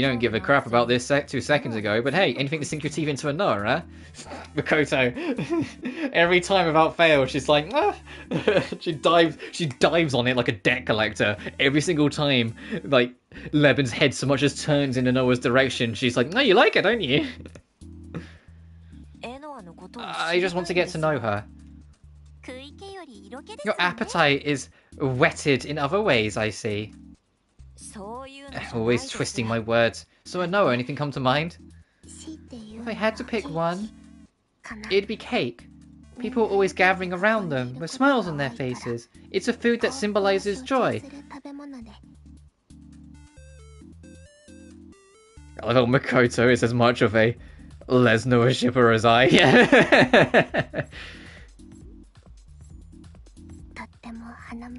don't give a crap about this 2 seconds ago, but hey, anything to sink your teeth into a nut, huh? Makoto. Every time without fail, she's like, ah. she dives on it like a debt collector. Every single time, like, Leban's head so much as turns in Noah's direction, she's like, no, you like it, don't you? I just want to get to know her. Your appetite is whetted in other ways, I see. Always twisting my words. So Noah, anything come to mind? If I had to pick one, it'd be cake. People are always gathering around them, with smiles on their faces. It's a food that symbolizes joy. I love how Makoto is as much of a Lesnar shipper as I.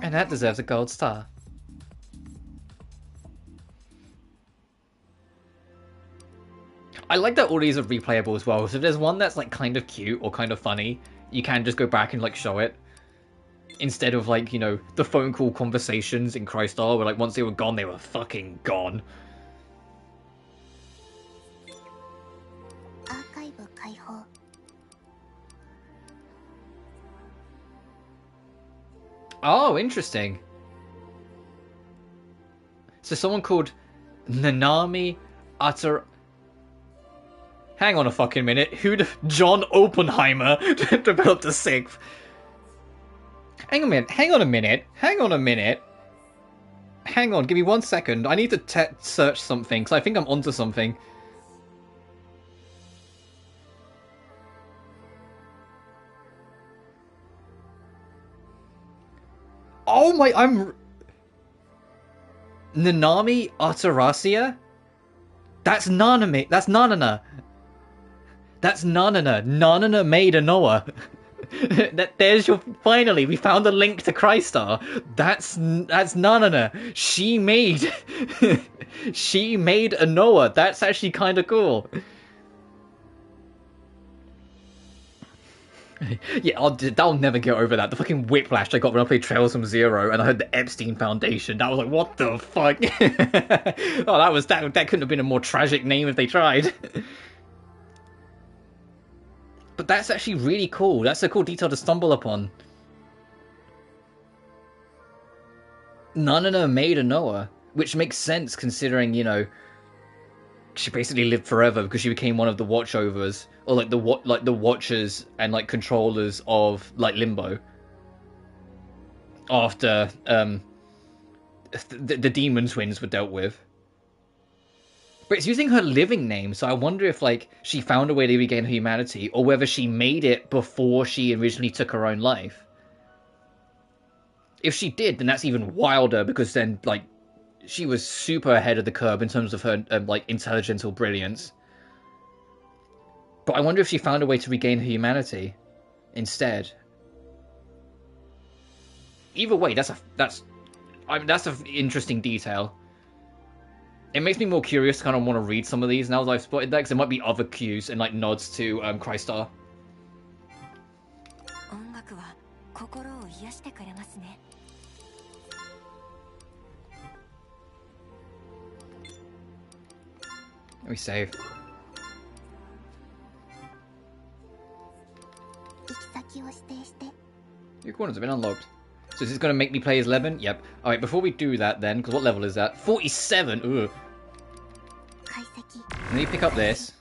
And that deserves a gold star. I like that all these are replayable as well. So if there's one that's like kind of cute or kind of funny, you can just go back and like show it. Instead of like, you know, the phone call conversations in Crystar where like once they were gone, they were fucking gone. Oh, interesting. So someone called Nanami Atar... Hang on a fucking minute. Who'd John Oppenheimer developed a sixth? Hang on a minute. Hang on a minute. Hang on a minute. Hang on. Give me 1 second. I need to search something because I think I'm onto something. Oh my, I'm... Nanami Atarasia? That's Nanami. That's Nanana. That's Nanana. Nanana made a Noah. There's your... Finally, we found a link to Crystar. That's Nanana. She made... she made a Noah. That's actually kind of cool. Yeah, I'll never get over that. The fucking whiplash I got when I played Trails from Zero and I heard the Epstein Foundation. That was like, what the fuck? Oh, that couldn't have been a more tragic name if they tried. But that's actually really cool. That's a cool detail to stumble upon. Nanana made a Noah, which makes sense considering, you know, she basically lived forever because she became one of the watchovers, or like the watchers and like controllers of like Limbo. After the demon twins were dealt with. But it's using her living name, so I wonder if like she found a way to regain her humanity, or whether she made it before she originally took her own life. If she did, then that's even wilder because then like she was super ahead of the curve in terms of her like intelligence or brilliance. But I wonder if she found a way to regain her humanity instead. Either way, that's an interesting detail. It makes me more curious to kind of want to read some of these now that I've spotted that, because there might be other cues and like nods to Crystar. Let me save. Your corners have been unlocked. So is this going to make me play as Leben? Yep. Alright, before we do that then, because what level is that? 47! Ugh. Let me pick up this.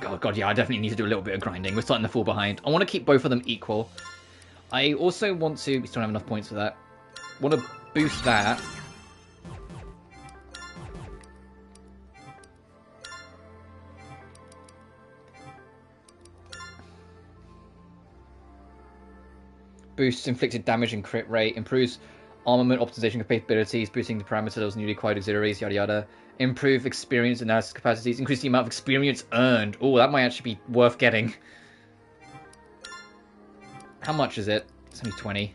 Oh god, yeah, I definitely need to do a little bit of grinding. We're starting to fall behind. I want to keep both of them equal. I also want to... We still don't have enough points for that. Want to boost that. Boosts inflicted damage and crit rate. Improves armament optimization capabilities. Boosting the parameter of those newly acquired auxiliaries. Yada yada. Improve experience analysis capacities. Increase the amount of experience earned. Oh, that might actually be worth getting. How much is it? It's only 20.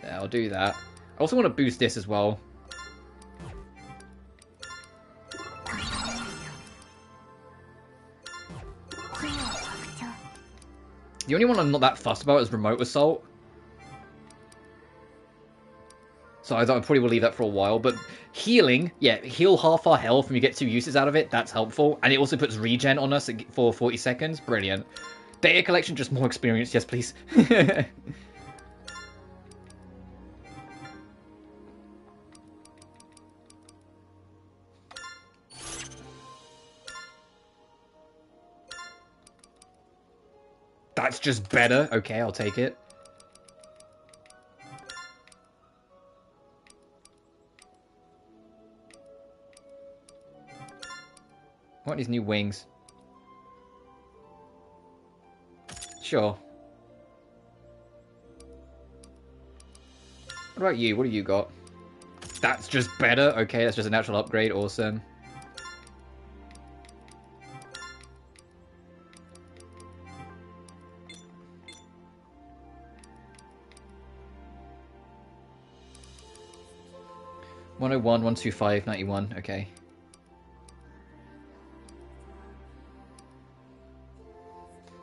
Yeah, I'll do that. I also want to boost this as well. The only one I'm not that fussed about is remote assault. So I probably will leave that for a while. But healing, yeah, heal half our health and you get 2 uses out of it. That's helpful. And it also puts regen on us for 40 seconds. Brilliant. Data collection, just more experience. Yes, please. That's just better. Okay, I'll take it. I want these new wings. Sure. What about you? What do you got? That's just better. Okay, that's just a natural upgrade. Awesome. $101, 125, 91. Okay.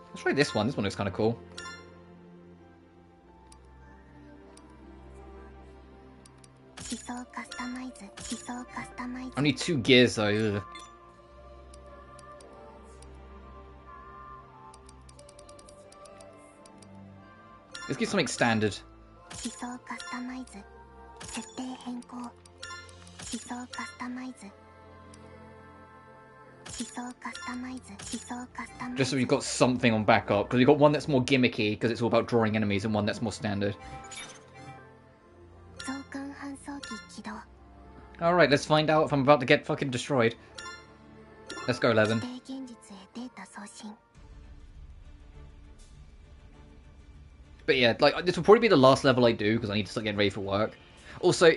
Let's try this one. This one looks kind of cool. Only 2 gears though. Ugh. Let's get something standard. Just so we've got something on backup, because we've got one that's more gimmicky, because it's all about drawing enemies, and one that's more standard. Alright, let's find out if I'm about to get fucking destroyed. Let's go, 11. But yeah, like, this will probably be the last level I do, because I need to start getting ready for work. Also,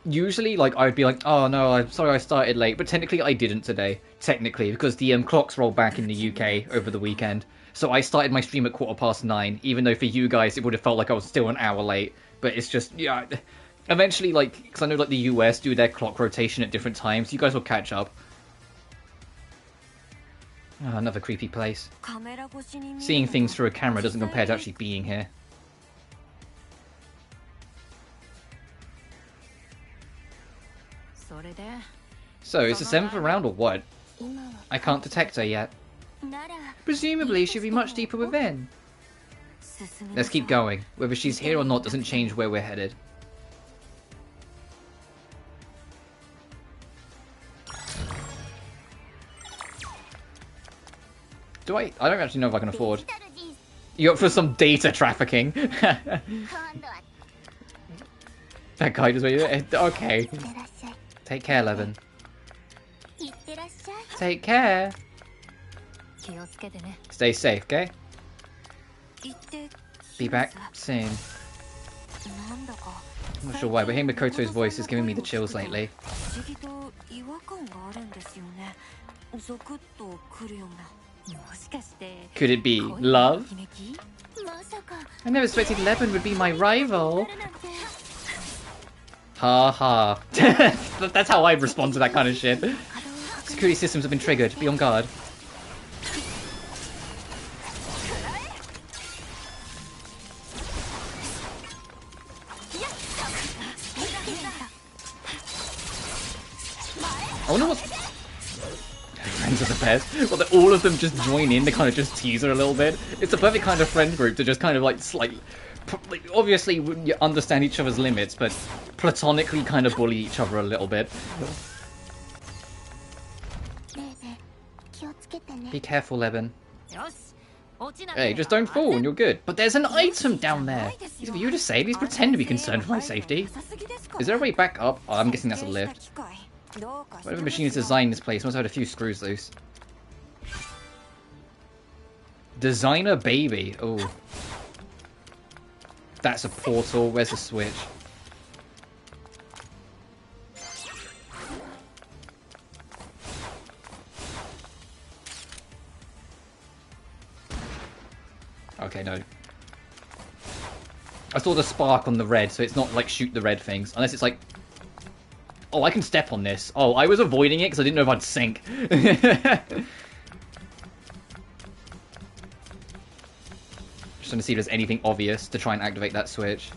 usually, like, I'd be like, oh no, I'm sorry I started late, but technically I didn't today. Technically, because the clocks roll back in the UK over the weekend. So I started my stream at 9:15, even though for you guys it would have felt like I was still an hour late. But it's just, yeah, eventually, like, because I know, like, the US do their clock rotation at different times, you guys will catch up. Oh, another creepy place. Seeing things through a camera doesn't compare to actually being here. So, it's the 7th round or what? I can't detect her yet. Presumably, she'll be much deeper within. Let's keep going. Whether she's here or not doesn't change where we're headed. I don't actually know if I can afford. You up for some data trafficking? That guy just went, okay. Take care, Levin. Take care. Stay safe, okay? Be back soon. I'm not sure why, but hearing Makoto's voice is giving me the chills lately. Could it be love? I never expected Levin would be my rival. Ha ha. That's how I'd respond to that kind of shit. Security systems have been triggered. Be on guard. I wonder what's... Friends are the best. Well, all of them just join in to kind of just tease her a little bit. It's the perfect kind of friend group to just kind of like obviously you understand each other's limits, but platonically kind of bully each other a little bit. Be careful, Levin. Hey, just don't fall and you're good. But there's an item down there. It's for you to say. Please pretend to be concerned for my safety. Is there a way back up? Oh, I'm guessing that's a lift. Whatever machine is designed this place must have had a few screws loose. Designer baby. Oh. That's a portal. Where's the switch? Okay, no. I saw the spark on the red, so it's not like shoot the red things. Unless it's like... Oh, I can step on this. Oh, I was avoiding it because I didn't know if I'd sink. Just trying to see if there's anything obvious to try and activate that switch.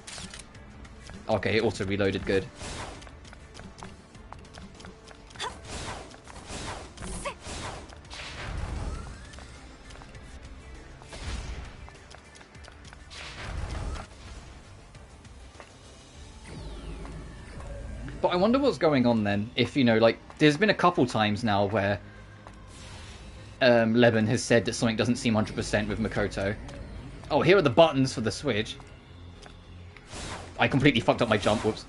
Okay, it also reloaded good. But I wonder what's going on then. If, you know, like, there's been a couple times now where Leben has said that something doesn't seem 100% with Makoto. Oh, here are the buttons for the switch. I completely fucked up my jump, whoops.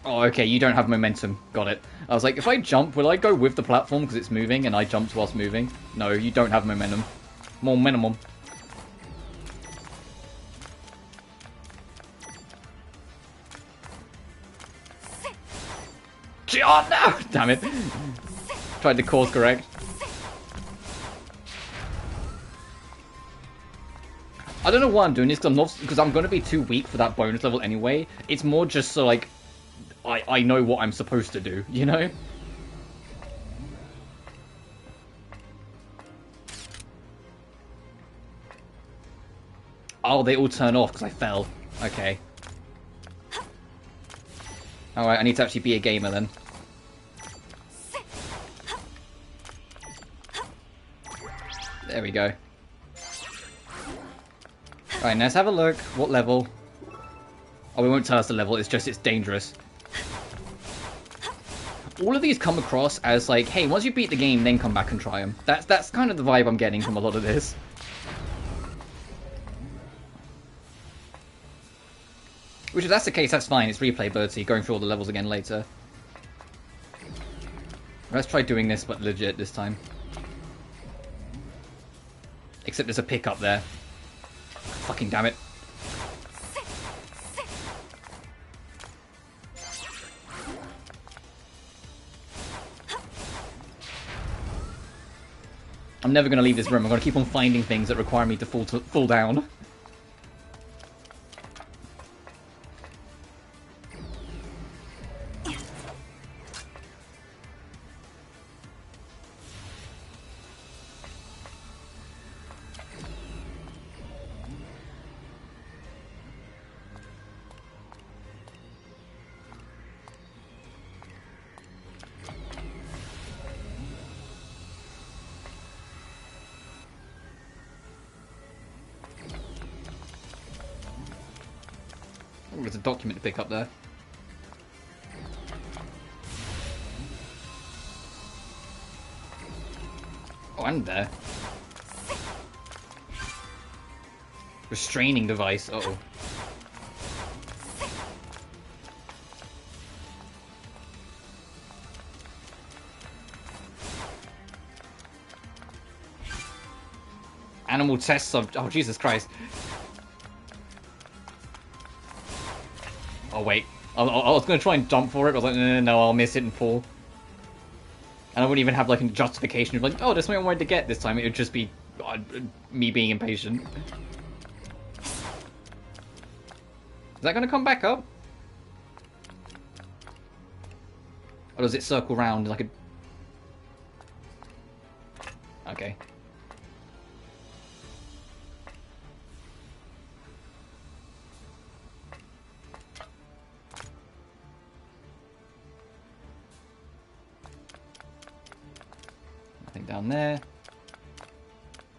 Oh, okay, you don't have momentum. Got it. I was like, if I jump, will I go with the platform because it's moving and I jumped whilst moving? No, you don't have momentum. More minimum. Oh, no! Damn it. Tried to course correct. I don't know why I'm doing this because I'm going to be too weak for that bonus level anyway. It's more just so, like, I know what I'm supposed to do, you know? Oh, they all turn off because I fell. Okay. Alright, I need to actually be a gamer then. There we go. Alright, now let's have a look. What level? Oh, it won't tell us the level, it's just it's dangerous. All of these come across as like, hey, once you beat the game, then come back and try them. That's kind of the vibe I'm getting from a lot of this. Which if that's the case, that's fine. It's replayability, going through all the levels again later. Let's try doing this, but legit this time. Except there's a pickup there. Fucking damn it. I'm never going to leave this room. I'm going to keep on finding things that require me to fall down. Oh, there's a document to pick up there. Oh, and there. Restraining device. Uh-oh. Animal test sub. Oh, Jesus Christ. Oh, wait. I was going to try and jump for it, but I was like, no, I'll miss it and fall. And I wouldn't even have, like, a justification of, like, oh, there's something I wanted to get this time. It would just be me being impatient. Is that going to come back up? Or does it circle round like a... Okay. Nothing down there.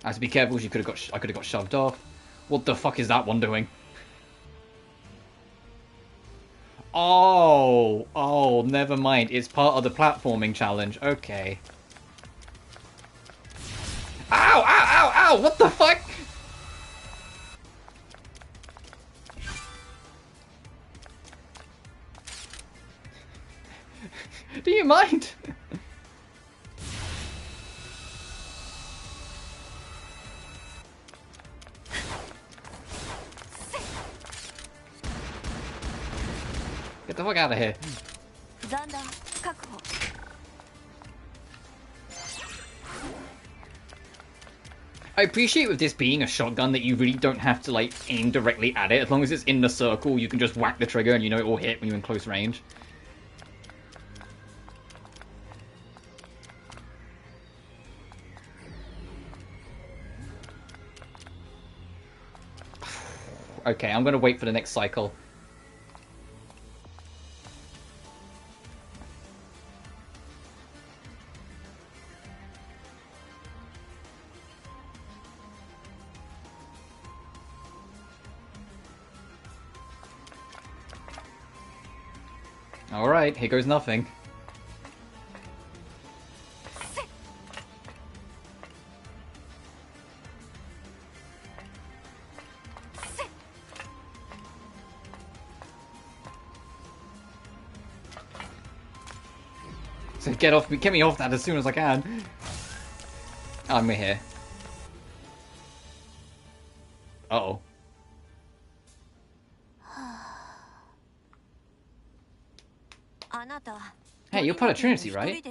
I have to be careful. I could have got shoved off. What the fuck is that one doing? Oh, never mind. It's part of the platforming challenge. Okay. Ow, ow, ow, ow! What the fuck? Do you mind? Get the fuck out of here. I appreciate with this being a shotgun that you really don't have to like aim directly at it. As long as it's in the circle, you can just whack the trigger and you know it will hit when you're in close range. Okay, I'm gonna wait for the next cycle. Alright, here goes nothing. So get me off that as soon as I can. Oh, we're here. Uh-oh. Hey, you're part of Trinity, right?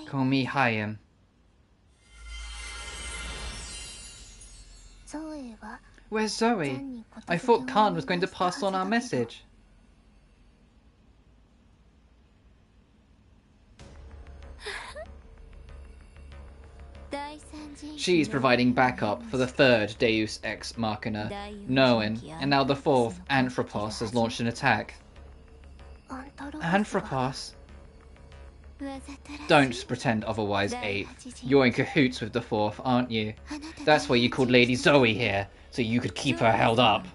Call me Hayam. Where's Zoe? I thought Khan was going to pass on our message. She's providing backup for the third Deus Ex Machina, Noen, and now the fourth, Anthropos, has launched an attack. Anthropos? Don't pretend otherwise, Ape. You're in cahoots with the fourth, aren't you? That's why you called Lady Zoe here, so you could keep her held up.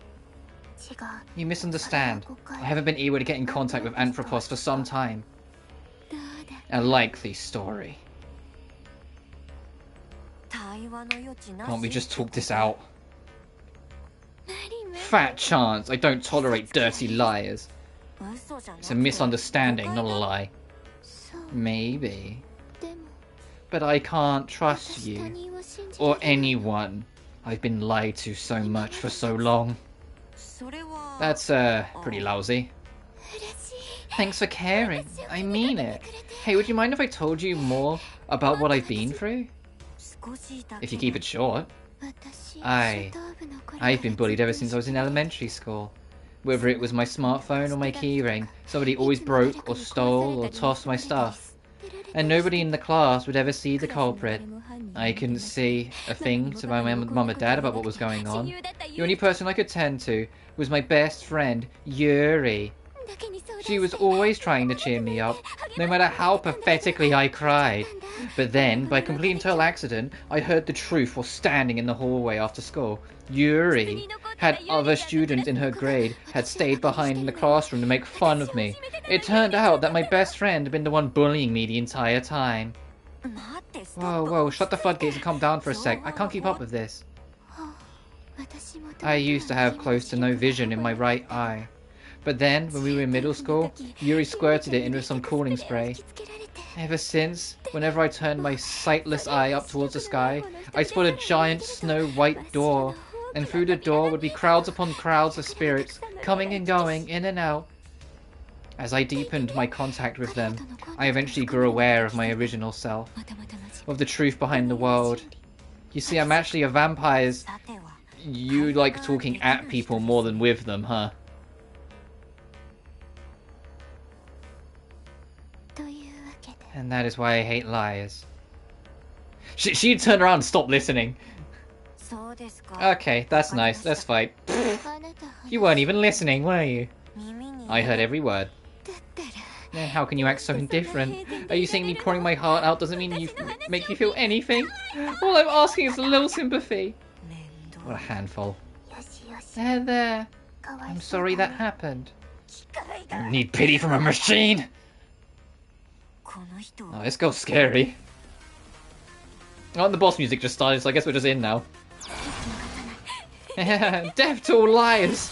You misunderstand. I haven't been able to get in contact with Anthropos for some time. A likely story. Can't we just talk this out? Fat chance. I don't tolerate dirty liars. It's a misunderstanding, not a lie. Maybe. But I can't trust you. Or anyone. I've been lied to so much for so long. That's, pretty lousy. Thanks for caring. I mean it. Hey, would you mind if I told you more about what I've been through? If you keep it short. I've been bullied ever since I was in elementary school. Whether it was my smartphone or my keyring, somebody always broke or stole or tossed my stuff. And nobody in the class would ever see the culprit. I couldn't say a thing to my mum or dad about what was going on. The only person I could turn to was my best friend, Yuri. She was always trying to cheer me up, no matter how pathetically I cried. But then, by complete and total accident, I heard the truth while standing in the hallway after school. Yuri had other students in her grade had stayed behind in the classroom to make fun of me. It turned out that my best friend had been the one bullying me the entire time. Whoa, shut the floodgates and calm down for a sec. I can't keep up with this. I used to have close to no vision in my right eye. But then, when we were in middle school, Yuri squirted it in with some cooling spray. Ever since, whenever I turned my sightless eye up towards the sky, I spotted a giant snow-white door, and through the door would be crowds upon crowds of spirits, coming and going, in and out. As I deepened my contact with them, I eventually grew aware of my original self, of the truth behind the world. You see, I'm actually a vampire. You like talking at people more than with them, huh? And that is why I hate liars. She'd turn around and stop listening. Okay, that's nice. Let's fight. You weren't even listening, were you? I heard every word. Then how can you act so indifferent? Are you saying me pouring my heart out doesn't mean you make you feel anything? All I'm asking is a little sympathy. What a handful. There. I'm sorry that happened. You need pity from a machine. Oh, this girl's scary. Oh, and the boss music just started, so I guess we're just in now. Death to all liars!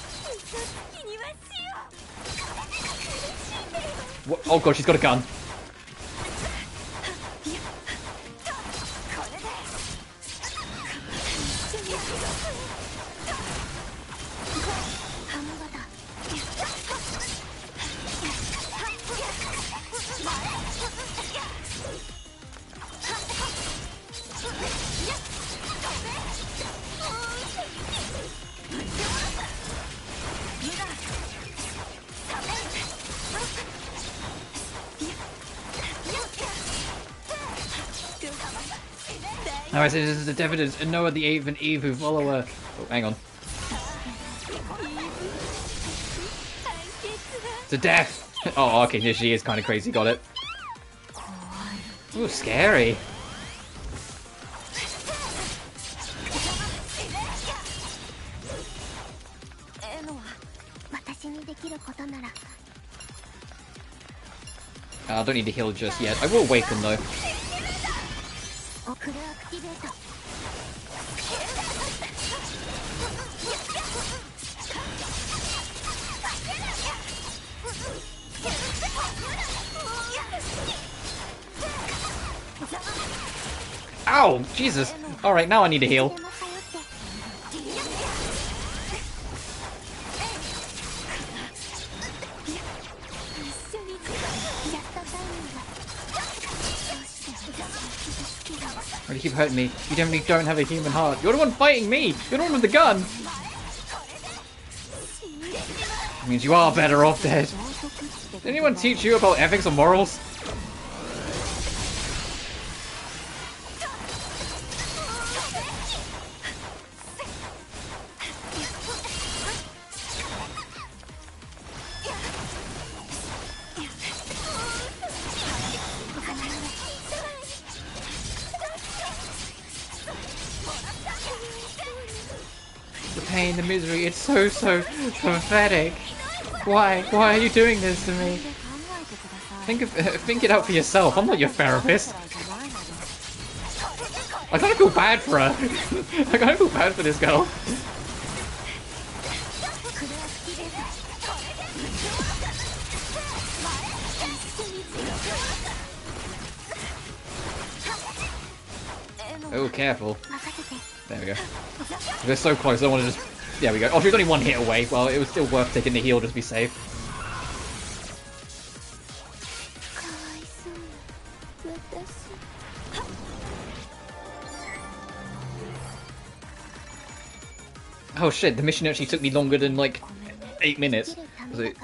What? Oh god, she's got a gun. Now I say this is the evidence, and Noah the Eve and Eve who follow her. Oh, hang on. To death! Oh, okay, yeah, she is kind of crazy, got it. Ooh, scary. I don't need to heal just yet. I will awaken though. Ow! Jesus! Alright, now I need to heal. Why do you keep hurting me? You definitely don't have a human heart. You're the one fighting me! You're the one with the gun! That means you are better off dead. Did anyone teach you about ethics or morals? The pain, the misery, it's so pathetic. Why are you doing this to me? Think it out for yourself. I'm not your therapist. I kind of feel bad for her. I kind of feel bad for this girl. Oh, careful. There we go. We're so close, I don't want to just... There we go. Oh, she's only one hit away. Well, it was still worth taking the heal just to be safe. Oh shit, the mission actually took me longer than like 8 minutes. Was it?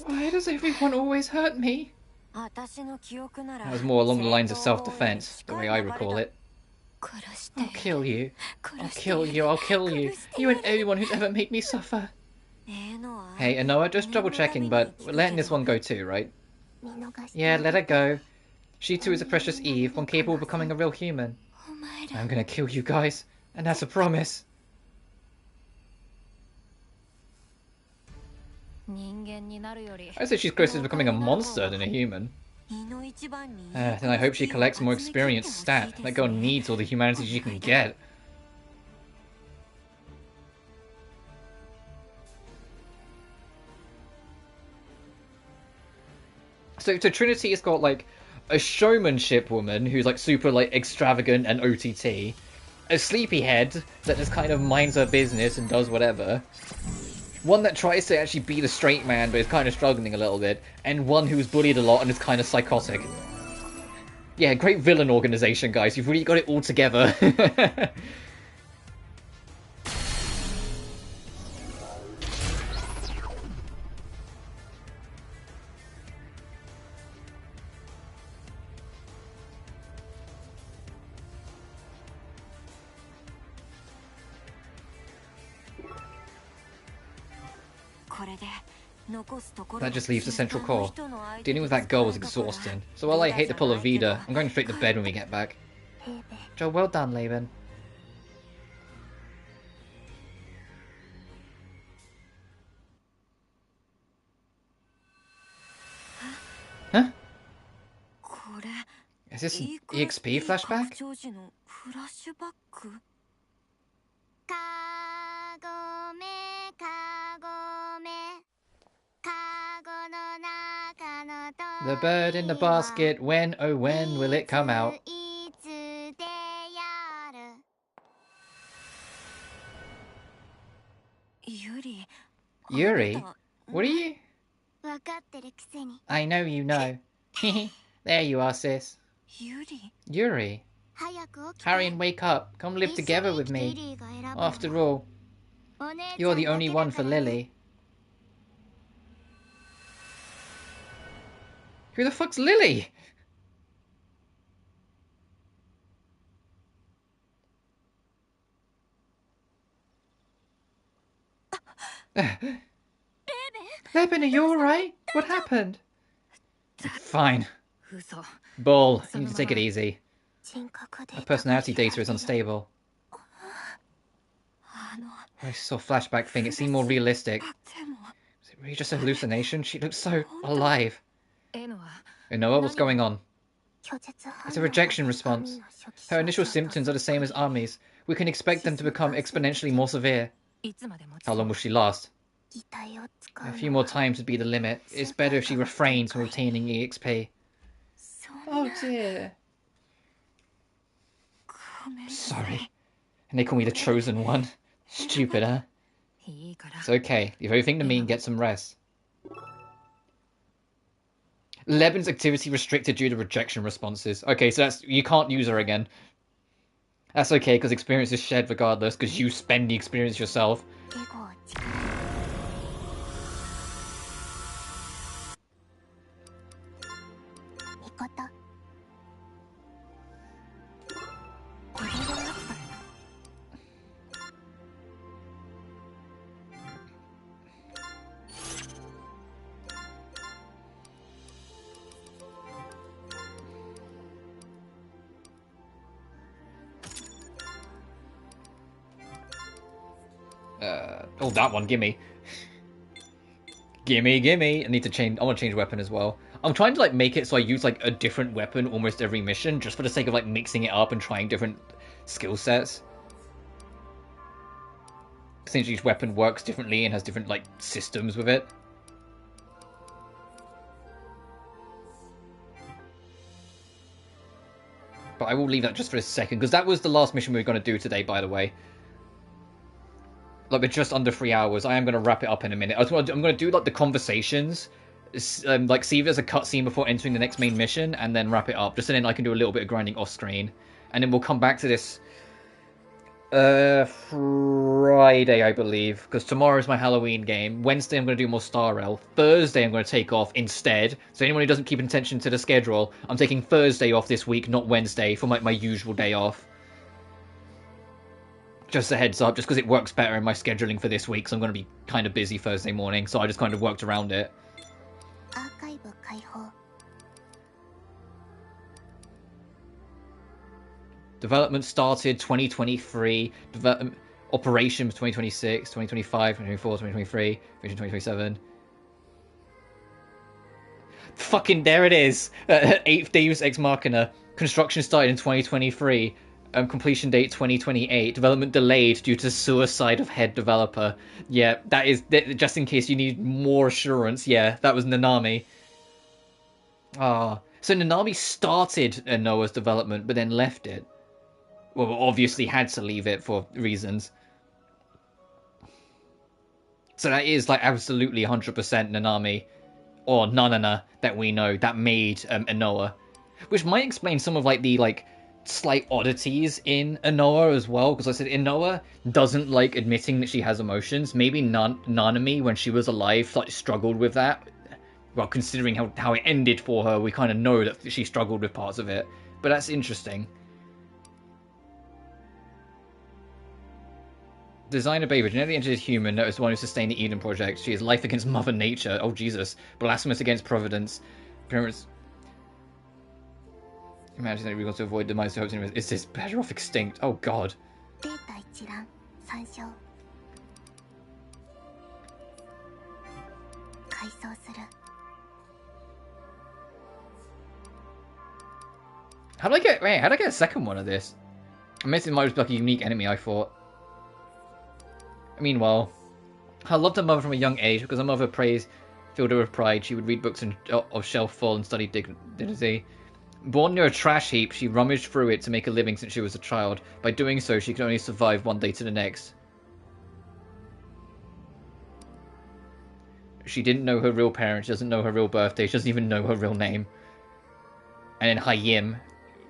Why does everyone always hurt me? That was more along the lines of self-defense, the way I recall it. I'll kill you. I'll kill you. I'll kill you. You and everyone who's ever made me suffer. Hey, Noah, just double checking, but we're letting this one go too, right? Yeah, let her go. She too is a precious Eve, one capable of becoming a real human. I'm gonna kill you guys, and that's a promise. I say she's closer to becoming a monster than a human. Then I hope she collects more experience stat. That girl needs all the humanity she can get. So Trinity has got like a showmanship woman who's like super like extravagant and OTT, a sleepyhead that just kind of minds her business and does whatever, one that tries to actually be the straight man but is kind of struggling a little bit, and one who's bullied a lot and is kind of psychotic. Yeah, great villain organization, guys. You've really got it all together. That just leaves the central core. Dealing with that girl was exhausting, so while I hate to pull a Vida, I'm going straight to bed when we get back. Joe, well done, Laban. Huh? Is this an EXP flashback? The bird in the basket, when, oh when will it come out? Yuri? What are you? I know you know. There you are, sis. Yuri? Hurry and wake up. Come live together with me. After all, you're the only one for Lily. Who the fuck's Lily? Leben, are you alright? What happened? Fine. Bull, you need to take it easy. Her personality data is unstable. I saw a flashback thing, it seemed more realistic. Was it really just a hallucination? She looks so alive. Inoa, what's going on? It's a rejection response. Her initial symptoms are the same as Ami's. We can expect them to become exponentially more severe. How long will she last? A few more times would be the limit. It's better if she refrains from obtaining EXP. Oh dear. Sorry. And they call me the chosen one. Stupid, huh? It's okay. Leave everything to me and get some rest. Leben's activity restricted due to rejection responses. Okay, so that's... you can't use her again. That's okay, because experience is shared regardless, because you spend the experience yourself. Oh, that one, gimme. Gimme. I need to change... I want to change weapon as well. I'm trying to, like, make it so I use, like, a different weapon almost every mission, just for the sake of, like, mixing it up and trying different skill sets. Since each weapon works differently and has different, like, systems with it. But I will leave that just for a second, because that was the last mission we were going to do today, by the way. Like, we're just under 3 hours. I am going to wrap it up in a minute. I'm going to do, like, the conversations. Like, see if there's a cutscene before entering the next main mission, and then wrap it up. Just so then I can do a little bit of grinding off-screen. And then we'll come back to this... Friday, I believe. Because tomorrow's my Halloween game. Wednesday, I'm going to do more Star Rail. Thursday, I'm going to take off instead. So anyone who doesn't keep attention to the schedule, I'm taking Thursday off this week, not Wednesday, for my usual day off. Just a heads up, just because it works better in my scheduling for this week, so I'm going to be kind of busy Thursday morning, so I just kind of worked around it. Development started 2023, operations 2026, 2025, 2024, 2023, Vision 2027. Fucking there it is! 8th Deus Ex Machina. Construction started in 2023. Completion date 2028. Development delayed due to suicide of head developer. Yeah, that is... just in case you need more assurance, yeah, that was Nanami. Ah. So Nanami started Noah's development, but then left it. Well, obviously had to leave it for reasons. So that is, like, absolutely 100% Nanami, or Nanana, that we know, that made Inoa. Which might explain some of, like, the, like, slight oddities in Inoa as well, because I said Inoa doesn't like admitting that she has emotions. Maybe Nanami, when she was alive, like, struggled with that. Well, considering how it ended for her, we kind of know that she struggled with parts of it. But that's interesting. Designer Baby, genetically engineered human, noticed the one who sustained the Eden Project. She is life against Mother Nature. Oh, Jesus. Blasphemous against Providence. Parents... Imagine that we want to avoid demise to hopes and is this better off extinct? Oh, God. How did I get a second one of this? I'm missing my like a unique enemy, I thought. Meanwhile, I loved her mother from a young age because her mother filled her with pride. She would read books of shelf full and study dignity. Born near a trash heap, she rummaged through it to make a living since she was a child. By doing so, she could only survive one day to the next. She didn't know her real parents, she doesn't know her real birthday, she doesn't even know her real name. And then Hayim,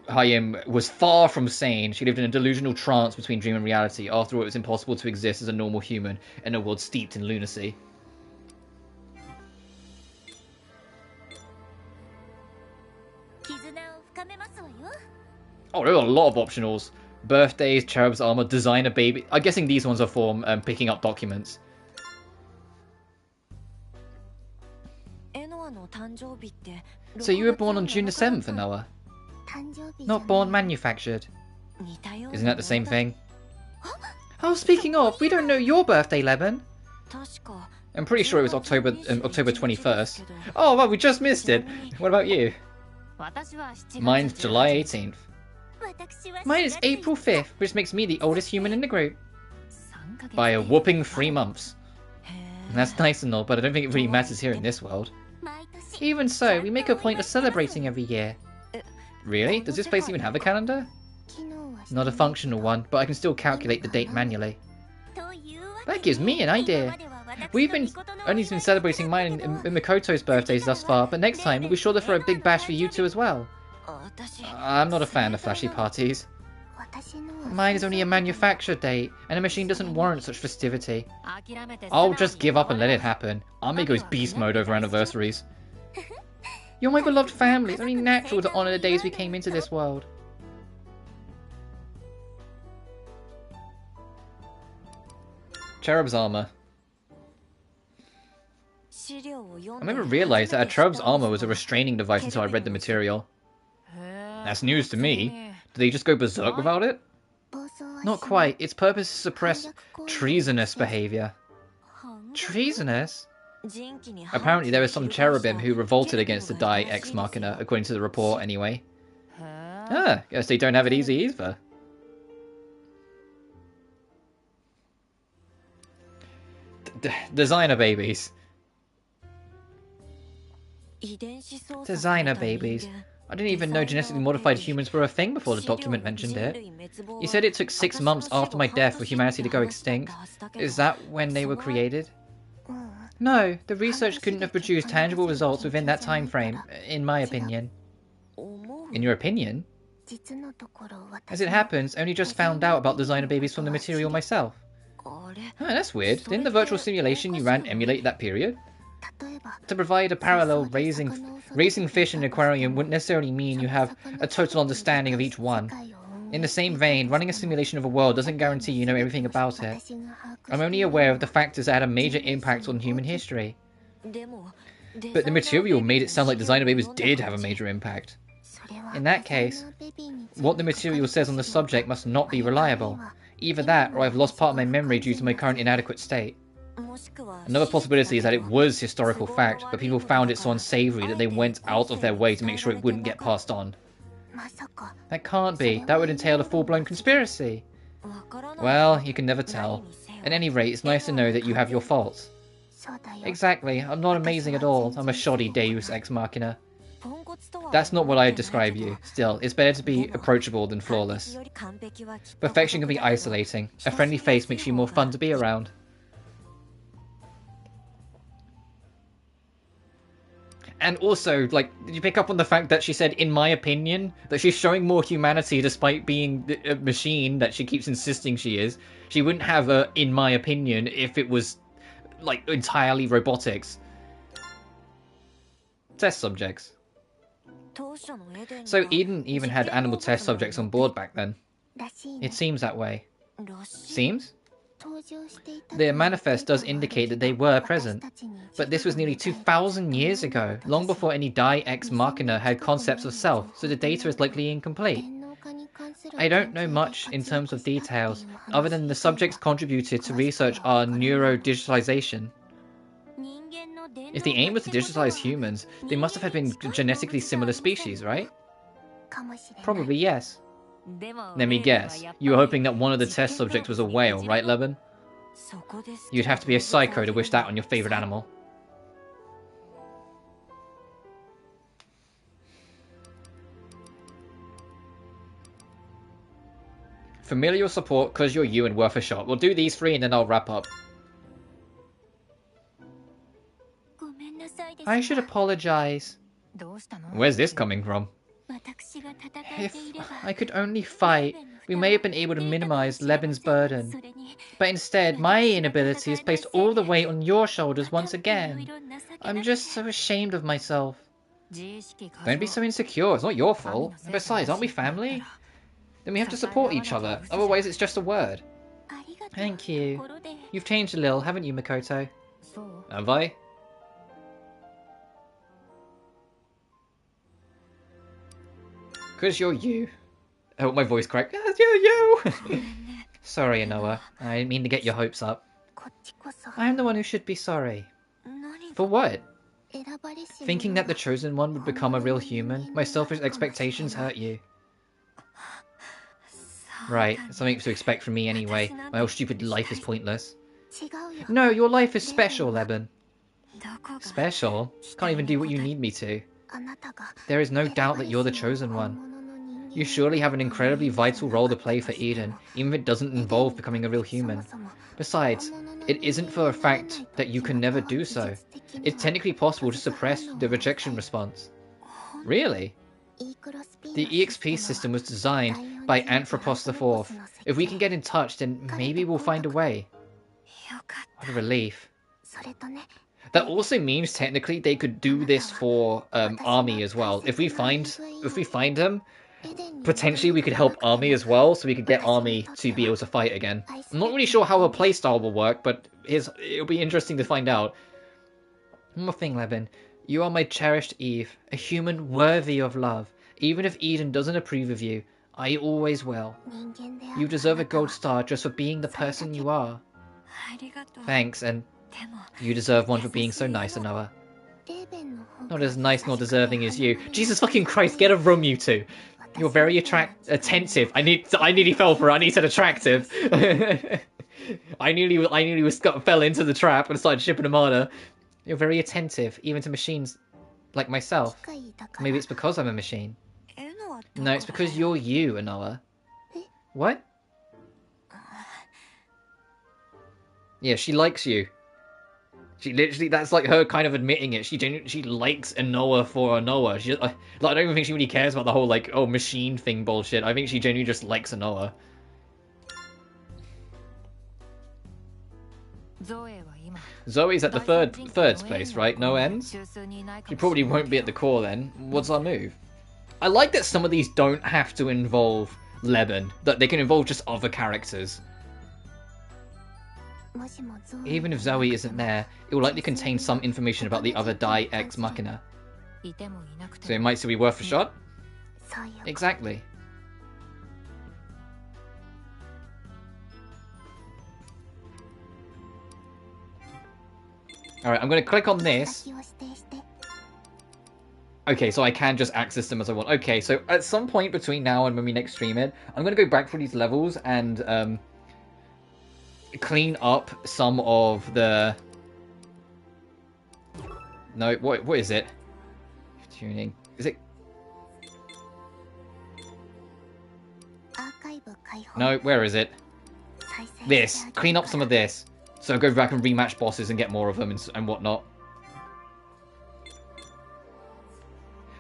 Hayim was far from sane. She lived in a delusional trance between dream and reality. After all, it was impossible to exist as a normal human in a world steeped in lunacy. Oh, there are a lot of optionals. Birthdays, cherub's armor, designer baby. I'm guessing these ones are for picking up documents. So you were born on June the 7th, Noah? Not born manufactured. Isn't that the same thing? Oh, speaking of, we don't know your birthday, Leben. I'm pretty sure it was October 21st. Oh, well, we just missed it. What about you? Mine's July 18th. Mine is April 5th, which makes me the oldest human in the group. By a whopping 3 months. And that's nice and all, but I don't think it really matters here in this world. Even so, we make a point of celebrating every year. Really? Does this place even have a calendar? Not a functional one, but I can still calculate the date manually. That gives me an idea. We've only been celebrating mine and Mikoto's birthdays thus far, but next time we'll be sure to throw a big bash for you two as well. I'm not a fan of flashy parties. Mine is only a manufactured date, and a machine doesn't warrant such festivity. I'll just give up and let it happen. Army goes beast mode over anniversaries. You're my beloved family. It's only natural to honour the days we came into this world. Cherub's armor. I never realised that a cherub's armor was a restraining device until I read the material. That's news to me. Do they just go berserk without it? Not quite. Its purpose is to suppress treasonous behaviour. Treasonous? Apparently there was some cherubim who revolted against the Die Ex Machina, according to the report anyway. Ah, guess they don't have it easy either. Designer babies. Designer babies. I didn't even know genetically modified humans were a thing before the document mentioned it. You said it took 6 months after my death for humanity to go extinct. Is that when they were created? No, the research couldn't have produced tangible results within that time frame, in my opinion. In your opinion? As it happens, I only just found out about designer babies from the material myself. Huh, that's weird. Didn't the virtual simulation you ran emulate that period? To provide a parallel, raising fish in an aquarium wouldn't necessarily mean you have a total understanding of each one. In the same vein, running a simulation of a world doesn't guarantee you know everything about it. I'm only aware of the factors that had a major impact on human history. But the material made it sound like designer babies did have a major impact. In that case, what the material says on the subject must not be reliable. Either that, or I've lost part of my memory due to my current inadequate state. Another possibility is that it was historical fact, but people found it so unsavory that they went out of their way to make sure it wouldn't get passed on. That can't be. That would entail a full-blown conspiracy. Well, you can never tell. At any rate, it's nice to know that you have your faults. Exactly. I'm not amazing at all. I'm a shoddy Deus Ex Machina. That's not what I'd describe you. Still, it's better to be approachable than flawless. Perfection can be isolating. A friendly face makes you more fun to be around. And also, like, did you pick up on the fact that she said, in my opinion, that she's showing more humanity despite being a machine that she keeps insisting she is? She wouldn't have a, in my opinion, if it was, like, entirely robotics. Test subjects. So Eden even had animal test subjects on board back then. It seems that way. Seems? Their manifest does indicate that they were present, but this was nearly 2,000 years ago, long before any Die Ex Machina had concepts of self, so the data is likely incomplete. I don't know much in terms of details, other than the subjects contributed to research our neurodigitalization. If the aim was to digitalize humans, they must have been genetically similar species, right? Probably yes. Let me guess. You were hoping that one of the test subjects was a whale, right, Leben? You'd have to be a psycho to wish that on your favorite animal. Familial support, cause you're you and worth a shot. We'll do these 3 and then I'll wrap up. I should apologize. Where's this coming from? If I could only fight, we may have been able to minimize Leben's burden. But instead, my inability has placed all the weight on your shoulders once again. I'm just so ashamed of myself. Don't be so insecure, it's not your fault. And besides, aren't we family? Then we have to support each other, otherwise it's just a word. Thank you. You've changed a little, haven't you, Makoto? Have I? Because you're you. Oh, my voice cracked. You're you! Sorry, Inoa. I didn't mean to get your hopes up. I am the one who should be sorry. For what? Thinking that the chosen one would become a real human, my selfish expectations hurt you. Right, something to expect from me anyway. My whole stupid life is pointless. No, your life is special, Leben. Special? Can't even do what you need me to. There is no doubt that you're the chosen one. You surely have an incredibly vital role to play for Eden, even if it doesn't involve becoming a real human. Besides, it isn't for a fact that you can never do so. It's technically possible to suppress the rejection response. Really? The EXP system was designed by Anthropos IV. If we can get in touch, then maybe we'll find a way. What a relief. That also means technically they could do this for Army as well. If we find him, potentially we could help Army as well, so we could get Army to be able to fight again. I'm not really sure how her playstyle will work, but it'll be interesting to find out. One more thing, Leben. You are my cherished Eve, a human worthy of love. Even if Eden doesn't approve of you, I always will. You deserve a gold star just for being the person you are. Thanks, and you deserve one for being so nice, Inoa. Not as nice nor deserving as you. Jesus fucking Christ, get a room, you two. You're very attentive. I nearly fell for it. I need said attractive. I nearly fell into the trap and started shipping Amada. You're very attentive, even to machines like myself. Maybe it's because I'm a machine. No, it's because you're you, Inoa. What? Yeah, she likes you. She literally, that's like her kind of admitting it. She likes Inoa for Inoa. I don't even think she really cares about the whole, like, oh, machine thing bullshit. I think she genuinely just likes Inoa. Zoe's at the third place, right? No ends? She probably won't be at the core then. What's our move? I like that some of these don't have to involve Leben. That they can involve just other characters. Even if Zoe isn't there, it will likely contain some information about the other Die Ex Machina. So it might still be worth a shot? Exactly. Alright, I'm going to click on this. Okay, so I can just access them as I want. Okay, so at some point between now and when we next stream it, I'm going to go back through these levels and clean up some of the... No, what is it? Tuning. Is it... No, where is it? This. Clean up some of this. So go back and rematch bosses and get more of them and whatnot.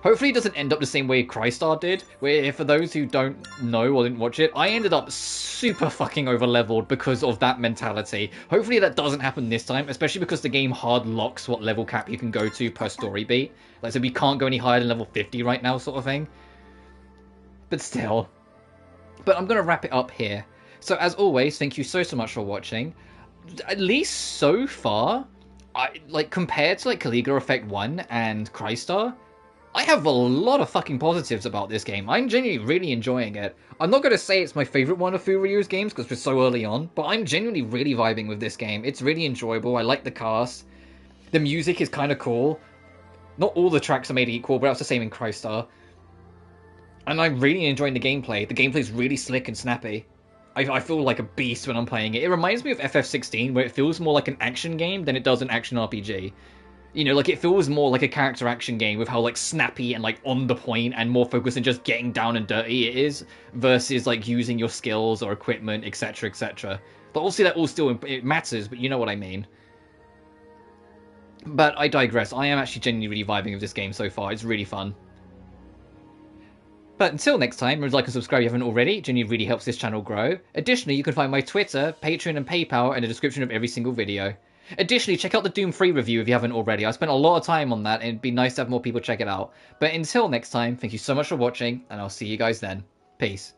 Hopefully it doesn't end up the same way Crystar did, where for those who don't know or didn't watch it, I ended up super fucking over-leveled because of that mentality. Hopefully that doesn't happen this time, especially because the game hard locks what level cap you can go to per story beat. Like, so we can't go any higher than level 50 right now, sort of thing. But still. But I'm going to wrap it up here. So as always, thank you so much for watching. At least so far, compared to like Caligula Effect 1 and Crystar, I have a lot of fucking positives about this game. I'm genuinely really enjoying it. I'm not going to say it's my favourite one of Furyu's games because we're so early on, but I'm genuinely really vibing with this game. It's really enjoyable. I like the cast. The music is kind of cool. Not all the tracks are made equal, but that's the same in Crystar. And I'm really enjoying the gameplay. The gameplay is really slick and snappy. I feel like a beast when I'm playing it. It reminds me of FF16, where it feels more like an action game than it does an action RPG. You know, like, it feels more like a character action game with how, like, snappy and, like, on the point and more focused on just getting down and dirty it is, versus, like, using your skills or equipment, etc., etc. But also that all still it matters, but you know what I mean. But I digress. I am actually genuinely really vibing with this game so far. It's really fun. But until next time, remember to like and subscribe if you haven't already. It genuinely really helps this channel grow. Additionally, you can find my Twitter, Patreon, and PayPal in the description of every single video. Additionally, check out the Doom 3 review if you haven't already. I spent a lot of time on that, and it'd be nice to have more people check it out. But until next time, thank you so much for watching, and I'll see you guys then. Peace.